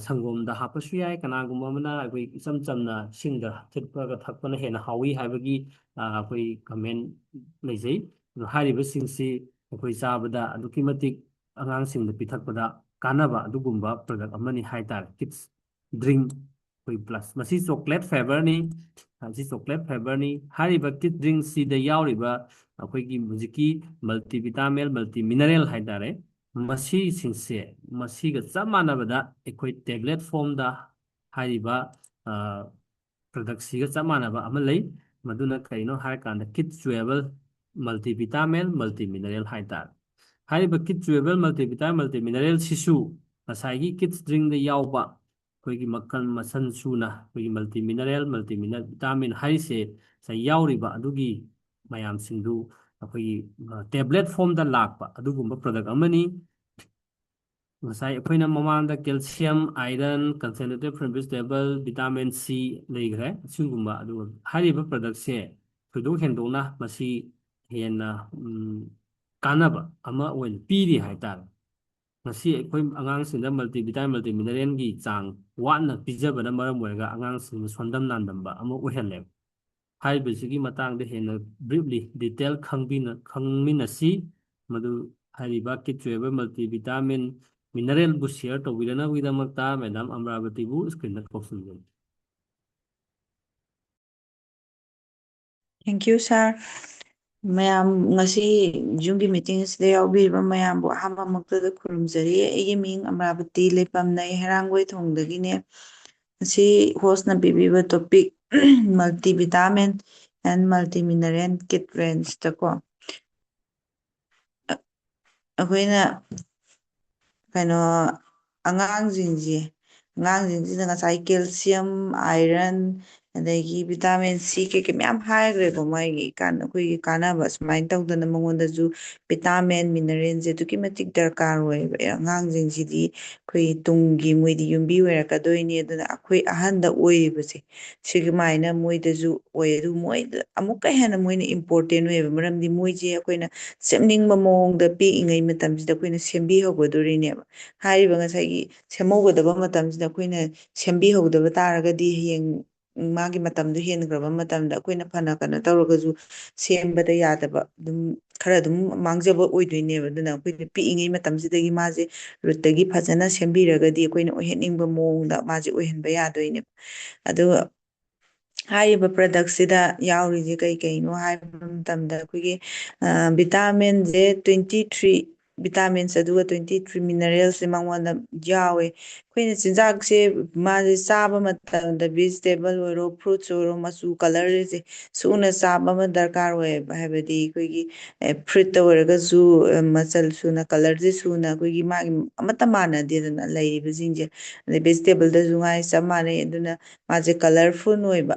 S2: ꯁꯪꯒꯣꯝꯗ ꯍꯥꯞꯄꯁꯨ ꯌꯥꯏ, ꯀꯅꯥꯒꯨꯝꯕ ꯑꯃꯅ ꯑꯩꯈꯣꯏ ꯏꯆꯝ ꯆꯝꯅ ꯏꯁꯤꯡꯗ ꯊꯤꯠꯄꯒ ꯊꯛꯄꯅ ꯍꯦꯟꯅ ꯍꯥꯎꯋꯤ ꯍꯥꯏꯕꯒꯤ ꯑꯩꯈꯣই ꯀꯃꯦꯟ ꯂꯩꯖꯩ꯫ ꯑꯗꯨ ꯍꯥꯏꯔꯤꯕꯁꯤꯡꯁꯤ ꯑꯩꯈꯣꯏ ꯆꯥꯕꯗ ꯑꯗꯨꯛꯀꯤ ꯃꯇꯤꯛ ꯑꯉꯥꯡꯁꯤꯡꯗ ꯄꯤꯊꯛꯄꯗ ꯀꯥꯟꯅꯕ ꯑꯗꯨꯒꯨꯝꯕ ꯄ꯭ꯔꯗꯛ ꯑꯃꯅꯤ ꯍꯥꯏꯇꯥꯔꯦ ꯀꯤꯠꯁ ꯗ꯭ꯔꯤꯡ ꯑꯩꯈꯣꯏ ꯄ꯭ꯂꯁ꯫ ꯃꯁꯤ ꯆꯣꯀ꯭ꯂꯦꯠ ꯐ꯭ꯂꯦꯚꯔꯅꯤ, ꯍꯥꯏꯔꯤꯕ ꯀꯤꯠ ꯗ꯭ꯔꯤꯡꯁꯤꯗ ꯌꯥꯎꯔꯤꯕ ꯑꯩꯈꯣꯏꯒꯤ ꯍꯧꯖꯤꯛꯀꯤ ꯃꯜꯇꯤꯚꯤꯇꯥꯃꯤꯟ ꯃꯜꯇꯤꯃꯤꯅꯔꯦꯜ ꯍꯥꯏꯇꯥꯔꯦ, ꯃꯁꯤꯁꯤꯡꯁꯦ ꯃꯁꯤꯒ ꯆꯞ ꯃꯥꯟꯅꯕꯗ ꯑꯩꯈꯣꯏ ꯇꯦꯕ꯭ꯂꯦꯠ ꯐꯣꯝꯗ ꯍꯥꯏꯔꯤꯕ ꯄ꯭ꯔꯗꯛꯁꯤꯒ ꯆꯞ ꯃꯥꯟꯅꯕ ꯑꯃ ꯂꯩ꯫ ꯃꯗꯨꯅ ꯀꯔꯤꯅꯣ ꯍꯥꯏꯔꯀꯥꯟꯗ ꯀꯤꯠꯁ ꯆꯨꯋꯦꯕꯜ ꯃꯜꯇꯤꯚꯤꯇꯥꯃꯤꯟ ꯃꯜꯇꯤꯃꯤꯅꯔꯦꯜ ꯍꯥꯏꯇꯥꯔꯦ꯫ ꯍꯥꯏꯔꯤꯕ ꯀꯤꯠꯁ ꯆꯨꯋꯦꯕꯜ ꯃꯜꯇꯤꯚꯤꯇꯥꯃꯤꯟ ꯃꯜꯇꯤꯃꯤꯅꯔꯦꯜꯁꯤꯁꯨ ꯉꯁꯥꯏꯒꯤ ꯀꯤꯠꯁ ꯗ꯭ꯔꯤꯡꯗ ꯌꯥꯎꯕ ꯑꯩꯈꯣꯏꯒꯤ ꯃꯈꯜ ꯁꯨꯅ ꯑꯩꯈꯣꯏꯒꯤ ꯃꯜꯇꯤꯃꯤꯅꯔꯦꯜ ꯚꯤꯇꯥꯃꯤꯟ ꯍꯥꯏꯔꯤꯁꯦ ꯉꯁꯥꯏ ꯌꯥꯎꯔꯤꯕ ꯑꯗꯨꯒꯤ ꯃꯌꯥꯝꯁꯤꯡꯗꯨ ꯑꯩꯈꯣꯏꯒꯤ ꯇꯦꯕ꯭ꯂꯦꯠ ꯐꯣꯝꯗ ꯂꯥꯛꯄ ꯑꯗꯨꯒꯨꯝꯕ ꯄ꯭ꯔꯗꯛ ꯑꯃꯅꯤ꯫ ꯉꯁꯥꯏ ꯑꯩꯈꯣꯏꯅ ꯃꯃꯥꯡꯗ calcium, iron, concentrated fruit vegetable, vitamin C ꯂꯩꯈ꯭ꯔꯦ ꯑꯁꯤꯒꯨꯝꯕ꯫ ꯑꯗꯨꯒ ꯍꯥꯏꯔꯤꯕ ꯄ꯭ꯔꯗꯛꯁꯦ ꯊꯣꯏꯗꯣꯛ ꯍꯦꯟꯗꯣꯛꯅ ꯃꯁꯤ ꯍꯦꯟꯅ ꯀꯥꯟꯅꯕ ꯑꯃ ꯑꯣꯏꯅ ꯄꯤꯔꯤ ꯍꯥꯏꯇꯥꯔꯦ꯫ ꯉꯁꯤ ꯑꯩꯈꯣꯏ ꯑꯉꯥꯡꯁꯤꯡꯗ ꯃꯜꯇꯤꯚꯤꯇꯥꯃꯤꯟ ꯃꯜꯇꯤꯃꯤꯅꯔꯦꯜꯒꯤ ꯆꯥꯡ ꯋꯥꯠꯅ ꯄꯤꯖꯕꯅ ꯃꯔꯝ ꯑꯣꯏꯔꯒ ꯑꯉꯥꯡꯁꯤꯡꯗ ꯁꯣꯟꯗꯝ ꯅꯥꯟꯗꯝꯕ ꯑꯃ ꯑꯣꯏꯍꯜꯂꯦꯕ꯫ ꯍꯥꯏꯔꯤꯕꯁꯤꯒꯤ ꯃꯇꯥꯡꯗ ꯍꯦꯟꯅ ꯕ꯭ꯔꯤꯞꯂꯤ ꯗꯤꯇꯦꯜ ꯈꯪꯃꯤꯟꯅꯁꯤ꯫ ꯃꯗꯨ ꯍꯥꯏꯔꯤꯕ ꯀꯤꯠ ꯆꯨꯋꯦꯕꯜ ꯃꯜꯇꯤꯚꯤꯇꯥꯃꯤꯟ ꯃꯤꯅꯔꯦꯜꯕꯨ ꯁꯤꯌꯔ ꯇꯧꯕꯤꯅꯕꯒꯤꯗꯃꯛꯇ ꯃꯦꯗꯥꯝ ꯑꯃꯔꯥꯕꯇꯤꯕꯨ ꯁ꯭ꯀ꯭ꯔꯤꯟꯗ ꯀꯧꯁꯤꯟꯖꯔꯤ꯫
S6: Thank you sir. ꯃꯌꯥꯝ ꯉꯁꯤ ꯖꯨꯝꯒꯤ ꯃꯤꯇꯤꯡ ꯑꯁꯤꯗ ꯌꯥꯎꯕꯤꯔꯤꯕ ꯃꯌꯥꯝꯕꯨ ꯑꯍꯥꯟꯕꯃꯛꯇꯗ ꯈꯨꯔꯨꯝꯖꯔꯤ꯫ ꯑꯩꯒꯤ ꯃꯤꯡ ꯑꯃꯔꯥꯕꯇꯤ, ꯂꯩꯐꯝꯅ ꯍꯩꯔꯥꯡꯒꯣꯏꯊꯣꯡꯗꯒꯤꯅꯦ꯫ ꯉꯁꯤ ꯍꯣꯁꯅ ꯄꯤꯕꯤꯕ ꯇꯣꯄꯤꯛ ꯃꯜꯇꯤꯚꯤꯇꯥꯃꯤꯟ ꯑꯦꯟ ꯃꯜꯇꯤꯃꯤꯅꯔꯦꯜ ꯀꯤꯠ ꯔꯦꯟꯖꯇꯀꯣ ꯑꯩꯈꯣꯏꯅ ꯑꯉꯥꯡꯁꯤꯡꯁꯤꯗ ꯉꯁꯥꯏ ꯀꯦꯜꯁꯤꯌꯝ, ꯑꯥꯏꯔꯟ, ꯑꯗꯒꯤ ꯚꯤꯇꯥꯃꯤꯟ ꯁꯤ ꯀꯩꯀꯩ ꯃꯌꯥꯝ ꯍꯥꯏꯈ꯭ꯔꯦꯀꯣ ꯃꯥꯒꯤ ꯑꯩꯈꯣꯏꯒꯤ ꯀꯥꯟꯅꯕ ꯁꯨꯃꯥꯏꯅ ꯇꯧꯗꯅ ꯃꯉꯣꯟꯗꯁꯨ ꯚꯤꯇꯥꯃꯤꯟ ꯃꯤꯅꯔꯦꯜꯁꯦ ꯑꯗꯨꯛꯀꯤ ꯃꯇꯤꯛ ꯗꯔꯀꯥꯔ ꯑꯣꯏꯌꯦꯕ ꯑꯉꯥꯡꯁꯤꯡꯁꯤꯗꯤ ꯑꯩꯈꯣꯏ ꯇꯨꯡꯒꯤ ꯃꯣꯏꯗꯤ ꯌꯨꯝꯕꯤ ꯑꯣꯏꯔꯛꯀꯗꯣꯏꯅꯤ ꯑꯗꯨꯅ ꯑꯩꯈꯣꯏ ꯑꯍꯟꯗ ꯑꯣꯏꯔꯤꯕꯁꯦ ꯁꯤꯒꯨꯃꯥꯏꯅ ꯃꯣꯏꯗꯁꯨ ꯑꯣꯏ ꯑꯗꯨ ꯃꯣꯏꯗ ꯑꯃꯨꯛꯀ ꯍꯦꯟꯅ ꯃꯣꯏꯅ ꯏꯝꯄꯣꯔꯇꯦꯟ ꯑꯣꯏꯌꯦꯕ ꯃꯔꯝꯗꯤ ꯃꯣꯏꯁꯦ ꯑꯩꯈꯣꯏꯅ ꯁꯦꯝꯅꯤꯡꯕ ꯃꯑꯣꯡꯗ ꯄꯤꯛꯏꯉꯩ ꯃꯇꯝꯁꯤꯗ ꯑꯩꯈꯣꯏꯅ ꯁꯦꯝꯕꯤꯍꯧꯒꯗꯣꯔꯤꯅꯦꯕ ꯍꯥꯏꯔꯤꯕ ꯉꯁꯥꯏꯒꯤ ꯁꯦꯝꯍꯧꯒꯗꯕ ꯃꯇꯝꯁꯤꯗ ꯑꯩꯈꯣꯏꯅ ꯁꯦꯝꯕꯤꯍꯧꯗꯕ ꯇꯥꯔꯒꯗꯤ ꯍꯌꯦꯡ ꯃꯥꯒꯤ ꯃꯇꯝꯗꯣ ꯍꯦꯟꯈ꯭ꯔꯕ ꯃꯇꯝꯗ ꯑꯩꯈꯣꯏꯅ ꯐꯅ ꯀꯩꯅꯣ ꯇꯧꯔꯒꯁꯨ ꯁꯦꯝꯕꯗ ꯌꯥꯗꯕ ꯑꯗꯨꯝ ꯈꯔ ꯑꯗꯨꯝ ꯃꯥꯡꯖꯕ ꯑꯣꯏꯗꯣꯏꯅꯦꯕ ꯑꯗꯨꯅ ꯑꯩꯈꯣꯏꯅ ꯄꯤꯛꯏꯉꯩ ꯃꯇꯝꯁꯤꯗꯒꯤ ꯃꯥꯁꯦ ꯔꯨꯠꯇꯒꯤ ꯐꯖꯅ ꯁꯦꯝꯕꯤꯔꯒꯗꯤ ꯑꯩꯈꯣꯏꯅ ꯑꯣꯏꯍꯟꯅꯤꯡꯕ ꯃꯑꯣꯡꯗ ꯃꯥꯁꯦ ꯑꯣꯏꯍꯟꯕ ꯌꯥꯗꯣꯏꯅꯦꯕ ꯑꯗꯨꯒ ꯍꯥꯏꯔꯤꯕ ꯄ꯭ꯔꯗꯛꯁꯤꯗ ꯌꯥꯎꯔꯤꯁꯦ ꯀꯩ ꯀꯩꯅꯣ ꯍꯥꯏꯕ ꯃꯇꯝꯗ ꯑꯩꯈꯣꯏꯒꯤ ꯚꯤꯇꯥꯃꯤꯟꯁꯦ 23 ꯚꯤꯇꯥꯃꯤꯟꯁ ꯑꯗꯨꯒ 23 ꯃꯤꯅꯔꯦꯜꯁꯦ ꯃꯉꯣꯟꯗ ꯌꯥꯎꯋꯦ ꯑꯩꯈꯣꯏꯅ ꯆꯤꯟꯖꯥꯛꯁꯦ ꯃꯥꯁꯦ ꯆꯥꯕ ꯃꯇꯝꯗ ꯚꯤꯖꯤꯇꯦꯕꯜ ꯑꯣꯏꯔꯣ ꯐ꯭ꯔꯨꯠꯁ ꯑꯣꯏꯔꯣ ꯃꯆꯨ ꯀꯂꯔꯁꯦ ꯁꯨꯅ ꯆꯥꯕ ꯑꯃ ꯗꯔꯀꯥꯔ ꯑꯣꯏꯌꯦꯕ ꯍꯥꯏꯕꯗꯤ ꯑꯩꯈꯣꯏꯒꯤ ꯐ꯭ꯔꯨꯏꯠꯇ ꯑꯣꯏꯔꯒꯁꯨ ꯃꯆꯜ ꯁꯨꯅ ꯀꯂꯔꯁꯦ ꯁꯨꯅ ꯑꯩꯈꯣꯏꯒꯤ ꯃꯥꯒꯤ ꯑꯃꯠꯇ ꯃꯥꯟꯅꯗꯦꯗꯅ ꯂꯩꯔꯤꯕꯁꯤꯡꯁꯦ ꯑꯗꯩ ꯚꯦꯖꯤꯇꯦꯕꯜꯗꯁꯨ ꯉꯥꯏ ꯆꯞ ꯃꯥꯟꯅꯩ ꯑꯗꯨꯅ ꯃꯥꯁꯦ ꯀꯂꯔꯐꯨꯜ ꯑꯣꯏꯕ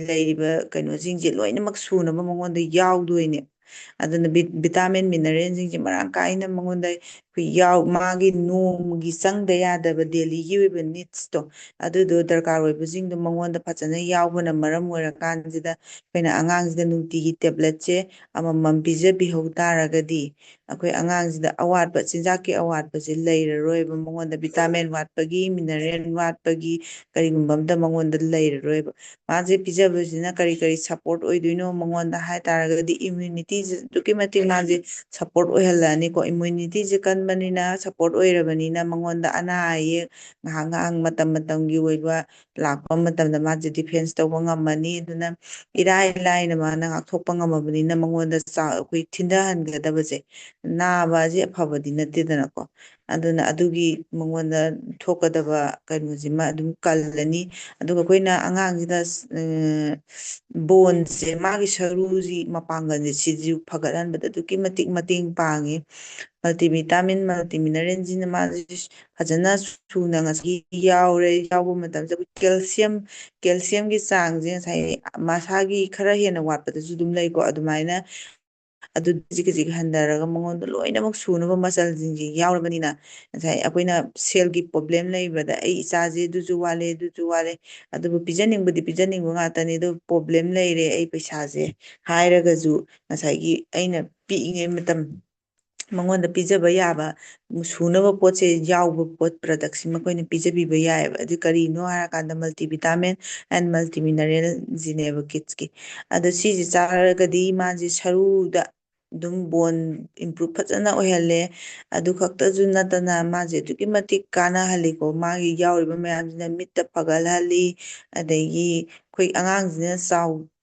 S6: ꯂꯩꯔꯤꯕ ꯀꯩꯅꯣꯁꯤꯡꯁꯦ ꯂꯣꯏꯅꯃꯛ ꯁꯨꯅꯕ ꯃꯉꯣꯟꯗ ꯌꯥꯎꯗꯣꯏꯅꯦ ꯑꯗꯨꯅ ꯚꯤꯇꯥꯃꯤꯟ ꯃꯤꯅꯔꯦꯜꯁꯤꯡꯁꯦ ꯃꯔꯥꯡ ꯀꯥꯏꯅ ꯃꯉꯣꯟꯗ ꯑꯩꯈꯣꯏ ꯃꯥꯒꯤ ꯅꯣꯡꯃꯒꯤ ꯆꯪꯗ ꯌꯥꯗꯕ ꯗꯦꯂꯤꯒꯤ ꯑꯣꯏꯕ ꯅꯤꯠꯁꯇꯣ ꯑꯗꯨꯗꯣ ꯗꯔꯀꯥꯔ ꯑꯣꯏꯕꯁꯤꯡꯗꯣ ꯃꯉꯣꯟꯗ ꯐꯖꯅ ꯌꯥꯎꯕꯅ ꯃꯔꯝ ꯑꯣꯏꯔꯀꯥꯟꯁꯤꯗ ꯑꯩꯈꯣꯏꯅ ꯑꯉꯥꯡꯁꯤꯗ ꯅꯨꯡꯇꯤꯒꯤ ꯇꯦꯕ꯭ꯂꯦꯠꯁꯦ ꯑꯃꯃꯝ ꯄꯤꯖꯕꯤꯍꯧ ꯇꯥꯔꯒꯗꯤ ꯑꯩꯈꯣꯏ ꯑꯉꯥꯡꯁꯤꯗ ꯑꯋꯥꯠꯄ ꯆꯤꯟꯖꯥꯛꯀꯤ ꯑꯋꯥꯠꯄꯁꯦ ꯂꯩꯔꯔꯣꯏꯕ ꯃꯉꯣꯟꯗ ꯚꯤꯇꯥꯃꯤꯟ ꯋꯥꯠꯄꯒꯤ ꯃꯤꯅꯔꯦꯜ ꯋꯥꯠꯄꯒꯤ ꯀꯔꯤꯒꯨꯝꯕ ꯑꯝꯇ ꯃꯉꯣꯟꯗ ꯂꯩꯔꯔꯣꯏꯕ ꯃꯥꯁꯦ ꯄꯤꯖꯕꯁꯤꯅ ꯀꯔꯤ ꯀꯔꯤ ꯁꯞꯄꯣꯔꯠ ꯑꯣꯏꯗꯣꯏꯅꯣ ꯃꯉꯣꯟꯗ ꯍꯥꯏꯇꯥꯔꯒꯗꯤ ꯏꯝꯃ꯭ꯌꯨꯅꯤꯇꯤꯁꯦ ꯑꯗꯨꯛꯀꯤ ꯃꯇꯤꯛ ꯃꯥꯁꯦ ꯁꯞꯄꯣꯔꯠ ꯑꯣꯏꯍꯜꯂꯛꯑꯅꯤꯀꯣ ꯏꯝꯃ꯭ꯌꯨꯅꯤꯇꯤꯁꯦ ꯀꯟꯕꯅꯤꯅ ꯁꯞꯄꯣꯔꯠ ꯑꯣꯏꯔꯕꯅꯤꯅ ꯃꯉꯣꯟꯗ ꯑꯅꯥ ꯑꯌꯦꯛ ꯉꯥꯏꯍꯥꯛ ꯉꯥꯏꯍꯥꯛ ꯃꯇꯝ ꯃꯇꯝꯒꯤ ꯑꯣꯏꯕ ꯂꯥꯛꯄ ꯃꯇꯝꯗ ꯃꯥꯁꯦ ꯗꯤꯐꯦꯟꯁ ꯇꯧꯕ ꯉꯝꯃꯅꯤ ꯑꯗꯨꯅ ꯏꯔꯥꯏ ꯂꯥꯏꯅ ꯃꯥꯅ ꯉꯥꯛꯊꯣꯛꯄ ꯉꯝꯃꯕꯅꯤꯅ ꯃꯉꯣꯟꯗ ꯑꯩꯈꯣꯏ ꯊꯤꯟꯊꯍꯟꯒꯗꯕꯁꯦ ꯅꯥꯕꯁꯦ ꯑꯐꯕꯗꯤ ꯅꯠꯇꯦꯗꯅꯀꯣ ꯑꯗꯨꯅ ꯑꯗꯨꯒꯤ ꯃꯉꯣꯟꯗ ꯊꯣꯛꯀꯗꯕ ꯀꯩꯅꯣꯁꯤꯃ ꯑꯗꯨꯝ ꯀꯜꯂꯅꯤ ꯑꯗꯨꯒ ꯑꯩꯈꯣꯏꯅ ꯑꯉꯥꯡꯁꯤꯗ ꯕꯣꯟꯁꯦ ꯃꯥꯒꯤ ꯁꯔꯨꯁꯤ ꯃꯄꯥꯡꯒꯜꯁꯦ ꯁꯤꯁꯨ ꯐꯒꯠꯍꯟꯕꯗ ꯑꯗꯨꯛꯀꯤ ꯃꯇꯤꯛ ꯃꯇꯦꯡ ꯄꯥꯡꯉꯤ ꯃꯜꯇꯤꯚꯤꯇꯥꯃꯤꯟ ꯃꯜꯇꯤꯃꯤꯅꯔꯦꯜꯁꯤꯅ ꯃꯥꯁꯤ ꯐꯖꯅ ꯁꯨꯅ ꯉꯁꯥꯏꯒꯤ ꯌꯥꯎꯔꯦ ꯌꯥꯎꯕ ꯃꯇꯝꯁꯤꯗ ꯑꯩꯈꯣꯏ ꯀꯦꯜꯁꯤꯌꯝꯒꯤ ꯆꯥꯡꯁꯦ ꯉꯁꯥꯏ ꯃꯁꯥꯒꯤ ꯈꯔ ꯍꯦꯟꯅ ꯋꯥꯠꯄꯗꯁꯨ ꯑꯗꯨꯝ ꯂꯩꯀꯣ ꯑꯗꯨꯃꯥꯏꯅ ꯑꯗꯨ ꯈꯖꯤꯛ ꯈꯖꯤꯛ ꯍꯟꯊꯔꯒ ꯃꯉꯣꯟꯗ ꯂꯣꯏꯅꯃꯛ ꯁꯨꯅꯕ ꯃꯆꯜꯁꯤꯡꯁꯤ ꯌꯥꯎꯔꯕꯅꯤꯅ ꯉꯁꯥꯏ ꯑꯩꯈꯣꯏꯅ ꯁꯦꯜꯒꯤ ꯄ꯭ꯔꯣꯕ꯭ꯂꯦꯝ ꯂꯩꯕꯗ ꯑꯩ ꯏꯆꯥꯁꯦ ꯑꯗꯨꯁꯨ ꯋꯥꯠꯂꯦ ꯑꯗꯨꯁꯨ ꯋꯥꯠꯂꯦ ꯑꯗꯨꯕꯨ ꯄꯤꯖꯅꯤꯡꯕꯗꯤ ꯄꯤꯖꯅꯤꯡꯕ ꯉꯥꯛꯇꯅꯤ ꯑꯗꯨ ꯄ꯭ꯔꯣꯕ꯭ꯂꯦꯝ ꯂꯩꯔꯦ ꯑꯩ ꯄꯩꯁꯥꯁꯦ ꯍꯥꯏꯔꯒꯁꯨ ꯉꯁꯥꯏꯒꯤ ꯑꯩꯅ ꯄꯤꯛꯏꯉꯩ ꯃꯇꯝ ꯃꯉꯣꯟꯗ ꯄꯤꯖꯕ ꯌꯥꯕ ꯁꯨꯅꯕ ꯄꯣꯠꯁꯦ ꯌꯥꯎꯕ ꯄꯣꯠ ꯄ꯭ꯔꯗꯛꯁꯤ ꯃꯈꯣꯏꯅ ꯄꯤꯖꯕꯤꯕ ꯌꯥꯏꯑꯕ ꯑꯗꯨ ꯀꯔꯤꯅꯣ ꯍꯥꯏꯔꯀꯥꯟꯗ ꯃꯜꯇꯤꯚꯤꯇꯥꯃꯤꯟ ꯑꯦꯟ ꯃꯜꯇꯤꯃꯤꯅꯔꯦꯜꯁꯤꯅꯦꯕ ꯀꯤꯠꯁꯀꯤ ꯑꯗꯣ ꯁꯤꯁꯦ ꯆꯥꯔꯒꯗꯤ ꯃꯥꯁꯦ ꯁꯔꯨꯗ ꯑꯗꯨꯝ ꯕꯣꯟ ꯏꯝꯄ꯭ꯔꯨꯞ ꯐꯖꯅ ꯑꯣꯏꯍꯜꯂꯦ ꯑꯗꯨ ꯈꯛꯇꯁꯨ ꯅꯠꯇꯅ ꯃꯥꯁꯦ ꯑꯗꯨꯛꯀꯤ ꯃꯇꯤꯛ ꯀꯥꯟꯅꯍꯜꯂꯤꯀꯣ ꯃꯥꯒꯤ ꯌꯥꯎꯔꯤꯕ ꯃꯌꯥꯝꯁꯤꯅ ꯃꯤꯠꯇ ꯐꯒꯠꯍꯜꯂꯤ ꯑꯗꯒꯤ ꯑꯩꯈꯣꯏ ꯑꯉꯥꯡꯁꯤꯅ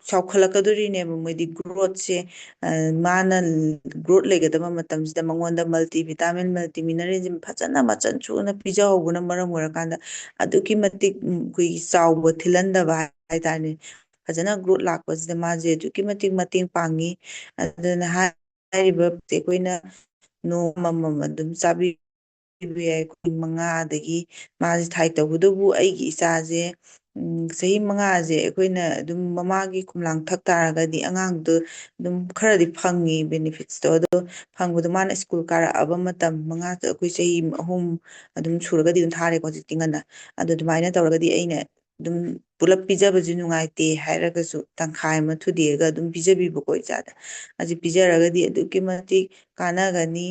S6: ꯆꯥꯎꯈꯠꯂꯛꯀꯗꯣꯔꯤꯅꯦꯕ ꯃꯣꯏꯗꯤ ꯒ꯭ꯔꯣꯠꯁꯦ ꯃꯥꯅ ꯒ꯭ꯔꯣꯠ ꯂꯩꯒꯗꯕ ꯃꯇꯝꯁꯤꯗ ꯃꯉꯣꯟꯗ ꯃꯜꯇꯤꯚꯤꯇꯥꯃꯤꯟ ꯃꯜꯇꯤꯃꯤꯅꯔꯦꯜꯁꯤ ꯐꯖꯅ ꯃꯆꯜ ꯁꯨꯅ ꯄꯤꯖꯍꯧꯕꯅ ꯃꯔꯝ ꯑꯣꯏꯔꯀꯥꯟꯗ ꯑꯗꯨꯛꯀꯤ ꯃꯇꯤꯛ ꯑꯩꯈꯣꯏꯒꯤ ꯆꯥꯎꯕ ꯊꯤꯜꯍꯟꯗꯕ ꯍꯥꯏꯇꯥꯔꯦ ꯐꯖꯅ ꯒ꯭ꯔꯣꯠ ꯂꯥꯛꯄꯁꯤꯗ ꯃꯥꯁꯦ ꯑꯗꯨꯛꯀꯤ ꯃꯇꯤꯛ ꯃꯇꯦꯡ ꯄꯥꯡꯉꯤ ꯑꯗꯨꯅ ꯍꯥꯏꯔꯤꯕ ꯑꯩꯈꯣꯏꯅ ꯅꯣꯡꯃ ꯑꯃꯃꯝ ꯑꯗꯨꯝ ꯆꯥꯕꯤꯕ ꯌꯥꯏ ꯑꯩꯈꯣꯏ ꯃꯉꯥꯗꯒꯤ ꯃꯥꯁꯦ ꯊꯥꯏ ꯇꯧꯕꯇꯕꯨ ꯑꯩꯒꯤ ꯏꯆꯥꯁꯦ ꯆꯍꯤ 5ꯁꯦ ꯑꯩꯈꯣꯏꯅ ꯑꯗꯨꯝ ꯃꯃꯥꯒꯤ ꯈꯨꯝꯂꯥꯡ ꯊꯛ ꯇꯥꯔꯒꯗꯤ ꯑꯉꯥꯡꯗꯣ ꯑꯗꯨꯝ ꯈꯔꯗꯤ ꯐꯪꯉꯤ ꯕꯦꯅꯤꯐꯤꯠꯁꯇꯣ ꯑꯗꯣ ꯐꯪꯕꯗꯣ ꯃꯥꯅ ꯁ꯭ꯀꯨꯜ ꯀꯥꯔꯛꯑꯕ ꯃꯇꯝ 5 ꯑꯩꯈꯣꯏ ꯆꯍꯤ 3 ꯑꯗꯨꯝ ꯁꯨꯔꯒꯗꯤ ꯑꯗꯨꯝ ꯊꯥꯔꯦꯀꯣ ꯍꯧꯖꯤꯛꯇꯤ ꯉꯟꯅ ꯑꯗꯨ ꯑꯗꯨꯃꯥꯏꯅ ꯇꯧꯔꯒꯗꯤ ꯑꯩꯅ ꯑꯗꯨꯝ ꯄꯨꯂꯞ ꯄꯤꯖꯕꯁꯨ ꯅꯨꯡꯉꯥꯏꯇꯦ ꯍꯥꯏꯔꯒꯁꯨ ꯇꯪꯈꯥꯏ ꯑꯃ ꯊꯨꯗꯦꯛꯑꯒ ꯑꯗꯨꯝ ꯄꯤꯖꯕꯤꯕꯀꯣ ꯏꯆꯥꯗ ꯑꯁꯤ ꯄꯤꯖꯔꯒꯗꯤ ꯑꯗꯨꯛꯀꯤ ꯃꯇꯤꯛ ꯀꯥꯟꯅꯒꯅꯤ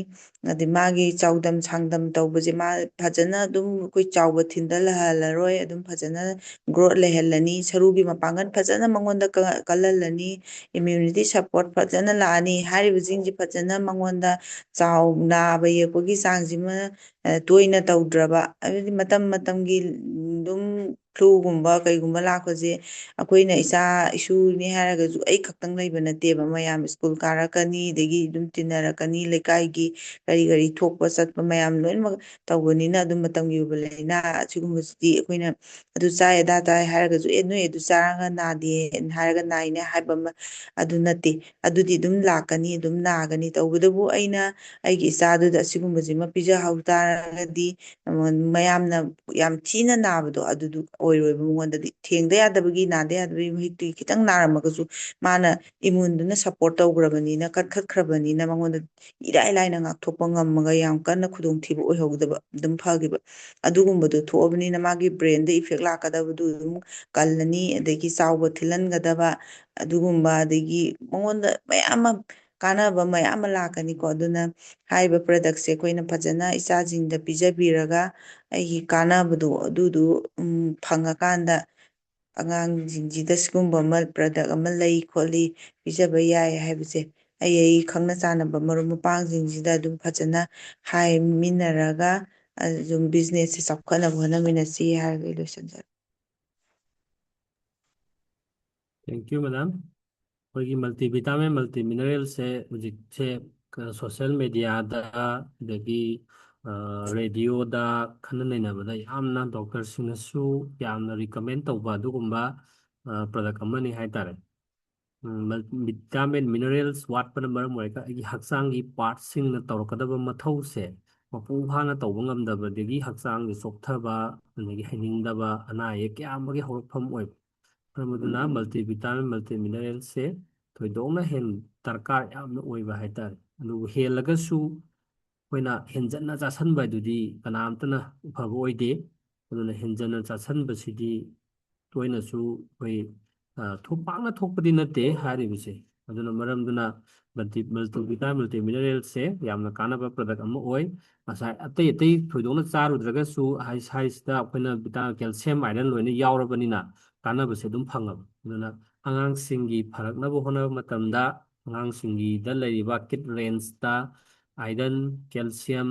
S6: ꯑꯗꯩ ꯃꯥꯒꯤ ꯆꯥꯎꯗꯝ ꯁꯥꯡꯗꯝ ꯇꯧꯕꯁꯦ ꯃꯥ ꯐꯖꯅ ꯑꯗꯨꯝ ꯑꯩꯈꯣꯏ ꯆꯥꯎꯕ ꯊꯤꯟꯗꯍꯜꯂꯔꯣꯏ ꯑꯗꯨꯝ ꯐꯖꯅ ꯒ꯭ꯔꯣꯠ ꯂꯩꯍꯜꯂꯅꯤ ꯁꯔꯨꯒꯤ ꯃꯄꯥꯡꯒꯜ ꯐꯖꯅ ꯃꯉꯣꯟꯗ ꯀꯜꯍꯜꯂꯅꯤ ꯏꯝꯃ꯭ꯌꯨꯅꯤꯇꯤ ꯁꯞꯄꯣꯔꯠ ꯐꯖꯅ ꯂꯥꯛꯑꯅꯤ ꯍꯥꯏꯔꯤꯕꯁꯤꯡꯁꯤ ꯐꯖꯅ ꯃꯉꯣꯟꯗ ꯅꯥꯕ ꯌꯦꯛꯄꯒꯤ ꯆꯥꯡꯁꯤꯃ ꯇꯣꯏꯅ ꯇꯧꯗ꯭ꯔꯕ ꯍꯥꯏꯕꯗꯤ ꯃꯇꯝ ꯃꯇꯝꯒꯤ ꯑꯗꯨꯝ ꯐ꯭ꯂꯨꯒꯨꯝꯕ ꯀꯩꯒꯨꯝꯕ ꯂꯥꯛꯄꯁꯦ ꯑꯩꯈꯣꯏꯅ ꯏꯆꯥ ꯏꯁꯨꯅꯤ ꯍꯥꯏꯔꯒꯁꯨ ꯑꯩ ꯈꯛꯇꯪ ꯂꯩꯕ ꯅꯠꯇꯦꯕ ꯃꯌꯥꯝ ꯁ꯭ꯀꯨꯜ ꯀꯥꯔꯛꯀꯅꯤ ꯑꯗꯒꯤ ꯑꯗꯨꯝ ꯇꯤꯟꯅꯔꯛꯀꯅꯤ ꯂꯩꯀꯥꯏꯒꯤ ꯀꯔꯤ ꯀꯔꯤ ꯊꯣꯛꯄ ꯆꯠꯄ ꯃꯌꯥꯝ ꯂꯣꯏꯅꯃꯛ ꯇꯧꯕꯅꯤꯅ ꯑꯗꯨꯝ ꯃꯇꯝꯒꯤ ꯑꯣꯏꯕ ꯂꯥꯏꯅꯥ ꯑꯁꯤꯒꯨꯝꯕꯁꯤꯗꯤ ꯑꯩꯈꯣꯏꯅ ꯑꯗꯨ ꯆꯥꯏ ꯑꯗꯥ ꯇꯥꯏ ꯍꯥꯏꯔꯒꯁꯨ ꯅꯣꯏ ꯑꯗꯨ ꯆꯥꯔꯒ ꯅꯥꯗꯦ ꯍꯥꯏꯔꯒ ꯅꯥꯏꯅꯦ ꯍꯥꯏꯕ ꯑꯃ ꯑꯗꯨ ꯅꯠꯇꯦ ꯑꯗꯨꯗꯤ ꯑꯗꯨꯝ ꯂꯥꯛꯀꯅꯤ ꯑꯗꯨꯝ ꯅꯥꯒꯅꯤ ꯇꯧꯕꯇꯕꯨ ꯑꯩꯅ ꯑꯩꯒꯤ ꯏꯆꯥꯗꯨꯗ ꯑꯁꯤꯒꯨꯝꯕꯁꯤꯃ ꯄꯤꯖꯍꯧ ꯇꯥꯔꯒꯗꯤ ꯃꯌꯥꯝꯅ ꯌꯥꯝ ꯊꯤꯅ ꯅꯥꯕꯗꯣ ꯑꯗꯨꯗꯨ ꯑꯣꯏꯔꯣꯏꯕ ꯃꯉꯣꯟꯗꯗꯤ ꯊꯦꯡꯗ ꯌꯥꯗꯕꯒꯤ ꯅꯥꯗ ꯌꯥꯗꯕꯒꯤ ꯃꯍꯤꯛꯇꯨꯒꯤ ꯈꯤꯇꯪ ꯅꯥꯔꯝꯃꯒꯁꯨ ꯃꯥꯅ ꯏꯃꯨꯟꯗꯨꯅ ꯁꯞꯄꯣꯔꯠ ꯇꯧꯈ꯭ꯔꯕꯅꯤꯅ ꯀꯟꯈꯠꯈ꯭ꯔꯕꯅꯤꯅ ꯃꯉꯣꯟꯗ ꯏꯔꯥꯏ ꯂꯥꯏꯅ ꯉꯥꯛꯊꯣꯛꯄ ꯉꯝꯃꯒ ꯌꯥꯝ ꯀꯟꯅ ꯈꯨꯗꯣꯡꯊꯤꯕ ꯑꯣꯏꯍꯧꯗꯕ ꯑꯗꯨꯝ ꯐꯈꯤꯕ ꯑꯗꯨꯒꯨꯝꯕꯗꯣ ꯊꯣꯛꯑꯕꯅꯤꯅ ꯃꯥꯒꯤ ꯕ꯭ꯔꯦꯟꯗ ꯏꯐꯦꯛ ꯂꯥꯛꯀꯗꯕꯗꯨ ꯑꯗꯨꯝ ꯀꯜꯂꯅꯤ ꯑꯗꯒꯤ ꯆꯥꯎꯕ ꯊꯤꯜꯍꯟꯒꯗꯕ ꯑꯗꯨꯒꯨꯝꯕ ꯑꯗꯒꯤ ꯃꯉꯣꯟꯗ ꯃꯌꯥꯝ ꯑꯃ ꯀꯥꯟꯅꯕ ꯃꯌꯥꯝ ꯑꯃ ꯂꯥꯛꯀꯅꯤꯀꯣ ꯑꯗꯨꯅ ꯍꯥꯏꯔꯤꯕ ꯄ꯭ꯔꯗꯛꯁꯦ ꯑꯩꯈꯣꯏꯅ ꯐꯖꯅ ꯏꯆꯥꯁꯤꯡꯗ ꯄꯤꯖꯕꯤꯔꯒ ꯑꯩꯒꯤ ꯀꯥꯟꯅꯕꯗꯣ ꯑꯗꯨꯗꯨ ꯐꯪꯉꯀꯥꯟꯗ ꯑꯉꯥꯡꯁꯤꯡꯁꯤꯗ ꯁꯤꯒꯨꯝꯕ ꯑꯃ ꯄ꯭ꯔꯗꯛ ꯑꯃ ꯂꯩ ꯈꯣꯠꯂꯤ ꯄꯤꯖꯕ ꯌꯥꯏ ꯍꯥꯏꯕꯁꯦ ꯑꯩ ꯈꯪꯅ ꯆꯥꯟꯅꯕ ꯃꯔꯨꯞ ꯃꯄꯥꯡꯁꯤꯡꯁꯤꯗ ꯑꯗꯨꯝ ꯐꯖꯅ ꯍꯥꯏꯃꯤꯟꯅꯔꯒ ꯑꯗꯨꯝ ꯕꯤꯖꯤꯅꯦꯁꯁꯦ ꯆꯥꯎꯈꯠꯅꯕ ꯍꯣꯠꯅꯃꯤꯟꯅꯁꯤ ꯍꯥꯏꯔꯒ ꯑꯩ ꯂꯣꯏꯁꯤꯟꯖꯔꯦ
S2: ꯊꯦꯡꯛ ꯌꯨ ꯃꯦꯗꯥꯝ ꯑꯩꯈꯣꯏꯒꯤ ꯃꯜꯇꯤꯚꯤꯇꯥꯃꯤꯟ ꯃꯜꯇꯤꯃꯤꯅꯔꯦꯜꯁꯦ ꯍꯧꯖꯤꯛꯁꯦ ꯁꯣꯁꯤꯌꯦꯜ ꯃꯦꯗꯤꯌꯥꯗ ꯑꯗꯒꯤ ꯔꯦꯗꯤꯑꯣꯗ ꯈꯟꯅ ꯅꯩꯅꯕꯗ ꯌꯥꯝꯅ ꯗꯣꯛꯇꯔꯁꯤꯡꯅꯁꯨ ꯌꯥꯝꯅ ꯔꯤꯀꯃꯦꯟ ꯇꯧꯕ ꯑꯗꯨꯒꯨꯝꯕ ꯄ꯭ꯔꯗꯛ ꯑꯃꯅꯤ ꯍꯥꯏꯇꯥꯔꯦ ꯚꯤꯇꯥꯃꯤꯟ ꯃꯤꯅꯔꯦꯜꯁ ꯋꯥꯠꯄꯅ ꯃꯔꯝ ꯑꯣꯏꯔꯒ ꯑꯩꯒꯤ ꯍꯛꯆꯥꯡꯒꯤ ꯄꯥꯔꯠꯁꯤꯡꯅ ꯇꯧꯔꯛꯀꯗꯕ ꯃꯊꯧꯁꯦ ꯃꯄꯨꯡ ꯐꯥꯅ ꯇꯧꯕ ꯉꯝꯗꯕꯗꯒꯤ ꯍꯛꯆꯥꯡꯁꯦ ꯆꯣꯛꯊꯕ ꯑꯗꯒꯤ ꯍꯩꯅꯤꯡꯗꯕ ꯑꯅꯥ ꯑꯌꯦꯛ ꯀꯌꯥ ꯑꯃꯒꯤ ꯍꯧꯔꯛꯐꯝ ꯑꯣꯏꯕ ꯃꯔꯝ ꯑꯗꯨꯅ ꯃꯜꯇꯤꯚꯤꯇꯥꯃꯤꯟ ꯃꯜꯇꯤꯃꯤꯅꯔꯦꯜꯁꯦ ꯊꯣꯏꯗꯣꯛꯅ ꯗꯔꯀꯥꯔ ꯌꯥꯝꯅ ꯑꯣꯏꯕ ꯍꯥꯏꯇꯥꯔꯦ ꯑꯗꯨꯕꯨ ꯍꯦꯜꯂꯒꯁꯨ ꯑꯩꯈꯣꯏꯅ ꯍꯦꯟꯖꯟꯅ ꯆꯥꯁꯟꯕ ꯍꯥꯏꯗꯨꯗꯤ ꯀꯅꯥꯝꯇꯅ ꯐꯕ ꯑꯣꯏꯗꯦ ꯑꯗꯨꯅ ꯍꯦꯟꯖꯟꯅ ꯆꯥꯁꯟꯕꯁꯤꯗꯤ ꯇꯣꯏꯅꯁꯨ ꯑꯩꯈꯣꯏ ꯄꯥꯛꯅ ꯊꯣꯛꯄꯗꯤ ꯅꯠꯇꯦ ꯍꯥꯏꯔꯤꯕꯁꯦ ꯑꯗꯨꯅ ꯃꯔꯝꯗꯨꯅ ꯃꯜꯇꯤꯚꯤꯇꯥꯃꯤꯟ ꯃꯜꯇꯤꯃꯤꯅꯔꯦꯜꯁꯦ ꯌꯥꯝꯅ ꯀꯥꯟꯅꯕ ꯄ꯭ꯔꯗꯛ ꯑꯃ ꯑꯣꯏ ꯉꯁꯥꯏ ꯑꯇꯩ ꯑꯇꯩ ꯊꯣꯏꯗꯣꯛꯅ ꯆꯥꯔꯨꯗ꯭ꯔꯒꯁꯨ ꯍꯥꯏꯁꯤꯗ ꯑꯩꯈꯣꯏꯅ ꯀꯦꯜꯁꯤꯌꯝ ꯑꯥꯏꯔꯟ ꯂꯣꯏꯅ ꯌꯥꯎꯔꯕꯅꯤꯅ ꯀꯥꯟꯅꯕꯁꯦ ꯑꯗꯨꯝ ꯐꯪꯉꯕ ꯑꯗꯨꯅ ꯑꯉꯥꯡꯁꯤꯡꯒꯤ ꯐꯔꯛꯅꯕ ꯍꯣꯠꯅꯕ ꯃꯇꯝꯗ ꯑꯉꯥꯡꯁꯤꯡꯒꯤꯗ ꯂꯩꯔꯤꯕ ꯀꯤꯠ ꯔꯦꯟꯖꯇ ꯑꯥꯏꯔꯟ ꯀꯦꯜꯁꯤꯌꯝ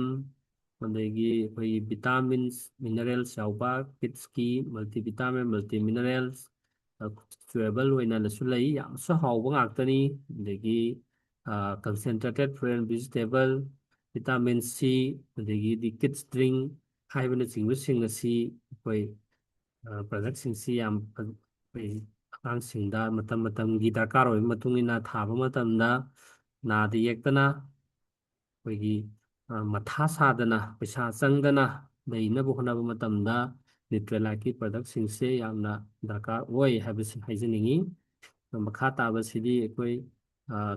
S2: ꯑꯗꯒꯤ ꯑꯩꯈꯣꯏꯒꯤ ꯚꯤꯇꯥꯃꯤꯟꯁ ꯃꯤꯅꯔꯦꯜꯁ ꯌꯥꯎꯕ ꯀꯤꯠꯁꯀꯤ ꯃꯜꯇꯤꯚꯤꯇꯥꯃꯤꯟ ꯃꯜꯇꯤꯃꯤꯅꯔꯦꯜꯁ ꯆꯨꯋꯦꯕꯜ ꯑꯣꯏꯅꯁꯨ ꯂꯩ ꯌꯥꯝꯁꯨ ꯍꯥꯎꯕ ꯉꯥꯛꯇꯅꯤ ꯑꯗꯒꯤ concentrated fruit and vegetable vitamin C ꯑꯗꯒꯤꯗꯤ ꯀꯤꯠꯁ ꯗ꯭ꯔꯤꯡ ꯍꯥꯏꯕꯅꯆꯤꯡꯕꯁꯤꯡ ꯑꯁꯤ ꯑꯩꯈꯣꯏ ꯄ꯭ꯔꯗꯛꯁꯤꯡꯁꯤ ꯌꯥꯝ ꯑꯩꯈꯣꯏ ꯑꯉꯥꯡꯁꯤꯡꯗ ꯃꯇꯝ ꯃꯇꯝꯒꯤ ꯗꯔꯀꯥꯔ ꯑꯣꯏꯕ ꯃꯇꯨꯡ ꯏꯟꯅ ꯊꯥꯕ ꯃꯇꯝꯗ ꯅꯥꯗ ꯌꯦꯛꯇꯅ ꯑꯩꯈꯣꯏꯒꯤ ꯃꯊꯥ ꯁꯥꯗꯅ ꯄꯩꯁꯥ ꯆꯪꯗꯅ ꯂꯩꯅꯕ ꯍꯣꯠꯅꯕ ꯃꯇꯝꯗ ꯅ꯭ꯌꯨꯇ꯭ꯔꯦꯂꯥꯏꯠꯀꯤ ꯄ꯭ꯔꯗꯛꯁꯤꯡꯁꯦ ꯌꯥꯝꯅ ꯗꯔꯀꯥꯔ ꯑꯣꯏ ꯍꯥꯏꯕꯁꯤ ꯍꯥꯏꯖꯅꯤꯡꯉꯤ ꯃꯈꯥ ꯇꯥꯕꯁꯤꯗꯤ ꯑꯩꯈꯣꯏ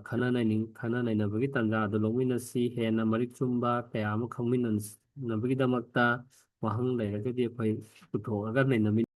S2: ꯈꯟꯅ ꯅꯩꯅꯕꯒꯤ ꯇꯥꯟꯖꯥ ꯑꯗꯨ ꯂꯧꯃꯤꯟꯅꯁꯤ ꯍꯦꯟꯅ ꯃꯔꯤꯛ ꯆꯨꯝꯕ ꯀꯌꯥ ꯑꯃ ꯈꯪꯃꯤꯟꯅꯅꯕꯒꯤꯗꯃꯛꯇ ꯋꯥꯍꯪ ꯂꯩꯔꯒꯗꯤ ꯑꯩꯈꯣꯏ ꯄꯨꯊꯣꯛꯑꯒ ꯅꯩꯅꯃꯤꯟꯅꯁꯤ